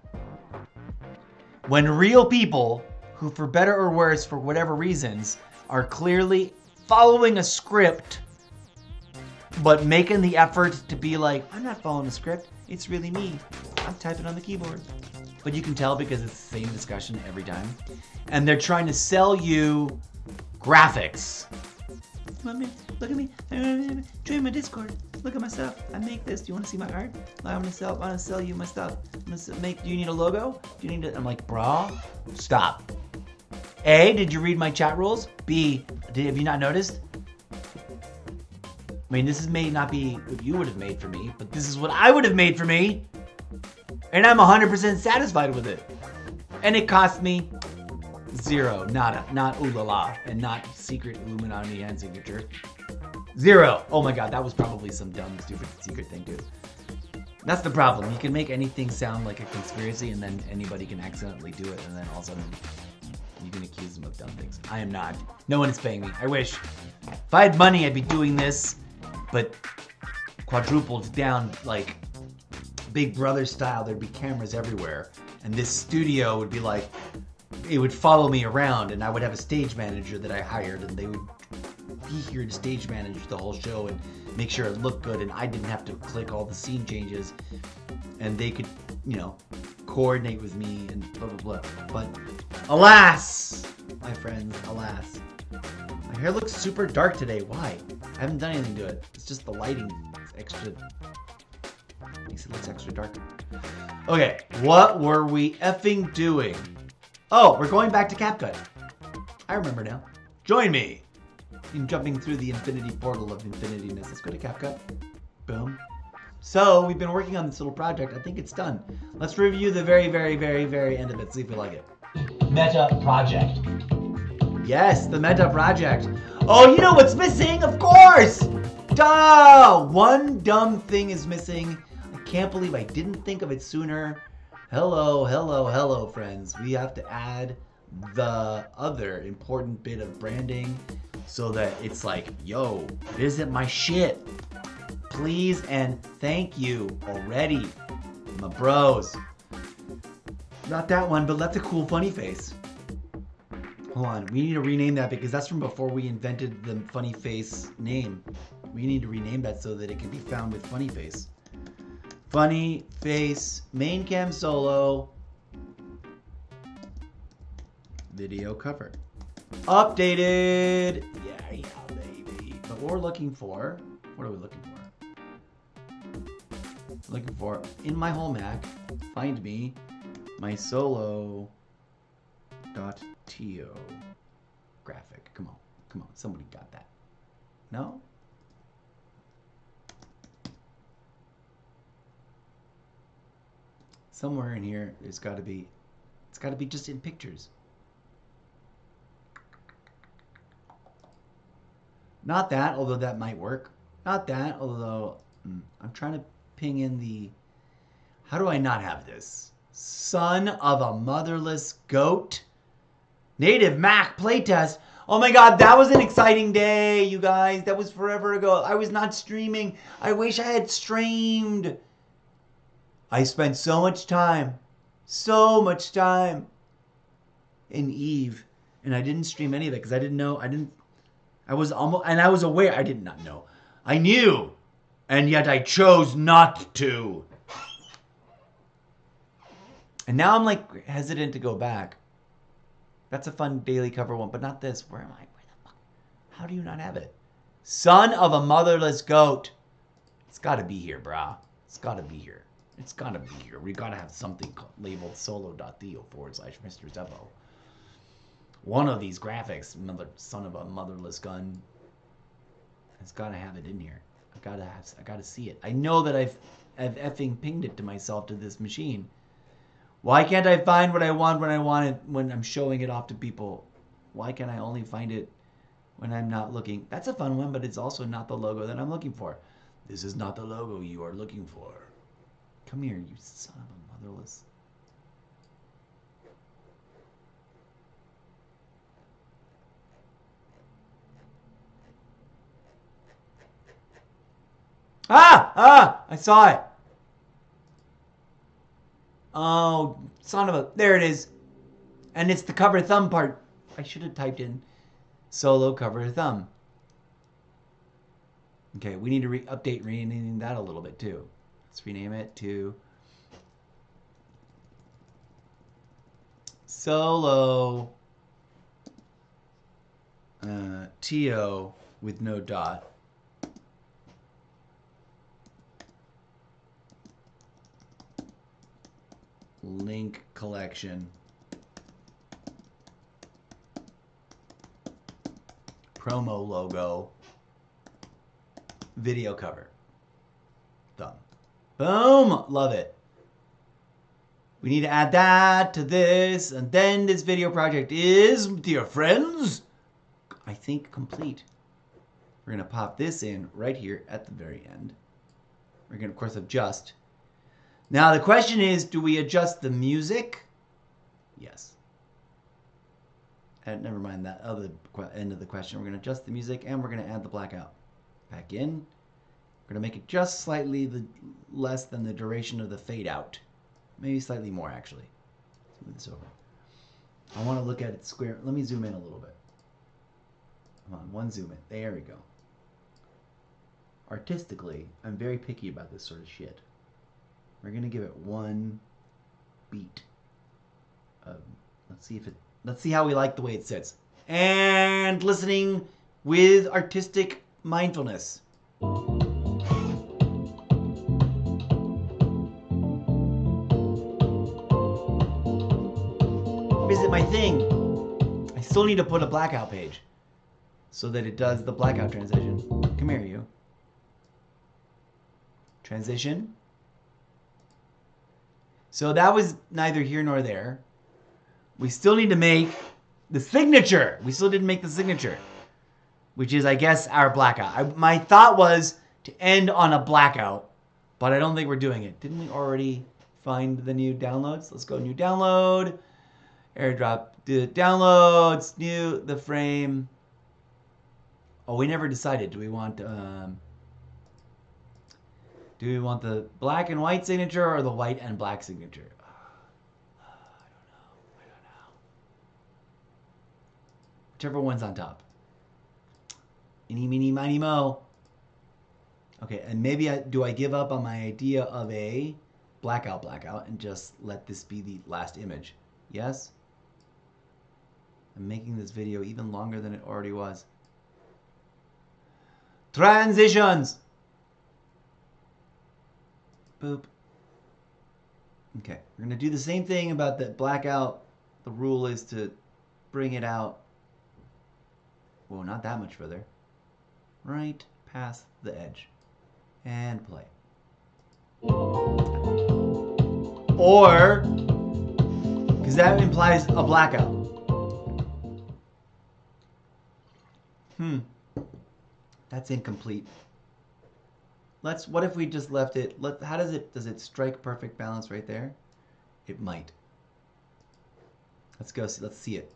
When real people who, for better or worse, for whatever reasons, are clearly following a script, but making the effort to be like, I'm not following a script, it's really me. I'm typing on the keyboard. But you can tell because it's the same discussion every time. And they're trying to sell you graphics. Look at me. Join my Discord. Look at my stuff. I make this. Do you want to see my art? I want to sell you my stuff. Do you need a logo? Do you need to? I'm like, brah, stop. A, did you read my chat rules? B, have you not noticed? I mean, this may not be what you would have made for me, but this is what I would have made for me. And I'm 100% satisfied with it. And it cost me zero, nada, not ooh la la, and not secret Illuminati hand signature. Zero. Oh my god, that was probably some dumb, stupid secret thing too. That's the problem. You can make anything sound like a conspiracy and then anybody can accidentally do it and then all of a sudden you can accuse them of dumb things. I am not. No one is paying me. I wish. If I had money, I'd be doing this, but quadrupled down like Big Brother style. There'd be cameras everywhere. And this studio would be like, it would follow me around and I would have a stage manager that I hired and they would be here to stage manage the whole show and make sure it looked good and I didn't have to click all the scene changes and they could, you know, coordinate with me and blah, blah, blah. But alas, my friends, alas. My hair looks super dark today. Why? I haven't done anything to it. It's just the lighting. It's extra. Makes it look extra dark. Okay, what were we effing doing? Oh, we're going back to CapCut. I remember now. Join me in jumping through the infinity portal of infinityness. Let's go to CapCut. Boom. So we've been working on this little project. I think it's done. Let's review the very, very, very, very end of it. See if we like it. Meta project. Yes, the Meta project. Oh, you know what's missing? Of course! Duh! One dumb thing is missing. I can't believe I didn't think of it sooner. Hello, hello, hello, friends. We have to add the other important bit of branding so that it's like, yo, visit my shit. Please and thank you already, my bros. Not that one, but that's a cool funny face. Hold on, we need to rename that because that's from before we invented the funny face name. We need to rename that so that it can be found with funny face. Funny face, main cam solo, video cover. Updated! Yeah, baby. But what we're looking for, what are we looking for? Looking for, in my whole Mac, find me, my solo.to graphic. Come on, somebody got that. No? Somewhere in here, it's got to be just in pictures. Not that, although that might work. Not that, although I'm trying to ping in the... How do I not have this? Son of a motherless goat. Native Mac playtest. Oh my god, that was an exciting day, you guys. That was forever ago. I was not streaming. I wish I had streamed. I spent so much time in Eve, and I didn't stream any of it because I didn't know. I was aware. I did not know. I knew, and yet I chose not to. And now I'm like hesitant to go back. That's a fun daily cover one, but not this. Where am I? Where the fuck? How do you not have it? Son of a motherless goat. It's got to be here, brah. It's got to be here. It's got to be here. We got to have something labeled solo.theo/Mr. Zeppo. One of these graphics, son of a motherless gun. It's got to have it in here. I got to see it. I know that I've effing pinged it to myself to this machine. Why can't I find what I want when I want it when I'm showing it off to people? Why can't I only find it when I'm not looking? That's a fun one, but it's also not the logo that I'm looking for. This is not the logo you are looking for. Come here, you son of a motherless. I saw it. Oh, son of a... There it is. And it's the cover thumb part. I should have typed in solo cover thumb. Okay, we need to renaming that a little bit too. Let's rename it to solo TO with no dot. Link collection. Promo logo. Video cover. Thumb. Boom! Love it. We need to add that to this, and then this video project is, dear friends, I think complete. We're going to pop this in right here at the very end. We're going to, of course, adjust. Now, the question is, do we adjust the music? Yes. And never mind that other end of the question. We're going to adjust the music, and we're going to add the blackout. Back in. We're going to make it just slightly less than the duration of the fade out. Maybe slightly more, actually. Let's move this over. I want to look at it square. Let me zoom in a little bit. Come on, one zoom in. There we go. Artistically, I'm very picky about this sort of shit. We're gonna give it one beat. Let's see how we like the way it sits. And listening with artistic mindfulness. Visit my thing. I still need to put a blackout page so that it does the blackout transition. Come here, you. Transition. So that was neither here nor there. We still need to make the signature. We still didn't make the signature, which is, I guess, our blackout. My thought was to end on a blackout, but I don't think we're doing it. Didn't we already find the new downloads? Let's go new download. Airdrop the downloads. New the frame. Oh, we never decided. Do we want the black and white signature or the white and black signature? I don't know. Whichever one's on top. Eeny, meeny, miny, mo. Okay, and maybe do I give up on my idea of a blackout and just let this be the last image? Yes? I'm making this video even longer than it already was. Transitions! Boop. Okay, we're going to do the same thing about the blackout. The rule is to bring it out. Whoa, not that much further. Right past the edge. And play. Or, because that implies a blackout. That's incomplete. What if we just left it, how does it strike perfect balance right there? It might. Let's go see, let's see it.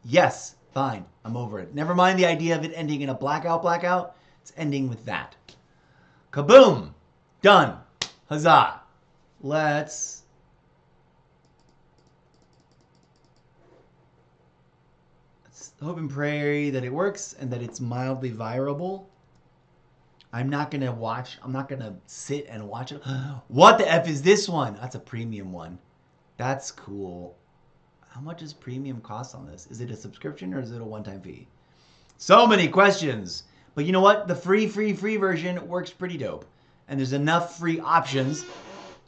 Yes, fine, I'm over it. Never mind the idea of it ending in a blackout. It's ending with that. Kaboom! Done. Huzzah. Let's hope and pray that it works and that it's mildly viable. I'm not going to sit and watch it. What the F is this one? That's a premium one. That's cool. How much does premium cost on this? Is it a subscription or is it a one-time fee? So many questions. But you know what? The free version works pretty dope. And there's enough free options.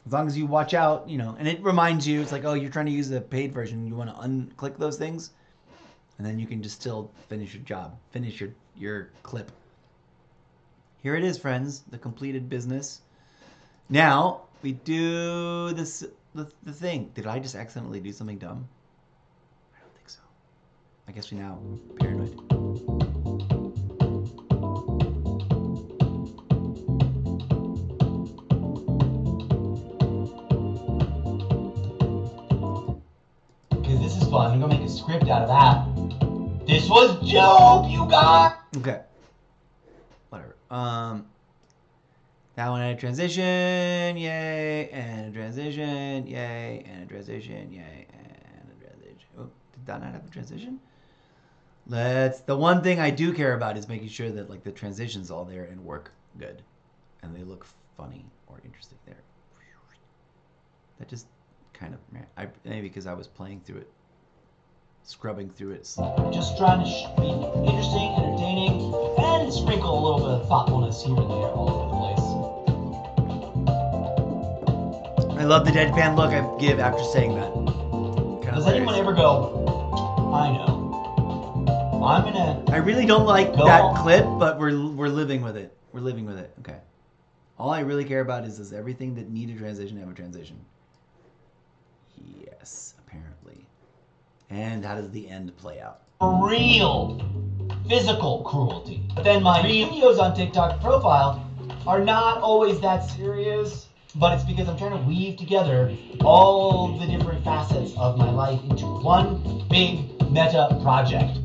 As long as you watch out, you know, and it reminds you, it's like, oh, you're trying to use the paid version. You want to unclick those things. And then you can just still finish your job. Finish your clip. Here it is, friends. The completed business. Now, we do this the thing. Did I just accidentally do something dumb? I don't think so. I guess we now paranoid. Because this is fun. I'm gonna make a script out of that. This was dope, you guys. Okay. Whatever. That one had a transition, yay, and a transition, yay, and a transition, yay, and a transition. Oh, did that not have a transition? The one thing I do care about is making sure that like the transitions all there and work good. And they look funny or interesting there. That just kind of, maybe because I was playing through it, scrubbing through it. Just trying to be interesting, entertaining, and sprinkle a little bit of thoughtfulness here and there all over the place. I love the deadpan look I give after saying that. Does anyone ever go, I know, I'm gonna... I really don't like that clip, but we're living with it. We're living with it. Okay. All I really care about is does everything that need a transition have a transition? Yes, apparently. And how does the end play out? Real physical cruelty. But then my videos on TikTok profile are not always that serious, but it's because I'm trying to weave together all the different facets of my life into one big meta project.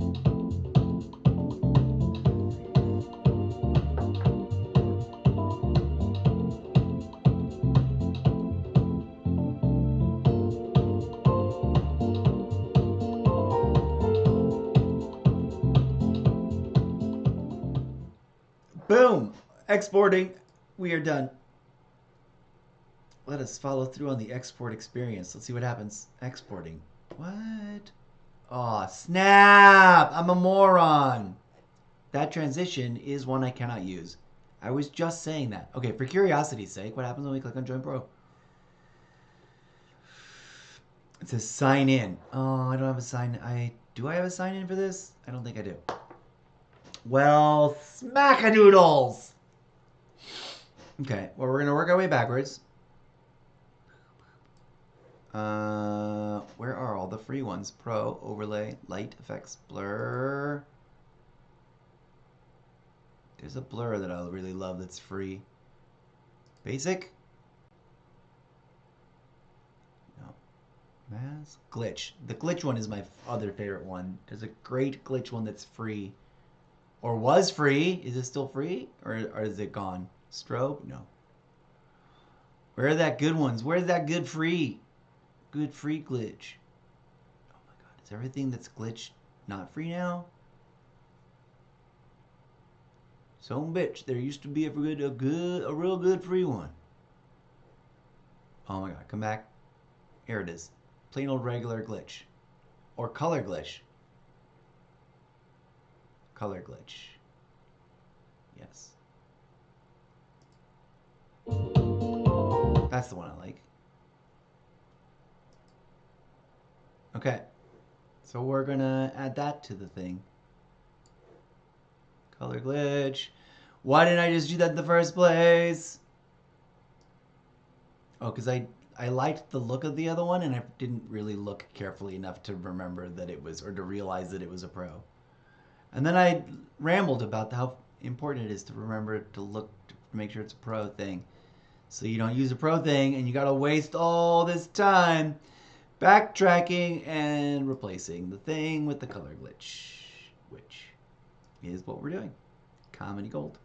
Boom! Exporting. We are done. Let us follow through on the export experience. Let's see what happens. Exporting. What? Aw, snap! I'm a moron. That transition is one I cannot use. I was just saying that. Okay, for curiosity's sake, what happens when we click on Join Pro? It says sign in. Oh, I don't have a sign. Do I have a sign in for this? I don't think I do. Well, smackadoodles! Okay, well, we're going to work our way backwards. Where are all the free ones? Pro, overlay, light, effects, blur. There's a blur that I really love that's free. Basic? No. Mask? Glitch. The glitch one is my other favorite one. There's a great glitch one that's free. Or was free. Is it still free? Or is it gone? Strobe? No. Where are that good ones? Where's that good free? Good free glitch. Oh my god. Is everything that's glitched not free now? Son bitch. There used to be a real good free one. Oh my god. Come back. Here it is. Plain old regular glitch. Or color glitch. Color glitch. Yes. That's the one I like. Okay. So we're gonna add that to the thing. Color glitch. Why didn't I just do that in the first place? Oh, because I liked the look of the other one, and I didn't really look carefully enough to remember that it was, or to realize that it was a Pro. And then I rambled about how important it is to remember to look to make sure it's a Pro thing. So you don't use a Pro thing, and you gotta waste all this time backtracking and replacing the thing with the color glitch, which is what we're doing. Comedy gold.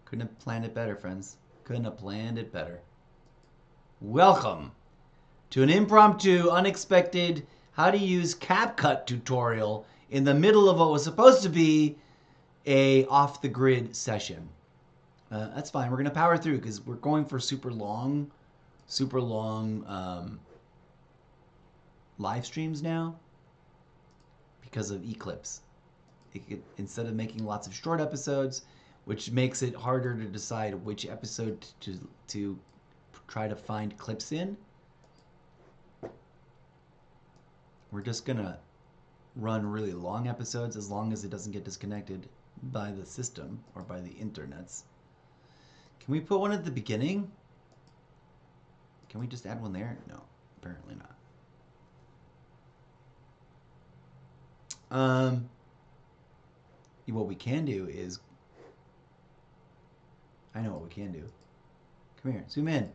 Couldn't have planned it better, friends. Couldn't have planned it better. Welcome to an impromptu, unexpected, how to use CapCut tutorial in the middle of what was supposed to be a off-the-grid session. That's fine. We're going to power through because we're going for super long live streams now because of Eclipse. Instead of making lots of short episodes, which makes it harder to decide which episode to try to find clips in, we're just gonna run really long episodes as long as it doesn't get disconnected by the system or by the internets. Can we put one at the beginning? Can we just add one there? No, apparently not. What we can do is, I know what we can do. Come here, zoom in.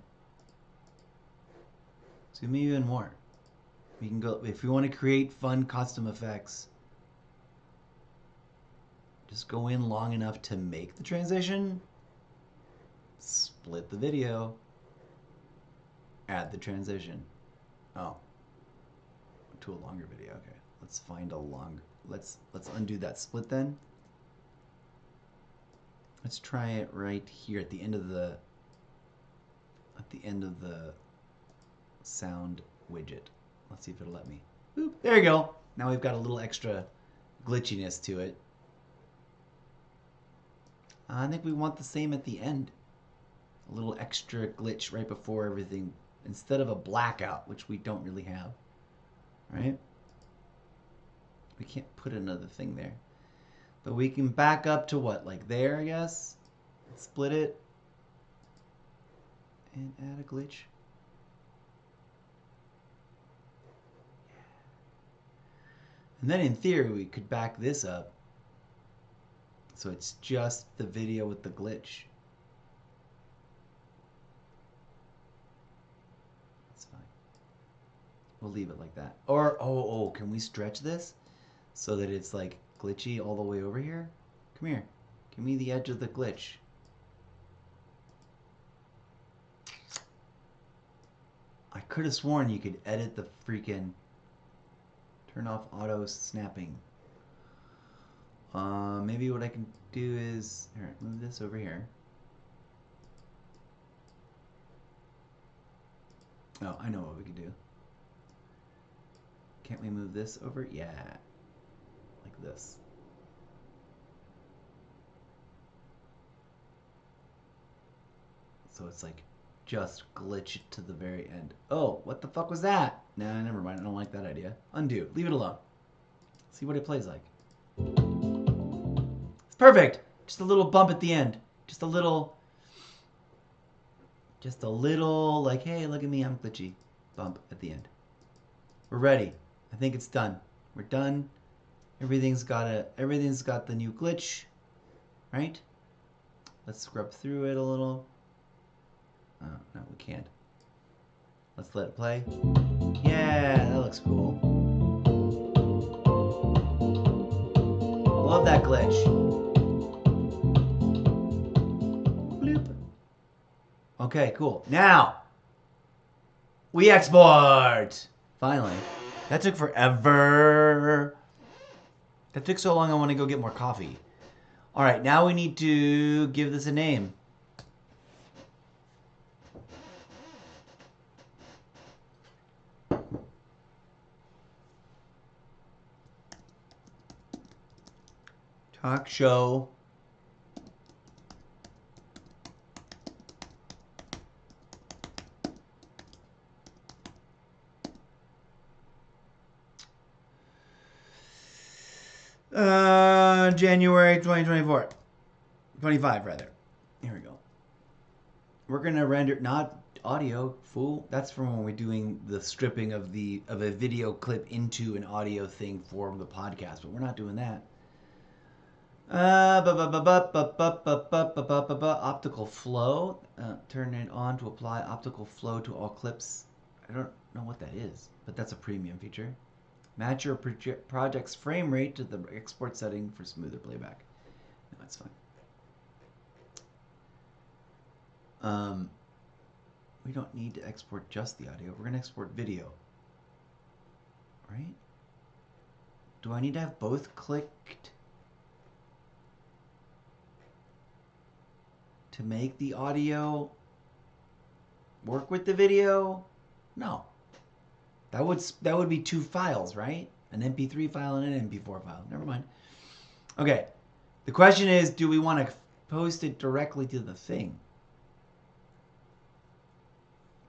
Zoom in even more. We can go, if we want to create fun custom effects, just go in long enough to make the transition, split the video, add the transition. Oh, to a longer video. Okay, let's find a longer. Let's undo that split then. Let's try it right here at the end of the sound widget. Let's see if it'll let me. Boop, there you go. Now we've got a little extra glitchiness to it. I think we want the same at the end. A little extra glitch right before everything, instead of a blackout, which we don't really have. Right? We can't put another thing there. But we can back up to what? Like there, I guess? Split it. And add a glitch. And then in theory, we could back this up. So it's just the video with the glitch. That's fine. We'll leave it like that. Or, oh, can we stretch this so that it's like glitchy all the way over here? Come here. Give me the edge of the glitch. I could have sworn you could edit the freaking turn off auto snapping. Maybe what I can do is, all right, move this over here. Oh, I know what we could do. Can't we move this over? Yeah, like this. So it's like just glitch to the very end. Oh, what the fuck was that? Nah, never mind. I don't like that idea. Undo. Leave it alone. See what it plays like. It's perfect. Just a little bump at the end. Just a little like, hey, look at me, I'm glitchy. Bump at the end. We're ready. I think it's done. We're done. Everything's got the new glitch, right? Let's scrub through it a little. Oh, no, we can't. Let's let it play. Yeah, that looks cool. Love that glitch. Bloop. Okay, cool. Now, we export! Finally. That took forever. That took so long I want to go get more coffee. Alright, now we need to give this a name. Talk show. January 2024. 25 rather. Here we go. We're gonna render, not audio, fool. That's from when we're doing the stripping of a video clip into an audio thing for the podcast, but we're not doing that. Optical flow. Turn it on to apply optical flow to all clips. I don't know what that is, but that's a premium feature. Match your project's frame rate to the export setting for smoother playback. No, that's fine. We don't need to export just the audio. We're going to export video. Right? Do I need to have both clicked to make the audio work with the video? No. That would be two files, right? An MP3 file and an MP4 file. Never mind. Okay. The question is, do we want to post it directly to the thing?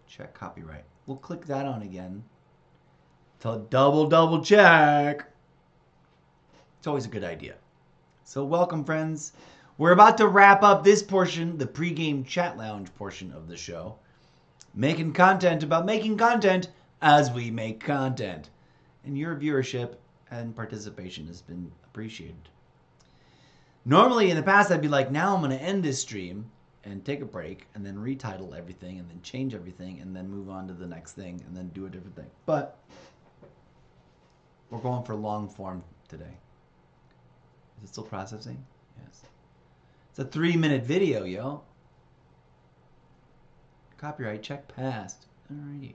Check copyright. We'll click that on again to double check. It's always a good idea. So welcome, friends. We're about to wrap up this portion, the pregame chat lounge portion of the show. Making content about making content as we make content. And your viewership and participation has been appreciated. Normally in the past I'd be like, now I'm going to end this stream and take a break and then retitle everything and then change everything and then move on to the next thing and then do a different thing. But we're going for long form today. Is it still processing? Yes. It's a 3-minute video, yo. Copyright check passed. Alrighty.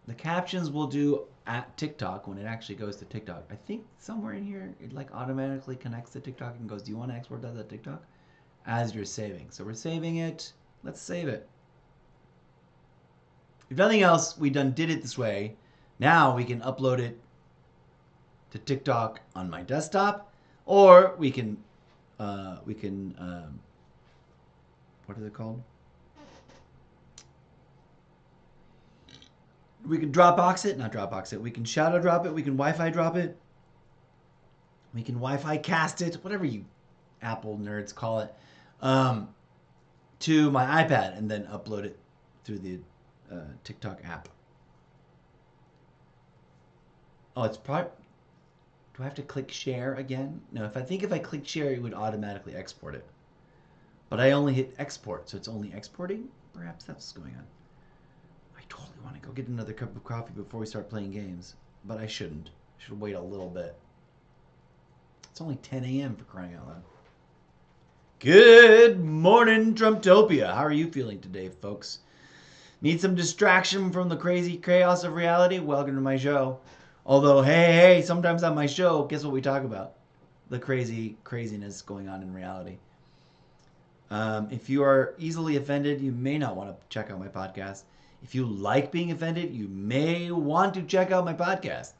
The captions we'll do at TikTok when it actually goes to TikTok. I think somewhere in here it like automatically connects to TikTok and goes, do you want to export that to TikTok? As you're saving. So we're saving it. Let's save it. If nothing else, we did it this way. Now we can upload it to TikTok on my desktop, or we can what is it called? We can Dropbox it, not Dropbox it. We can Shadow drop it. We can Wi-Fi drop it. We can Wi-Fi cast it, whatever you Apple nerds call it, to my iPad and then upload it through the TikTok app. Oh, it's probably. Do I have to click share again? No, if I click share, it would automatically export it. But I only hit export, so it's only exporting? Perhaps that's what's going on. I totally want to go get another cup of coffee before we start playing games. But I shouldn't. I should wait a little bit. It's only 10 a.m. for crying out loud. Good morning, Trumptopia. How are you feeling today, folks? Need some distraction from the crazy chaos of reality? Welcome to my show. Although, hey, sometimes on my show, guess what we talk about? The craziness going on in reality. If you are easily offended, you may not want to check out my podcast. If you like being offended, you may want to check out my podcast.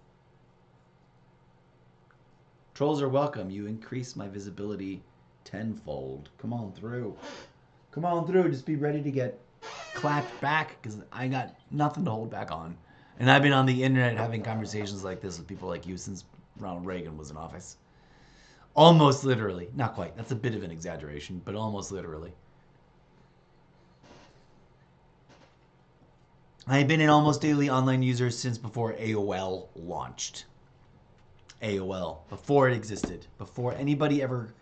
Trolls are welcome. You increase my visibility tenfold. Come on through. Come on through. Just be ready to get clapped back because I got nothing to hold back on. And I've been on the internet having conversations like this with people like you since Ronald Reagan was in office. Almost literally. Not quite. That's a bit of an exaggeration, but almost literally. I've been an almost daily online user since before AOL launched. AOL. Before it existed. Before anybody ever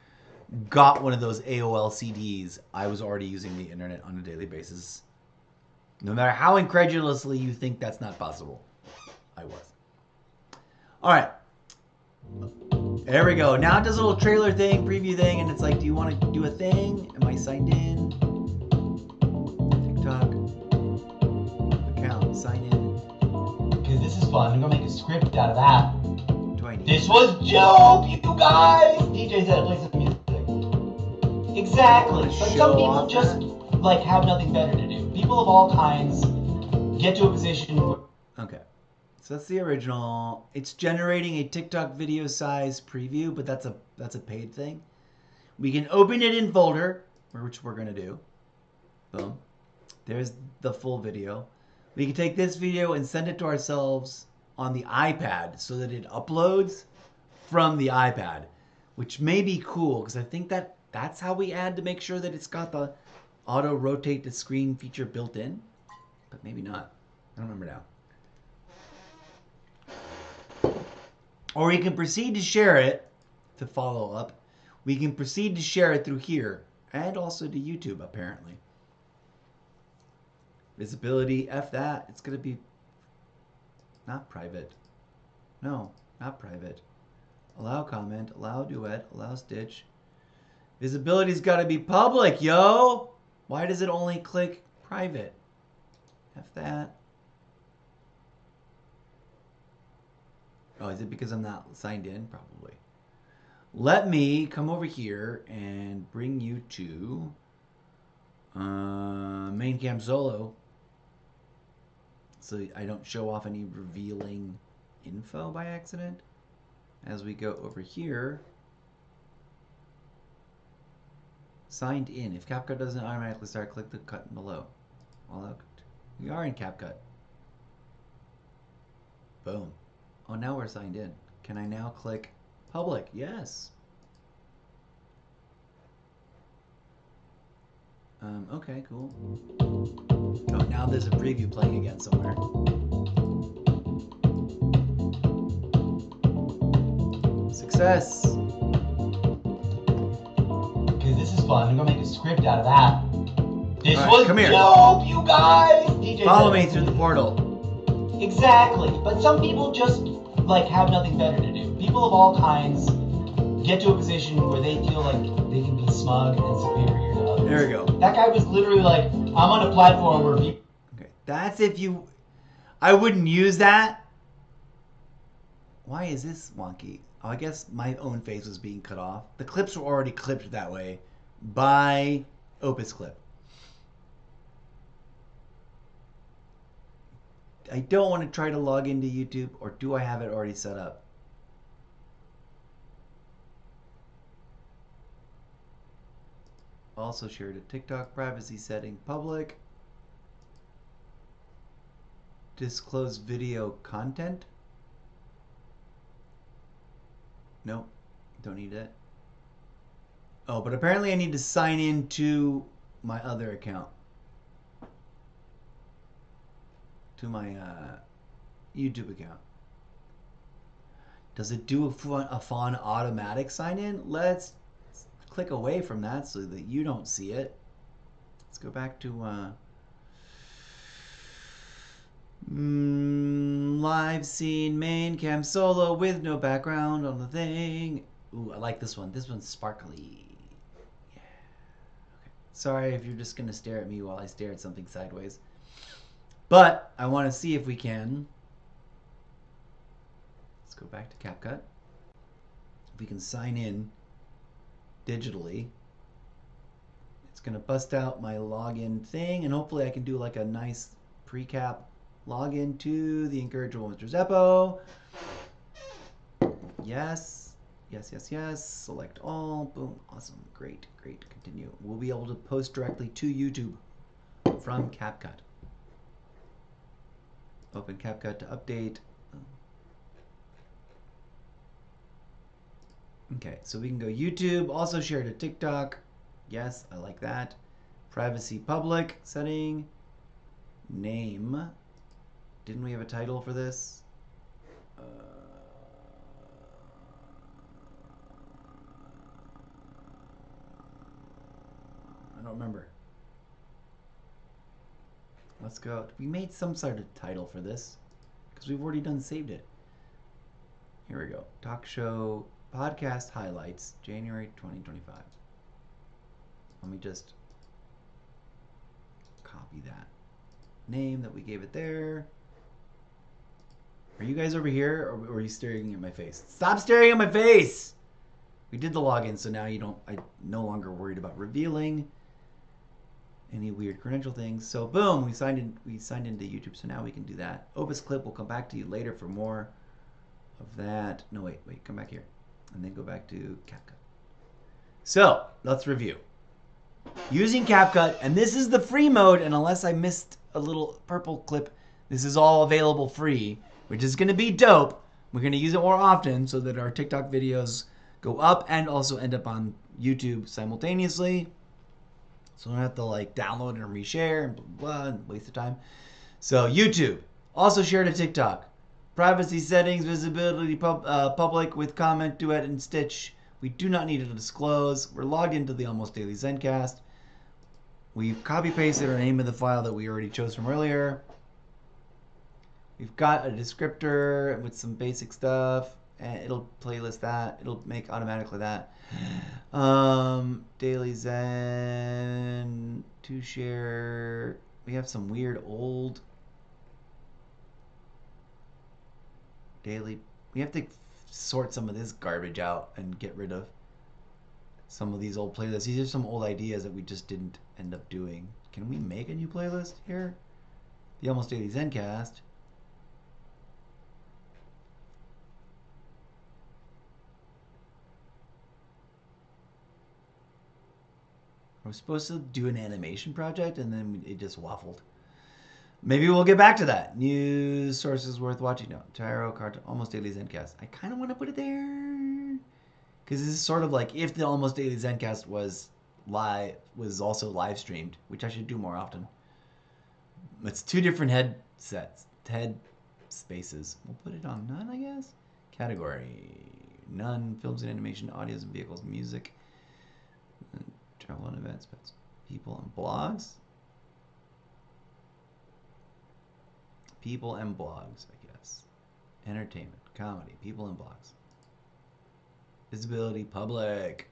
got one of those AOL CDs, I was already using the internet on a daily basis. No matter how incredulously you think that's not possible. I was. All right. There we go. Now it does a little trailer thing, preview thing, and it's like, do you want to do a thing? Am I signed in? TikTok. Account. Sign in. Because this is fun. I'm going to make a script out of that. Do I need This was dope, you guys! DJ said play some music. Exactly. But some people just like have nothing better to do. People of all kinds get to a position where... Okay. So that's the original. It's generating a TikTok video size preview, but that's a paid thing. We can open it in folder, which we're going to do. Boom. There's the full video. We can take this video and send it to ourselves on the iPad so that it uploads from the iPad, which may be cool because I think that That's how we add to make sure that it's got the auto rotate the screen feature built in. But maybe not. I don't remember now. Or we can proceed to share it to follow up. We can proceed to share it through here and also to YouTube, apparently. Visibility, F that. It's going to be not private. No, not private. Allow comment, allow duet, allow stitch. Visibility's got to be public, yo! Why does it only click private? F that. Oh, is it because I'm not signed in? Probably. Let me come over here and bring you to main cam solo, so I don't show off any revealing info by accident. As we go over here, signed in. If CapCut doesn't automatically start, click the cut below. We are in CapCut. Boom. Oh, now we're signed in. Can I now click public? Yes. Okay, cool. Oh, now there's a preview playing again somewhere. Success. Because this is fun. I'm gonna make a script out of that. This All right, was come here. dope, you guys. DJ Follow said me it. through the portal. Exactly. But some people just like have nothing better to do. People of all kinds get to a position where they feel like they can be smug and superior to others. There we go. That guy was literally like, I'm on a platform where people. Okay, that's if you. I wouldn't use that. Why is this wonky? Oh, I guess my own face was being cut off. The clips were already clipped that way by Opus Clip. I don't want to try to log into YouTube, or do I have it already set up? Also shared a TikTok privacy setting public. Disclose video content. Nope, don't need it. Oh, but apparently I need to sign in to my other account. To my YouTube account. Does it do a fun automatic sign in? Let's click away from that so that you don't see it. Let's go back to live scene main cam solo with no background on the thing. Ooh, I like this one. This one's sparkly. Yeah. Okay. Sorry if you're just gonna stare at me while I stare at something sideways. But I want to see if we can. Let's go back to CapCut. If we can sign in digitally. It's going to bust out my login thing, and hopefully I can do like a nice pre-cap login to the Incorrigible Mr. Zeppo. Yes. Yes, yes, yes. Select all. Boom. Awesome. Great, great. Continue. We'll be able to post directly to YouTube from CapCut. Open CapCut to update. Okay, so we can go YouTube, also share to TikTok. Yes, I like that. Privacy public setting. Name. Didn't we have a title for this? I don't remember. Let's go. We made some sort of title for this because we've already saved it. Here we go. Talk show podcast highlights, January 2025. Let me just copy that name that we gave it there. Are you guys over here, or are you staring at my face? Stop staring at my face! We did the login, so now I'm no longer worried about revealing any weird credential things. So boom, we signed into YouTube, so now we can do that. Opus Clip will come back to you later for more of that. No, wait, come back here. And then go back to CapCut. So, let's review. Using CapCut, and this is the free mode, and unless I missed a little purple clip, this is all available free, which is going to be dope. We're going to use it more often so that our TikTok videos go up and also end up on YouTube simultaneously. So I don't have to like download and reshare and blah, blah, and waste of time. So YouTube. Also share to TikTok. Privacy settings, visibility public with comment, duet, and stitch. We do not need to disclose. We're logged into the Almost Daily Zencast. We've copy pasted our name of the file that we already chose from earlier. We've got a descriptor with some basic stuff, and it'll playlist that. It'll make automatically that. Daily Zen to share. We have some weird old daily. We have to sort some of this garbage out and get rid of some of these old playlists. These are some old ideas that we just didn't end up doing. Can we make a new playlist here? The Almost Daily Zencast. I was supposed to do an animation project and then it just waffled. Maybe we'll get back to that. News sources worth watching. No, Tyro, Cartoon, Almost Daily Zencast. I kind of want to put it there because this is sort of like if the Almost Daily Zencast was also live streamed, which I should do more often. It's two different head spaces. We'll put it on none, I guess. Category none. Films and animation, audios and vehicles, music. Travel and events, pets, people and blogs. People and blogs, I guess. Entertainment, comedy, people and blogs. Visibility, public.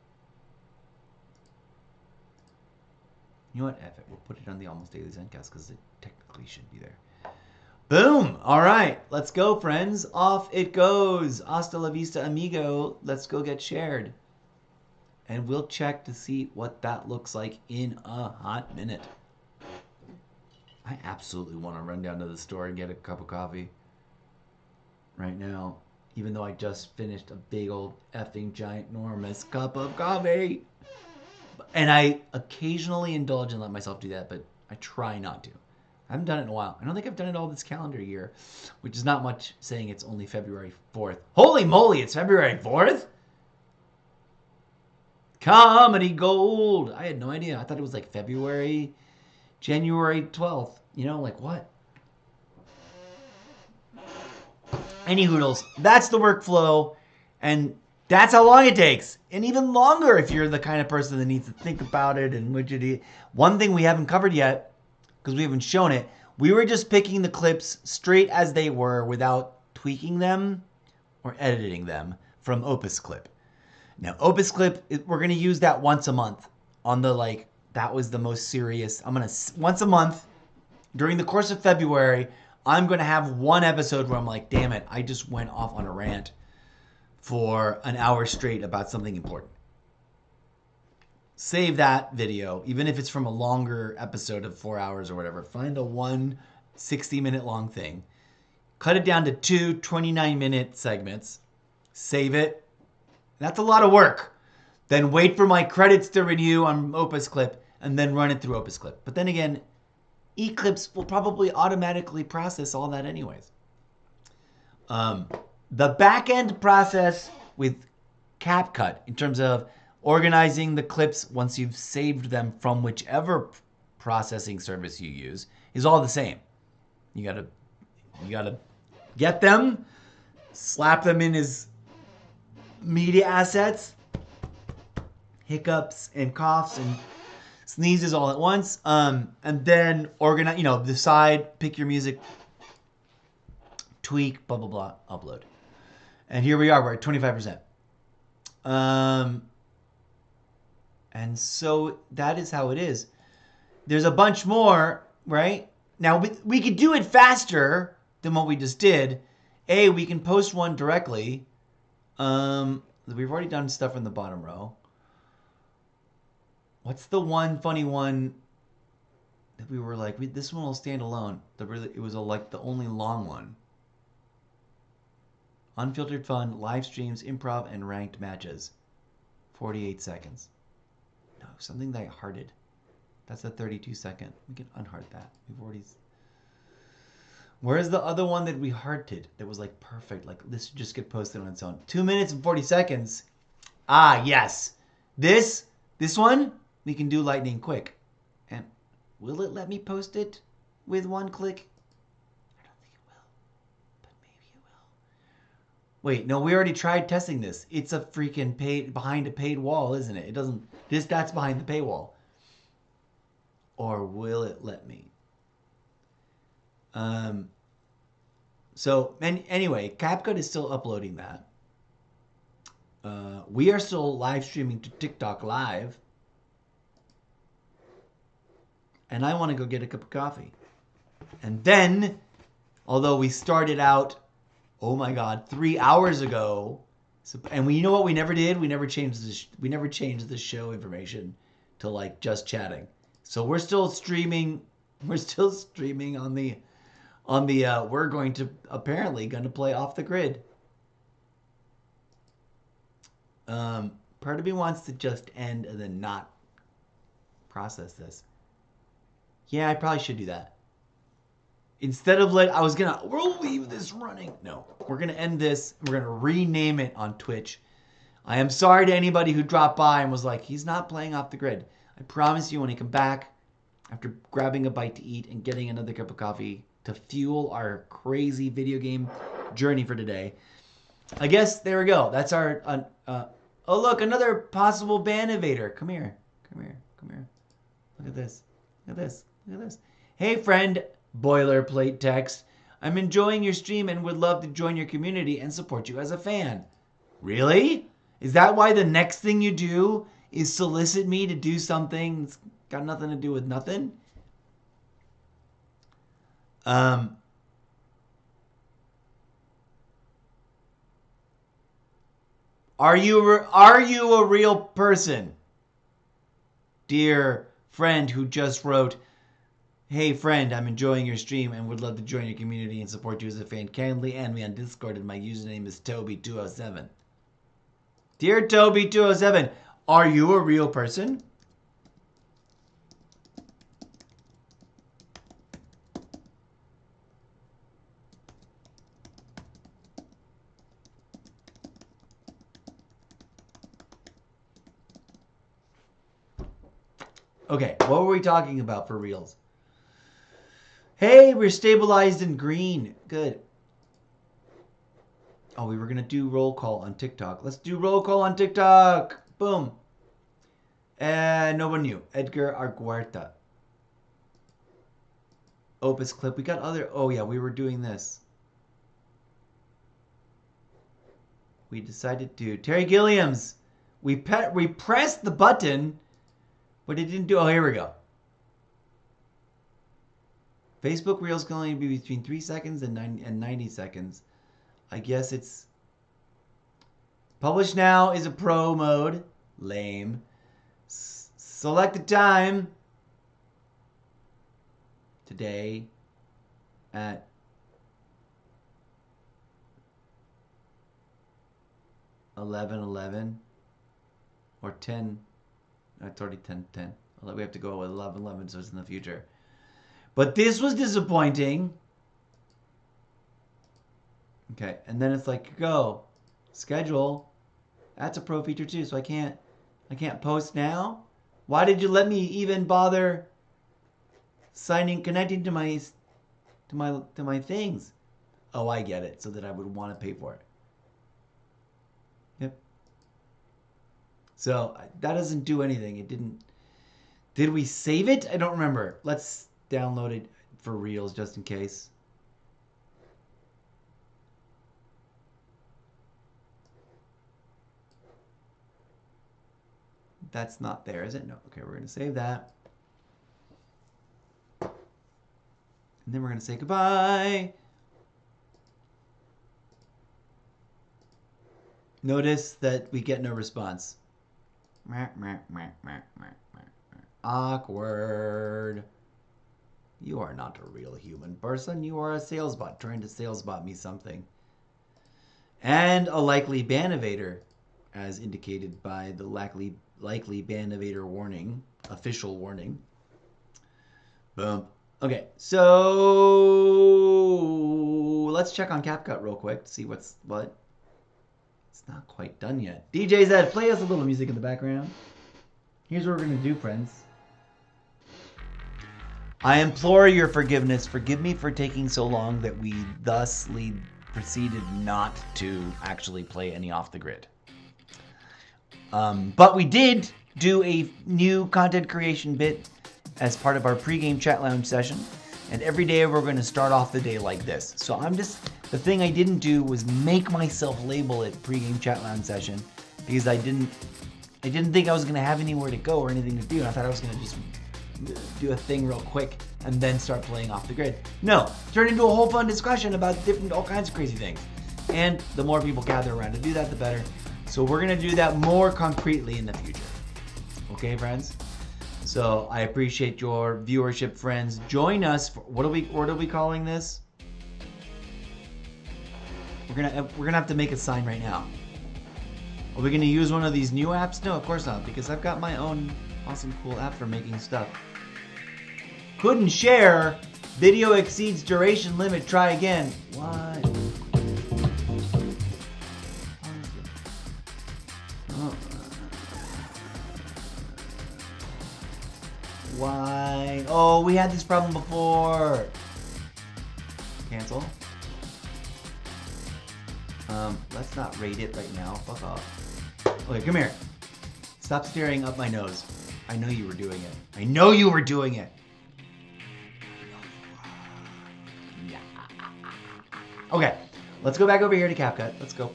You know what? F it. We'll put it on the Almost Daily Zencast because it technically should be there. Boom! All right. Let's go, friends. Off it goes. Hasta la vista, amigo. Let's go get shared. And we'll check to see what that looks like in a hot minute. I absolutely want to run down to the store and get a cup of coffee right now, even though I just finished a big old effing giant enormous cup of coffee. And I occasionally indulge and let myself do that, but I try not to. I haven't done it in a while. I don't think I've done it all this calendar year, which is not much saying it's only February 4th. Holy moly, it's February 4th? Comedy gold. I had no idea. I thought it was like January 12th. You know, like what? Any hoodles. That's the workflow. And that's how long it takes. And even longer if you're the kind of person that needs to think about it and what you do. One thing we haven't covered yet, because we haven't shown it, we were just picking the clips straight as they were without tweaking them or editing them from Opus Clip. Now, Opus Clip, we're going to use that once a month on the, that was the most serious. Once a month, during the course of February, I'm going to have one episode where I'm like, damn it, I just went off on a rant for an hour straight about something important. Save that video, even if it's from a longer episode of 4 hours or whatever. Find a 60-minute long thing. Cut it down to 2 29-minute segments. Save it. That's a lot of work. Then wait for my credits to renew on Opus Clip and then run it through Opus Clip. But then again, Eclipse will probably automatically process all that anyways. The back-end process with CapCut in terms of organizing the clips once you've saved them from whichever processing service you use is all the same. You gotta get them, slap them in as media assets, hiccups and coughs and sneezes all at once, and then organize, decide, pick your music, tweak, blah, blah, blah, upload. And here we are, we're at 25%. And so that is how it is. There's a bunch more, right? Now, we could do it faster than what we just did. We can post one directly. We've already done stuff in the bottom row. What's the one funny one that we were like, this one will stand alone? It was the only long one. Unfiltered fun, live streams, improv, and ranked matches. 48 seconds. No, something that I hearted. That's a 32-second. We can unheart that. Where's the other one that we hearted that was perfect? This should just get posted on its own. 2 minutes and 40 seconds. Ah, yes. This one, we can do lightning quick. And will it let me post it with one click? I don't think it will, but maybe it will. Wait, no, we already tried testing this. It's a freaking behind a paid wall, isn't it? It doesn't, that's behind the paywall. Or will it let me? So, anyway, CapCut is still uploading that. We are still live streaming to TikTok Live. And I want to go get a cup of coffee. And then, although we started out, oh my God, 3 hours ago, and you know what we never did? We never changed the show information to like just chatting. So we're still streaming. We're still streaming on the. We're going to play Off the Grid. Part of me wants to just end and then not process this. Yeah, I probably should do that. Instead of we'll leave this running. No, we're gonna end this. We're gonna rename it on Twitch. I am sorry to anybody who dropped by and was like, he's not playing Off the Grid. I promise you when I come back, after grabbing a bite to eat and getting another cup of coffee to fuel our crazy video game journey for today. I guess there we go. That's our. Oh look, another possible ban evader. Come here. Look at this. Look at this. Hey friend, boilerplate text. I'm enjoying your stream and would love to join your community and support you as a fan. Really? Is that why the next thing you do is solicit me to do something that's got nothing to do with nothing? Are you a real person? Dear friend who just wrote, hey friend, I'm enjoying your stream and would love to join your community and support you as a fan. Kindly add me on Discord and my username is Toby207. Dear Toby207, are you a real person? Okay, what were we talking about for reals? Hey, we're stabilized in green. Good. Oh, we were going to do roll call on TikTok. Let's do roll call on TikTok. Boom. And no one knew. Edgar Arguerta. Opus clip. We got other... Oh, yeah, we were doing this. We decided to... Terry Gilliams. We pressed the button... But it didn't do... Oh, here we go. Facebook Reels can only be between 3 seconds and 90 seconds. I guess it's... Publish now is a pro mode. Lame. Select the time. Today at 11:11 or 10... It's already 10:10. We have to go with 11:11, so it's in the future. But this was disappointing. Okay, and then it's like go schedule. That's a pro feature too, so I can't post now. Why did you let me even bother connecting to my things? Oh, I get it. So that I would want to pay for it. Yep. So that doesn't do anything. It didn't. Did we save it? I don't remember. Let's download it for reals just in case. That's not there, is it? No. Okay, we're going to save that. And then we're going to say goodbye. Notice that we get no response. Awkward. You are not a real human person. You are a sales bot trying to sales bot me something. And a likely ban evader, as indicated by the likely ban evader warning, official warning. Boom. Okay, so let's check on CapCut real quick to see what's what. It's not quite done yet. DJ Zed, play us a little music in the background. Here's what we're going to do, friends. I implore your forgiveness. Forgive me for taking so long that we thusly proceeded not to actually play any off the grid. But we did do a new content creation bit as part of our pregame chat lounge session. And every day we're going to start off the day like this. So the thing I didn't do was make myself label it pregame chat lounge session because I didn't think I was going to have anywhere to go or anything to do. And I thought I was going to just do a thing real quick and then start playing off the grid. No, turn into a whole fun discussion about all kinds of crazy things. And the more people gather around to do that, the better. So we're going to do that more concretely in the future. Okay, friends? So I appreciate your viewership, friends. Join us for, what are we calling this? We're gonna have to make a sign right now. Are we gonna use one of these new apps? No, of course not, because I've got my own awesome cool app for making stuff. Couldn't share. Video exceeds duration limit. Try again. Why? Why? Oh, we had this problem before. Cancel. Let's not rate it right now. Fuck off. Okay, come here. Stop staring up my nose. I know you were doing it. I know you were doing it. Okay, let's go back over here to CapCut. Let's go.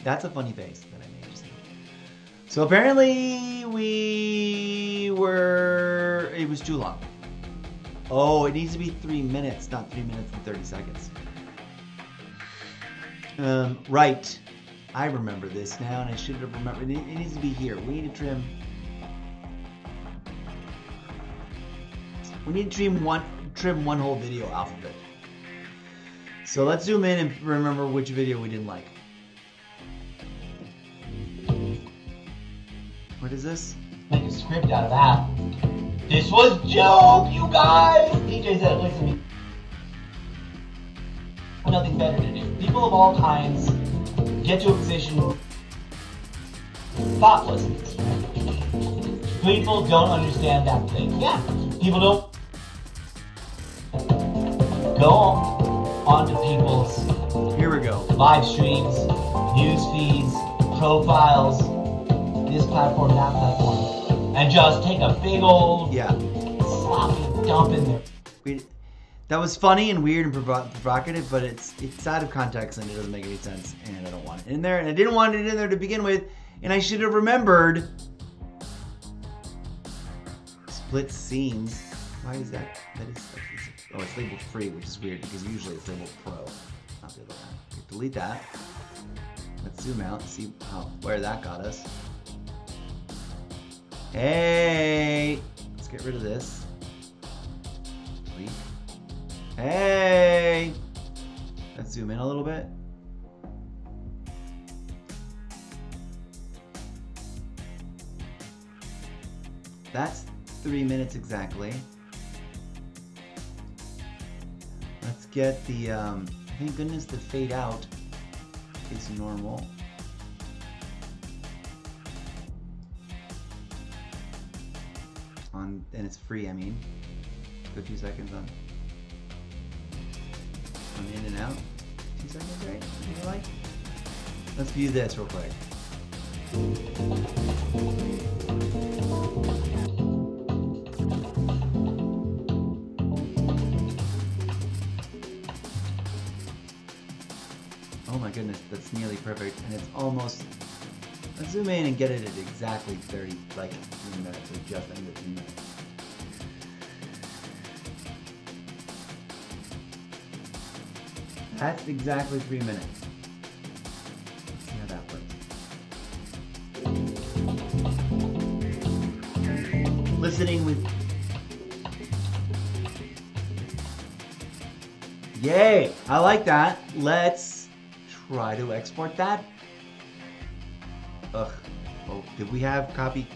That's a funny face that I made just now. So apparently it was too long. Oh, it needs to be 3 minutes, not 3 minutes and 30 seconds. Right. I remember this now, and I should have remembered. It needs to be here. We need to trim. We need to trim one whole video off of it. So let's zoom in and remember which video we didn't like. What is this? Make a script out of that. This was dope, you guys! DJ said, listen to me. Nothing better to do. People of all kinds get to a position of thoughtlessness. People don't understand that thing. Yeah, people don't go onto people's Here we go. live streams, news feeds, profiles, this platform, that platform, and just take a big old sloppy dump in there. That was funny and weird and provocative, but it's out of context and it doesn't make any sense, and I don't want it in there, and I didn't want it in there to begin with, and I should have remembered. Split scenes. Why is that? Oh, it's labeled free, which is weird because usually it's labeled pro, not the other one. Okay, delete that. Let's zoom out and see where that got us. Hey, let's get rid of this. Delete. Hey! Let's zoom in a little bit. That's 3 minutes exactly. Let's get the, thank goodness the fade out is normal. And it's free, I mean. Go 2 seconds on in and out. 2 seconds, right? You like? Let's view this real quick. Oh my goodness, that's nearly perfect, and it's almost. Let's zoom in and get it at exactly 3 minutes, or just under 3 minutes. That's exactly 3 minutes. Let's see how that plays. Listening with... Yay! I like that. Let's try to export that. Ugh. Oh, did we have copy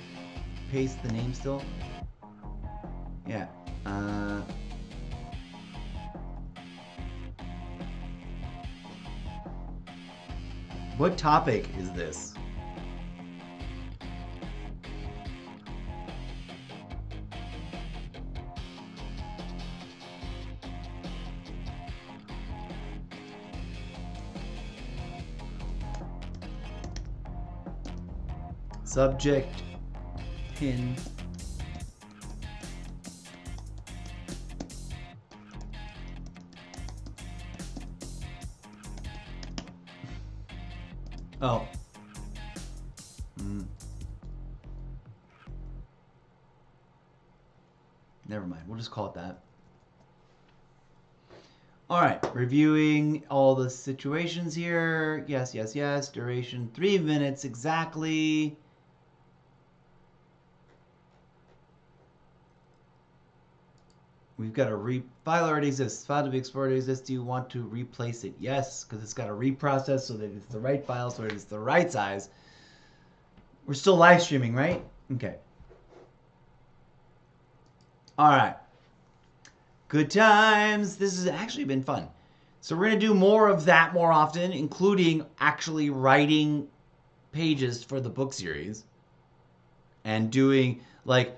paste the name still? Yeah. What topic is this? Subject, pin. Oh. Never mind. We'll just call it that. All right. Reviewing all the situations here. Yes, yes, yes. Duration 3 minutes exactly. We've got a file already exists. File to be exported exists. Do you want to replace it? Yes, because it's got to reprocess so that it's the right file, so it's the right size. We're still live streaming, right? Okay. All right. Good times. This has actually been fun. So we're going to do more of that more often, including actually writing pages for the book series and doing like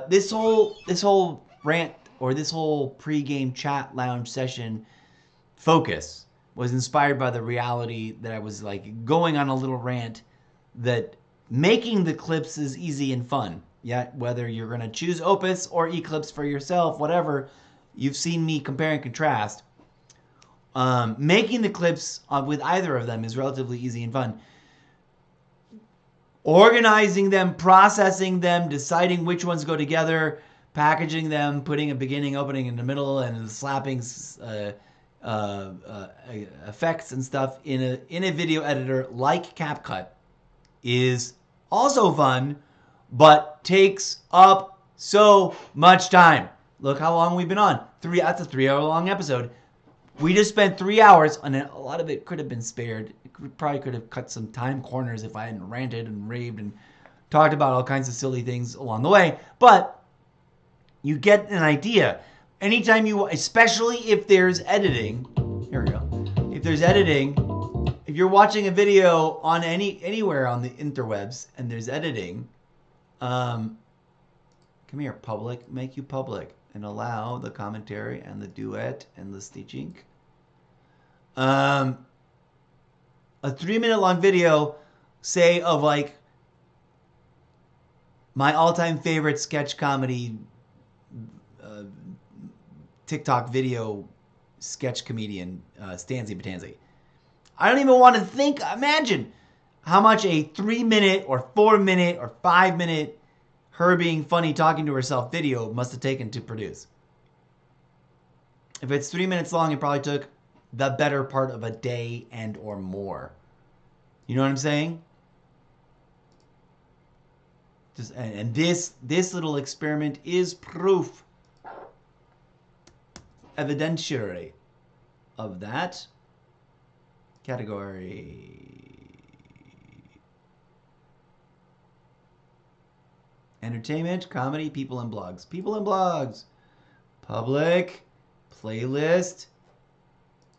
this whole rant or this whole pre-game chat lounge session focus was inspired by the reality that I was like going on a little rant that making the clips is easy and fun. Yeah, whether you're going to choose Opus or eClips for yourself, whatever, you've seen me compare and contrast. Making the clips with either of them is relatively easy and fun. Organizing them, processing them, deciding which ones go together, packaging them, putting a beginning, opening in the middle, and slapping effects and stuff in a video editor like CapCut is also fun, but takes up so much time. Look how long we've been on. That's a 3-hour long episode. We just spent 3 hours, and a lot of it could have been spared. Probably could have cut some time corners if I hadn't ranted and raved and talked about all kinds of silly things along the way. But you get an idea. Anytime especially if there's editing. Here we go. If there's editing, if you're watching a video on anywhere on the interwebs and there's editing, come here, public, make you public and allow the commentary and the duet and the stitching. A 3-minute long video, say, of like my all-time favorite sketch comedy TikTok video sketch comedian, Stanzy Batanzy. I don't even want to imagine how much a 3-minute or 4-minute or 5-minute her being funny talking to herself video must have taken to produce. If it's 3 minutes long, it probably took the better part of a day and or more. You know what I'm saying? And this little experiment is proof, evidentiary of that. Category: entertainment, comedy, people and blogs. People and blogs. Public. Playlist.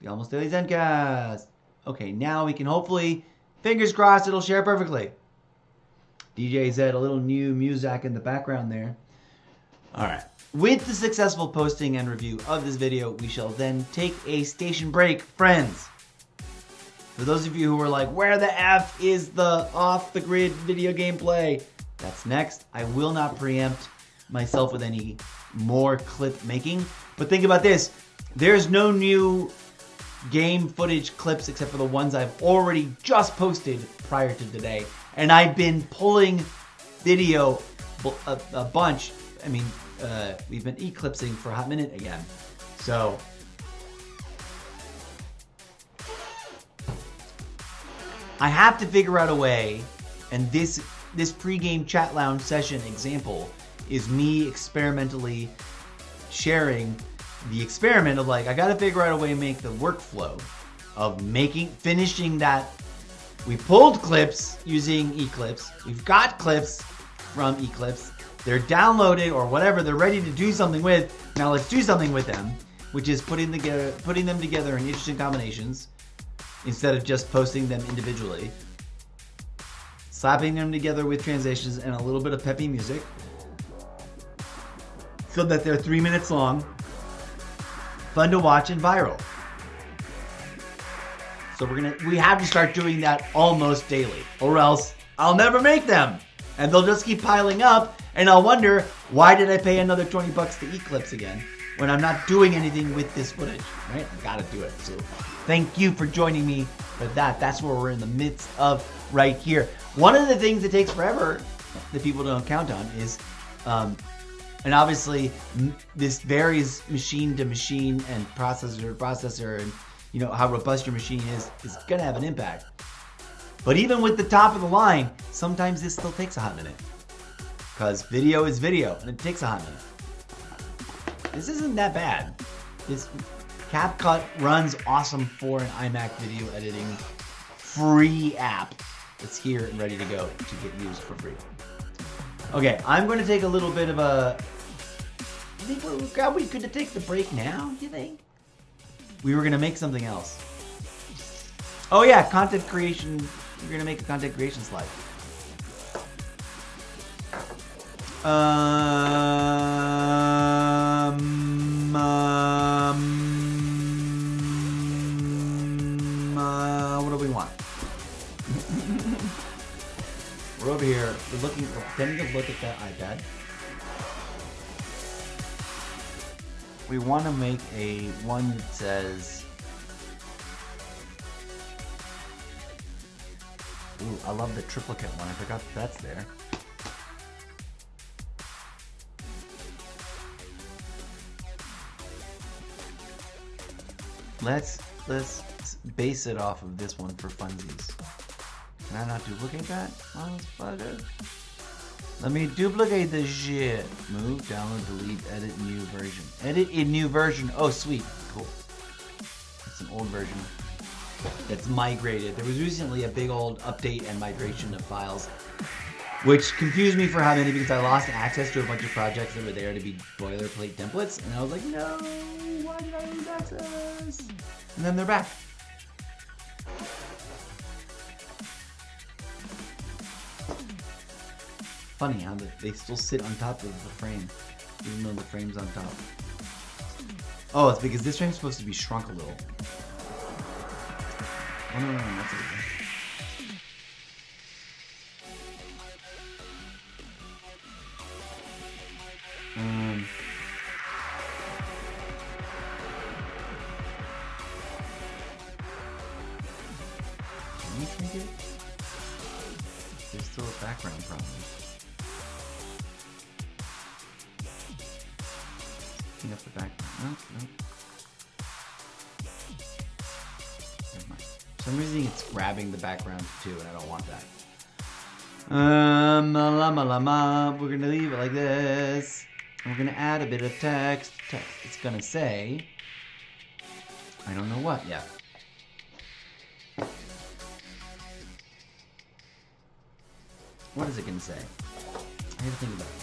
The Almost Daily Zencast. Okay, now we can hopefully, fingers crossed, it'll share perfectly. DJ said a little new music in the background there. Alright. With the successful posting and review of this video, we shall then take a station break. Friends, for those of you who are like, where the F is the off-the-grid video gameplay? That's next. I will not preempt myself with any more clip making. But think about this. There's no new game footage clips except for the ones I've already just posted prior to today. And I've been pulling video a bunch. I mean, we've been eclipsing for a hot minute again. So I have to figure out a way, and this pre-game chat lounge session example is me experimentally sharing the experiment of like, I gotta figure out a way to make the workflow of finishing that. We pulled clips using eClips. We've got clips from eClips. They're downloaded or whatever. They're ready to do something with. Now let's do something with them, which is putting them together in interesting combinations instead of just posting them individually. Slapping them together with transitions and a little bit of peppy music so that they're 3 minutes long, fun to watch, and viral. So we have to start doing that almost daily, or else I'll never make them. And they'll just keep piling up, and I'll wonder, why did I pay another $20 to eat clips again when I'm not doing anything with this footage, right? I gotta do it. So thank you for joining me for that. That's what we're in the midst of right here. One of the things that takes forever that people don't count on is, and obviously this varies machine to machine and processor to processor, and you know how robust your machine is gonna have an impact. But even with the top of the line, sometimes this still takes a hot minute. Because video is video, and it takes a hot minute. This isn't that bad. This CapCut runs awesome for an iMac video editing free app that's here and ready to go to get used for free. Okay, I'm going to take a little bit of a... You think we could take the break now, you think? We were going to make something else. Oh yeah, content creation. We're going to make a content creation slide. What do we want? We're over here. We're pretending to look at that iPad. We want to make one that says, ooh, I love the triplicate one. I forgot that's there. Let's base it off of this one for funsies. Can I not duplicate that? Oh, let's fuck it. Let me duplicate this shit. Move, download, delete, edit, new version. Edit in new version. Oh, sweet. Cool. It's an old version that's migrated. There was recently a big old update and migration of files, which confused me for how many, because I lost access to a bunch of projects that were there to be boilerplate templates, and I was like, no, why did I lose access? And then they're back. Funny how they still sit on top of the frame, even though the frame's on top. Oh, it's because this frame's supposed to be shrunk a little. Oh, no, that's okay. Can we shrink it? There's still a background problem. Clean up the background. No. Never mind. For some reason it's grabbing the background too, and I don't want that. We're gonna leave it like this. And we're gonna add a bit of text. It's gonna say, I don't know what yet. What is it gonna say? I have to think about it.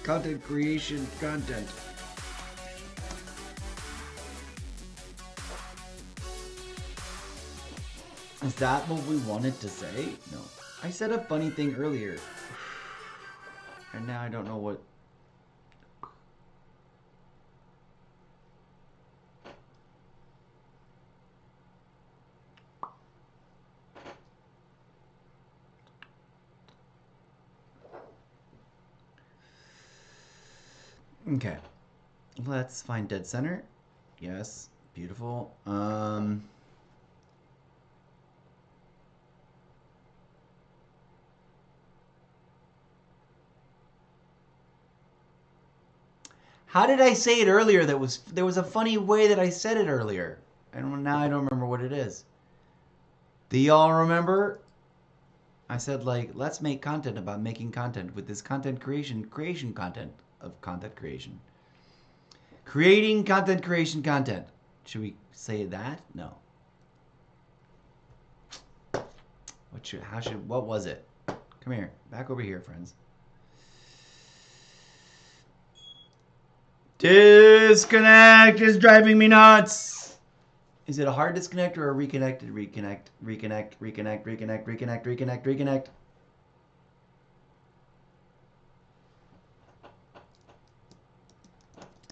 Content creation, content. Is that what we wanted to say? No. I said a funny thing earlier. And now I don't know what... Okay. Let's find dead center. Yes. Beautiful. How did I say it earlier? There was a funny way that I said it earlier. Now I don't remember what it is. Do y'all remember? I said, like, let's make content about making content with this content creation content of content creation. Creating content creation content. Should we say that? No. What was it? Come here. Back over here, friends. Disconnect is driving me nuts. Is it a hard disconnect or a reconnected reconnect? Reconnect.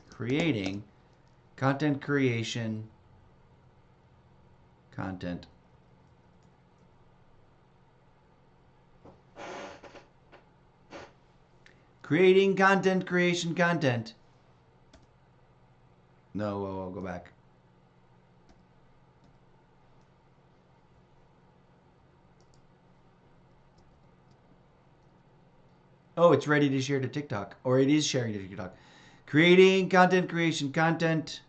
Creating content creation content. Creating content creation content. No, go back. Oh, it's ready to share to TikTok. Or it is sharing to TikTok. Creating content creation content.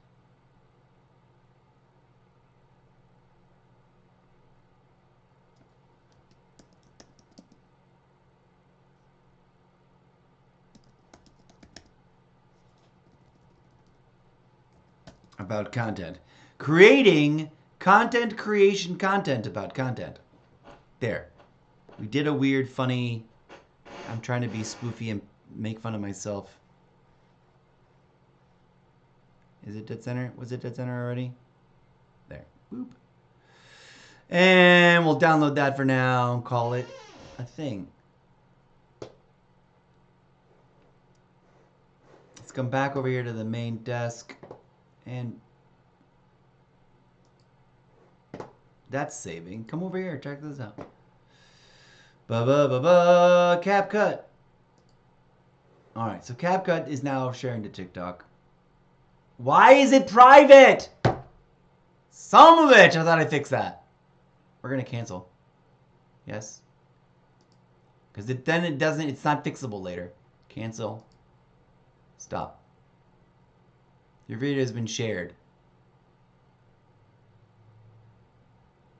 About content. Creating content creation content about content. There. We did a weird, funny... I'm trying to be spoofy and make fun of myself. Is it dead center? Was it dead center already? There. Boop. And we'll download that for now and call it a thing. Let's come back over here to the main desk. And that's saving. Come over here. Check this out. CapCut. All right. So CapCut is now sharing to TikTok. Why is it private? Son of a bitch. I thought I fixed that. We're going to cancel. Yes. Because then it doesn't, it's not fixable later. Cancel. Stop. Your video has been shared.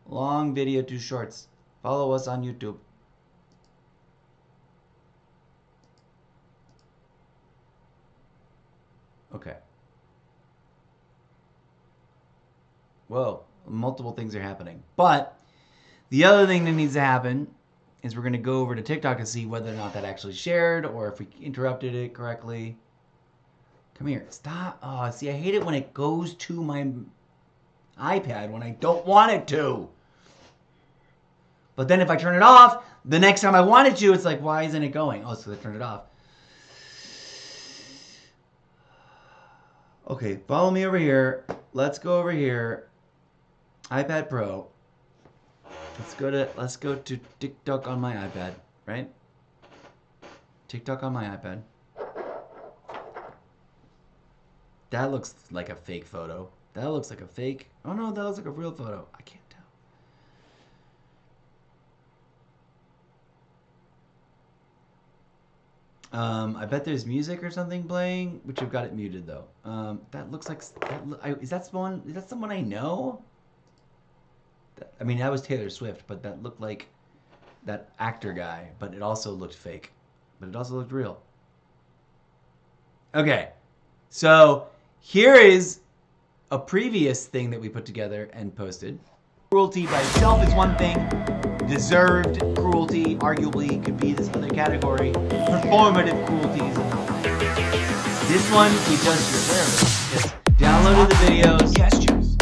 Long video to shorts. Follow us on YouTube. Okay. Whoa, multiple things are happening. But the other thing that needs to happen is we're going to go over to TikTok and see whether or not that actually shared or if we interrupted it correctly. Come here. Stop. Oh, see, I hate it when it goes to my iPad when I don't want it to. But then if I turn it off, the next time I want it to, it's like, why isn't it going? Oh, so I turned it off. Okay, follow me over here. Let's go over here. iPad Pro. Let's go to TikTok on my iPad, right? TikTok on my iPad. That looks like a fake photo. That looks like a fake. Oh no, that looks like a real photo. I can't tell. I bet there's music or something playing, which I've got it muted though. That looks like is that someone I know? I mean, that was Taylor Swift, but that looked like that actor guy, but it also looked fake, but it also looked real. Okay, so here is a previous thing that we put together and posted. Cruelty by itself is one thing. Deserved cruelty arguably could be this other category. Performative cruelty is another. This one we just downloaded the videos, gestures,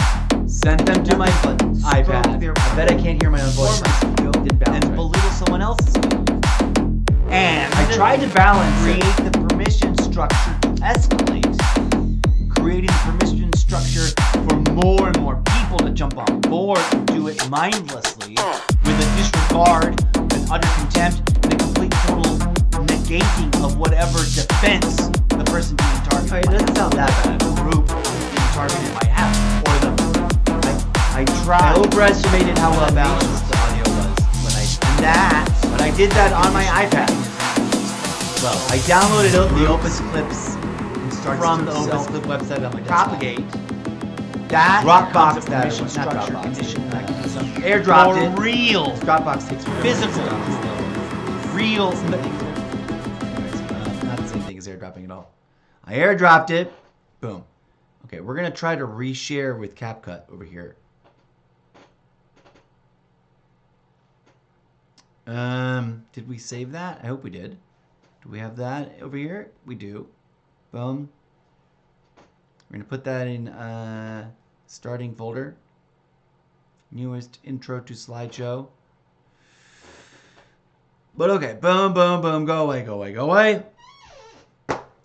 sent them to my iPad. I bet I can't hear my own voice. And belittle someone else's skill. And I tried to balance create the permission structure to escalate. Creating the permission structure for more and more people to jump on board and do it mindlessly with a disregard, an utter contempt, and a complete total negating of whatever defense the person being targeted. It doesn't sound that bad. The group being targeted might have, or I tried. I overestimated how well balanced the audio was when I did that, but I did that on my iPad. Well, I downloaded the Opus Clips from the Opus Clip website on my propagate. That Dropbox permission structure condition mechanism. Airdropped it. Real. Dropbox takes physical. Real. Not same thing as airdropping at all. I airdropped it. Boom. Okay, we're going to try to reshare with CapCut over here. Did we save that? I hope we did. Do we have that over here? We do. Boom. We're going to put that in starting folder. Newest intro to slideshow. But okay, boom, boom, boom, go away, go away, go away.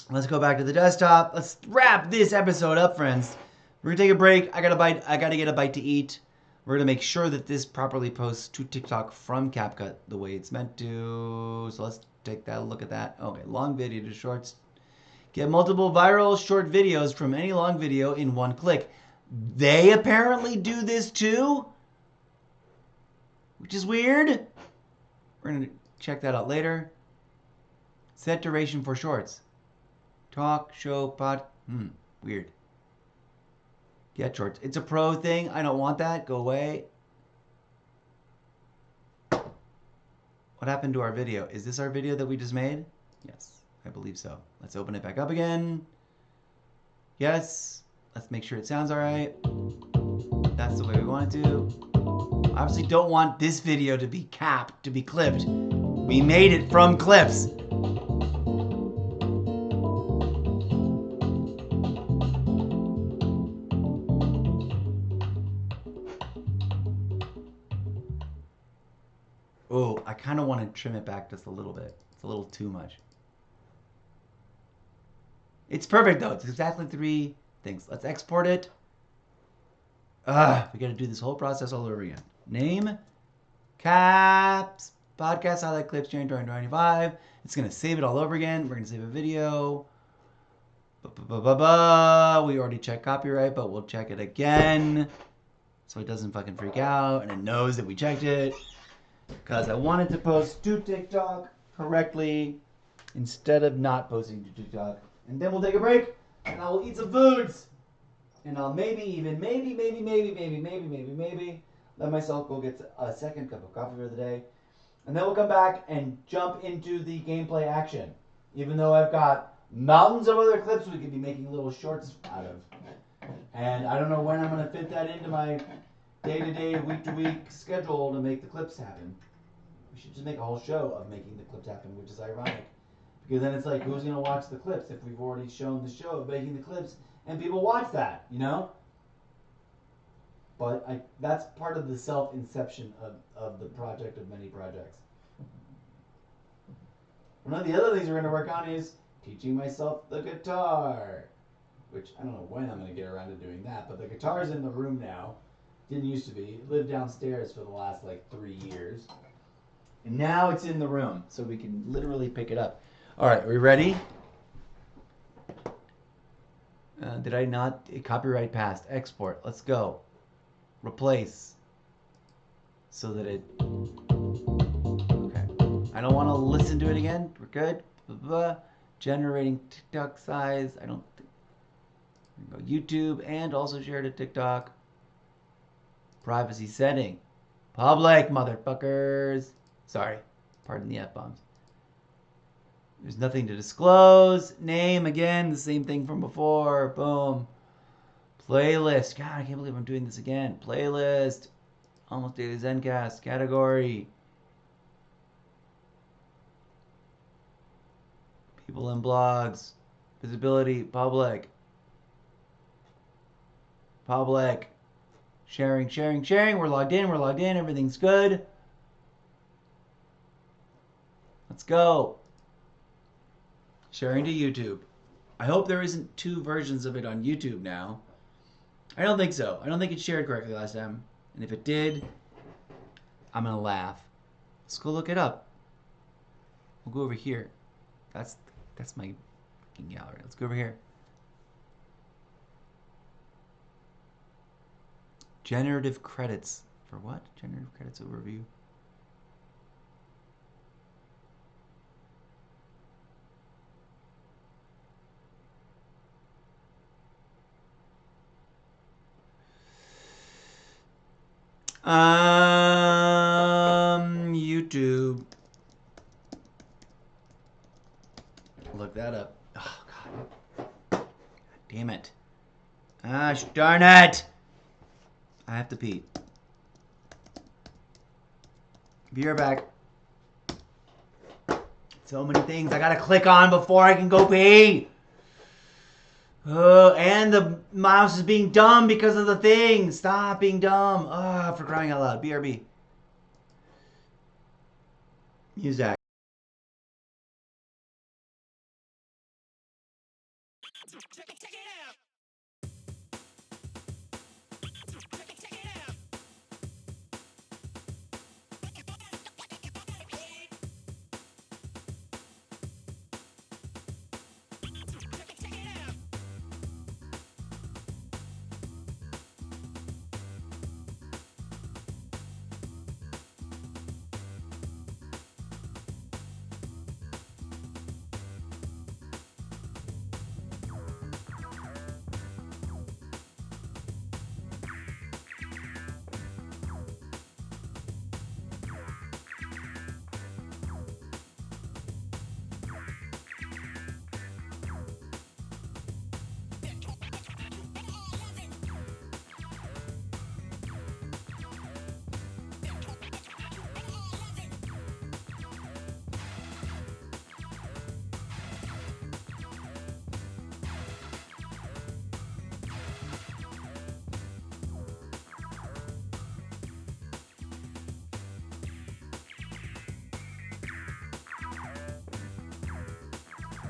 Let's go back to the desktop. Let's wrap this episode up, friends. We're gonna take a break. I gotta get a bite to eat. We're gonna make sure that this properly posts to TikTok from CapCut the way it's meant to. So let's take that look at that. Okay, long video to shorts. Get multiple viral short videos from any long video in one click. They apparently do this too, which is weird. We're gonna check that out later. Set duration for shorts. Talk, show, pod. Weird. Get shorts. It's a pro thing. I don't want that. Go away. What happened to our video? Is this our video that we just made? Yes, I believe so. Let's open it back up again. Yes. Let's make sure it sounds all right. That's the way we want it to. Obviously don't want this video to be capped, to be clipped. We made it from clips. Oh, I kind of want to trim it back just a little bit. It's a little too much. It's perfect though. It's exactly 3 things. Let's export it. We got to do this whole process all over again. Name, caps, podcast, highlight clips, January 2025. It's going to save it all over again. We're going to save a video. We already checked copyright, but we'll check it again. So it doesn't fucking freak out and it knows that we checked it. Because I wanted to post to TikTok correctly instead of not posting to TikTok. And then we'll take a break and I will eat some foods. And I'll maybe let myself go get a second cup of coffee for the day. And then we'll come back and jump into the gameplay action. Even though I've got mountains of other clips we could be making little shorts out of. And I don't know when I'm going to fit that into my day-to-day, week-to-week schedule to make the clips happen. We should just make a whole show of making the clips happen, which is ironic. Because then it's like, who's going to watch the clips if we've already shown the show of making the clips and people watch that, you know? But that's part of the self-inception of the project of many projects. One of the other things we're going to work on is teaching myself the guitar. Which, I don't know when I'm going to get around to doing that, but the guitar's in the room now. Didn't used to be. It lived downstairs for the last, 3 years. And now it's in the room, so we can literally pick it up. All right, are we ready? Did I not? Copyright passed. Export. Let's go. Replace. So that it... Okay. I don't want to listen to it again. We're good. Blah, blah, blah. Generating TikTok size. I don't think... Go YouTube and also share to TikTok. Privacy setting. Public, motherfuckers. Sorry. Pardon the F-bombs. There's nothing to disclose. Name, again, the same thing from before. Boom. Playlist. God, I can't believe I'm doing this again. Playlist. Almost Daily Zencast. Category. People and blogs. Visibility. Public. Public. Sharing, sharing, sharing. We're logged in. We're logged in. Everything's good. Let's go. Sharing to YouTube. I hope there isn't 2 versions of it on YouTube now. I don't think so. I don't think it shared correctly last time. And if it did, I'm going to laugh. Let's go look it up. We'll go over here. That's my fucking gallery. Let's go over here. Generative credits. For what? Generative credits overview. YouTube. look that up. Oh, God. Damn it. Gosh darn it. I have to pee. Be right back. So many things I gotta click on before I can go pee. And the mouse is being dumb because of the thing. Stop being dumb. For crying out loud. BRB. Music.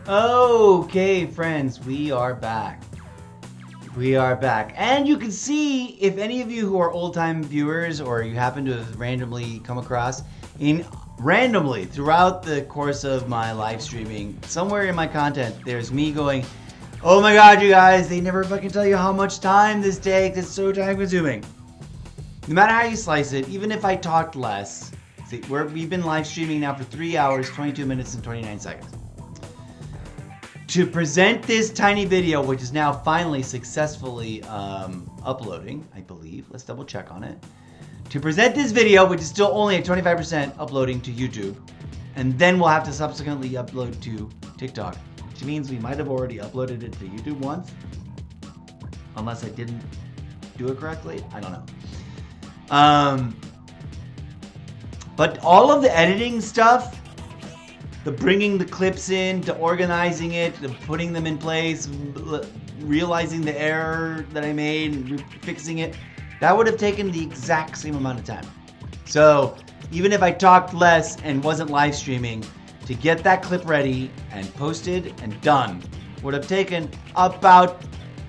Okay, friends, we are back. We are back. And you can see, if any of you who are old-time viewers or you happen to have randomly come across, randomly throughout the course of my live streaming, somewhere in my content, there's me going, oh my god, you guys, they never fucking tell you how much time this takes. It's so time-consuming. No matter how you slice it, even if I talked less, see, we've been live streaming now for 3 hours, 22 minutes, and 29 seconds. To present this tiny video, which is now finally successfully uploading, I believe. Let's double check on it. To present this video, which is still only at 25% uploading to YouTube, and then we'll have to subsequently upload to TikTok, which means we might have already uploaded it to YouTube once, unless I didn't do it correctly. I don't know. But all of the editing stuff, the bringing the clips in, to organizing it, to putting them in place, realizing the error that I made and fixing it, that would have taken the exact same amount of time. So even if I talked less and wasn't live streaming, to get that clip ready and posted and done would have taken about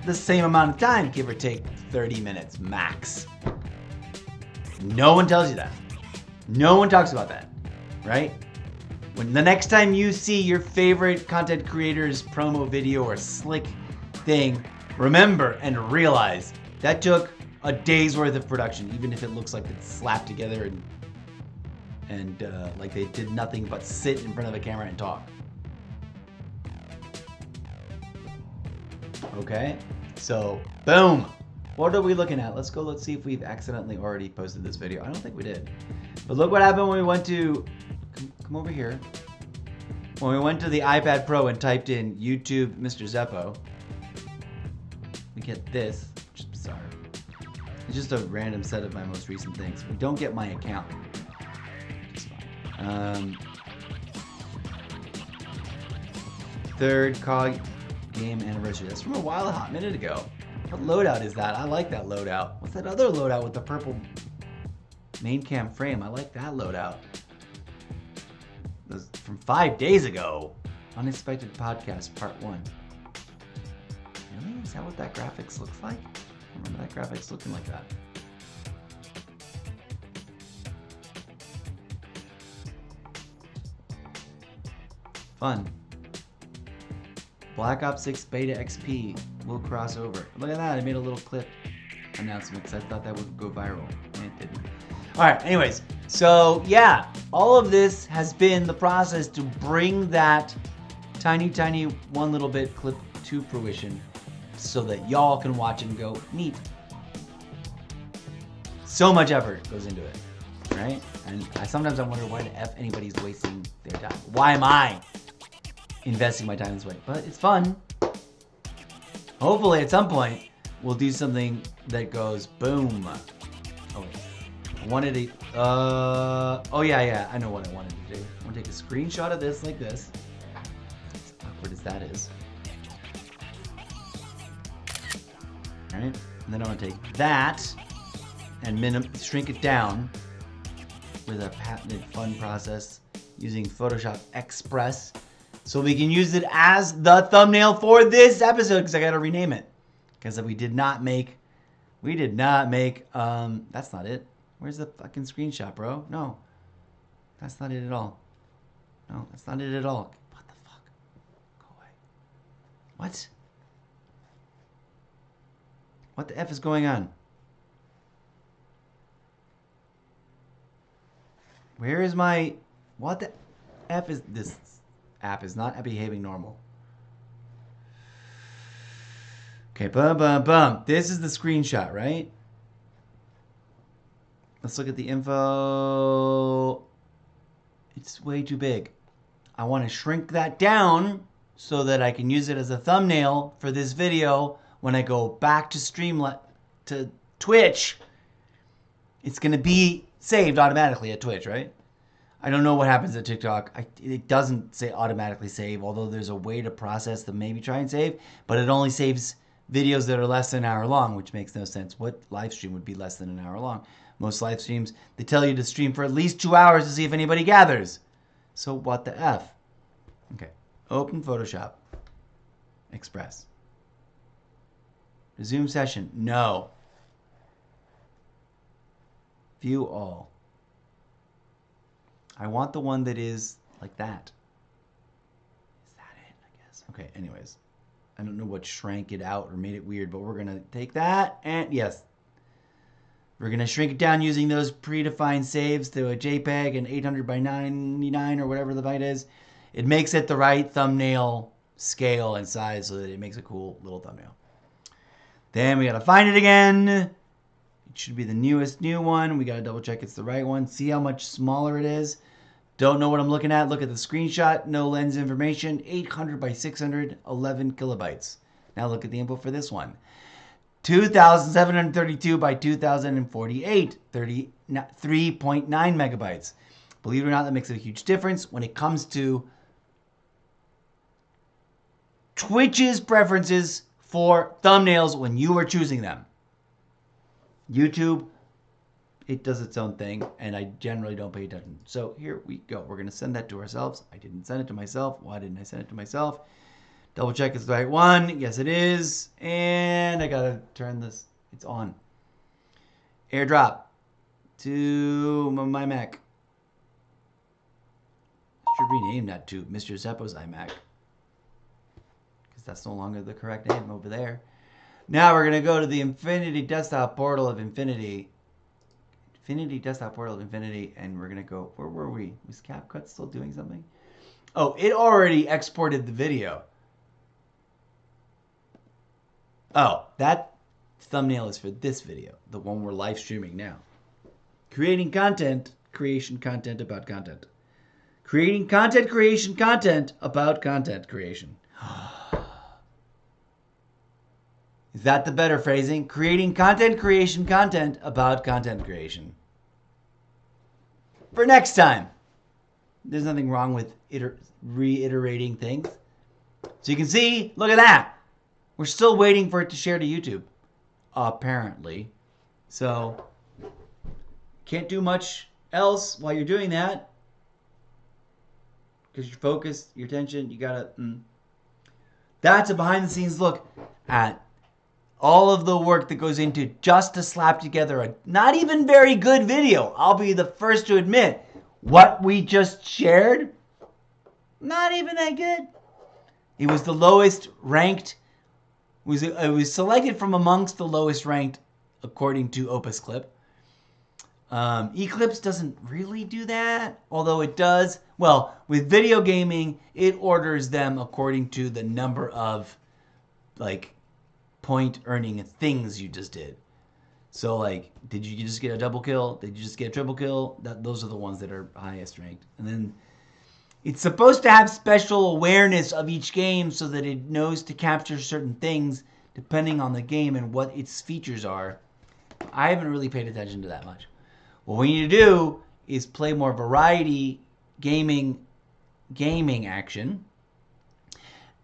the same amount of time, give or take 30 minutes max. No one tells you that. No one talks about that, right? When the next time you see your favorite content creator's promo video or slick thing, remember and realize that took a day's worth of production, even if it looks like it's slapped together and like they did nothing but sit in front of a camera and talk. Okay, so boom. What are we looking at? Let's see if we've accidentally already posted this video. I don't think we did. But look what happened when we went to, come over here. When we went to the iPad Pro and typed in YouTube Mr. Zeppo, we get this, which is bizarre. It's just a random set of my most recent things. We don't get my account. Which is fine. Third COG game anniversary. That's from a hot minute ago. What loadout is that? I like that loadout. What's that other loadout with the purple main cam frame? I like that loadout. This is from 5 days ago. Unexpected Podcast Part 1. Really? Is that what that graphics looks like? I remember that graphics looking like that. Fun. Black Ops 6 Beta XP will cross over. Look at that, I made a little clip announcement because I thought that would go viral, and it didn't. Alright, anyways, so yeah, all of this has been the process to bring that tiny one little bit clip to fruition so that y'all can watch and go, neat. So much effort goes into it, right? And sometimes I wonder why the F anybody's wasting their time. Why am I investing my time this way. But it's fun. Hopefully at some point we'll do something that goes boom. Oh wait. I wanted to oh yeah, I know what I wanted to do. I want to take a screenshot of this like this. As awkward as that is. Alright. And then I want to take that and shrink it down with a patented fun process using Photoshop Express so we can use it as the thumbnail for this episode because I got to rename it because we did not make that's not it. Where's the fucking screenshot, bro? No, that's not it at all. No, that's not it at all. What the fuck? Go away. What? What the F is going on? Where is my... What the F is... This app is not behaving normal. Okay, boom. This is the screenshot, right? Let's look at the info. It's way too big. I want to shrink that down so that I can use it as a thumbnail for this video when I go back to Twitch. It's going to be saved automatically at Twitch, right? I don't know what happens at TikTok. It doesn't say automatically save, although there's a way to process to maybe try and save, but it only saves videos that are less than an hour long, which makes no sense. What live stream would be less than an hour long? Most live streams, they tell you to stream for at least 2 hours to see if anybody gathers. So what the F? Okay, open Photoshop Express. Resume session. No. View all. I want the one that is like that. Is that it? I guess. Okay, anyways. I don't know what shrank it out or made it weird, but we're going to take that and yes. We're going to shrink it down using those predefined saves to a JPEG and 800 by 99 or whatever the byte is. It makes it the right thumbnail scale and size so that it makes a cool little thumbnail. Then we got to find it again. It should be the new one. We got to double check it's the right one. See how much smaller it is. Don't know what I'm looking at. Look at the screenshot. No lens information. 800 by 600, 11 kilobytes. Now look at the info for this one. 2,732 by 2,048, 3.9 megabytes. Believe it or not, that makes a huge difference when it comes to Twitch's preferences for thumbnails when you are choosing them. YouTube, it does its own thing, and I generally don't pay attention. So here we go. We're going to send that to ourselves. I didn't send it to myself. Why didn't I send it to myself? Double check it's the right one. Yes, it is. And I got to turn this. It's on. AirDrop to my Mac. I should rename that to Mr. Zeppo's iMac. Because that's no longer the correct name over there. Now we're going to go to the Infinity Desktop Portal of Infinity. Infinity Desktop Portal of Infinity. And we're going to go, where were we? Was CapCut still doing something? Oh, it already exported the video. Oh, that thumbnail is for this video. The one we're live streaming now. Creating content, creation content about content. Creating content, creation content about content creation. Is that the better phrasing? Creating content, creation content about content creation. For next time. There's nothing wrong with reiterating things. So you can see, look at that. We're still waiting for it to share to YouTube. Apparently. So, can't do much else while you're doing that. Because you're focused, your attention, you gotta... That's a behind the scenes look at all of the work that goes into just to slap together a not even very good video. I'll be the first to admit, what we just shared, not even that good. It was the lowest ranked. It was selected from amongst the lowest ranked according to Opus Clip. Eclipse doesn't really do that, although it does. Well, with video gaming, it orders them according to the number of like point earning things you just did. So like, did you just get a double kill? Did you just get a triple kill? Those are the ones that are highest ranked. And then It's supposed to have special awareness of each game so that it knows to capture certain things depending on the game and what its features are. I haven't really paid attention to that much. What we need to do is play more variety gaming action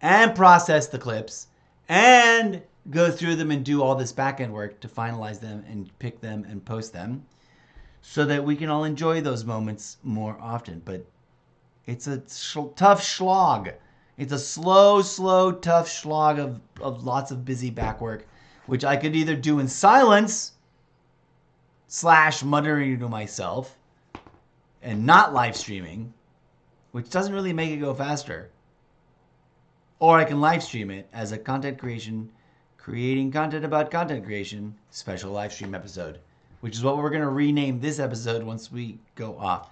and process the clips and go through them and do all this back-end work to finalize them and pick them and post them so that we can all enjoy those moments more often. But it's a tough slog. It's a slow, tough slog of lots of busy back work, which I could either do in silence / muttering to myself and not live streaming, which doesn't really make it go faster. Or I can live stream it as a creating content about content creation special live stream episode, which is what we're going to rename this episode once we go off.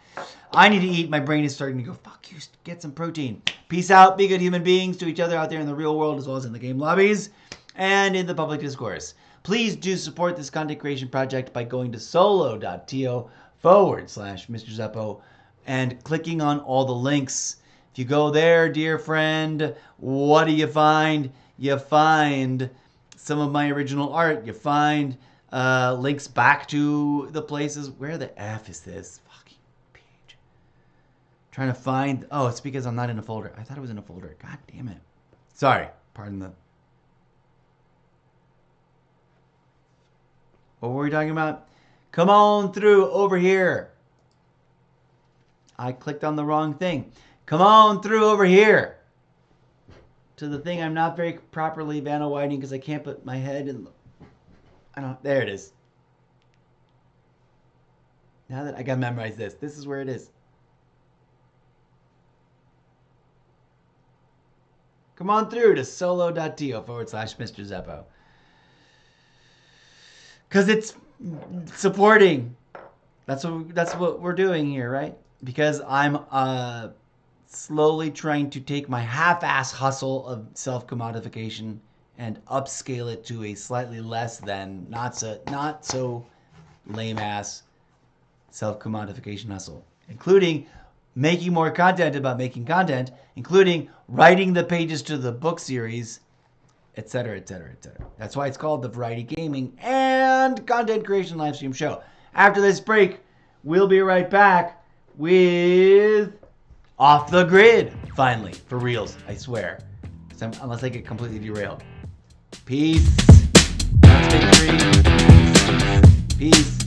I need to eat. My brain is starting to go, fuck you, get some protein. Peace out. Be good human beings to each other out there in the real world as well as in the game lobbies and in the public discourse. Please do support this content creation project by going to solo.to /Mr. Zeppo and clicking on all the links. If you go there, dear friend, what do you find? You find some of my original art. You find links back to the places. Where the F is this fucking page? Trying to find. Oh, it's because I'm not in a folder. I thought it was in a folder. God damn it. Sorry. Pardon the. What were we talking about? Come on through over here. I clicked on the wrong thing. Come on through over here to the thing I'm not very properly Vanna Whiting because I can't put my head in. There it is. Now that I got to memorize this, this is where it is. Come on through to solo.to /Mr. Zeppo. Because it's supporting. That's what we're doing here, right? Because I'm slowly trying to take my half-ass hustle of self-commodification and upscale it to a slightly less than not so lame-ass self-commodification hustle, including making more content about making content, including writing the pages to the book series, etc., etc., etc. That's why it's called the Variety Gaming and Content Creation Livestream Show. After this break, we'll be right back with Off the Grid, finally, for reals, I swear. Unless I get completely derailed. Peace. Peace.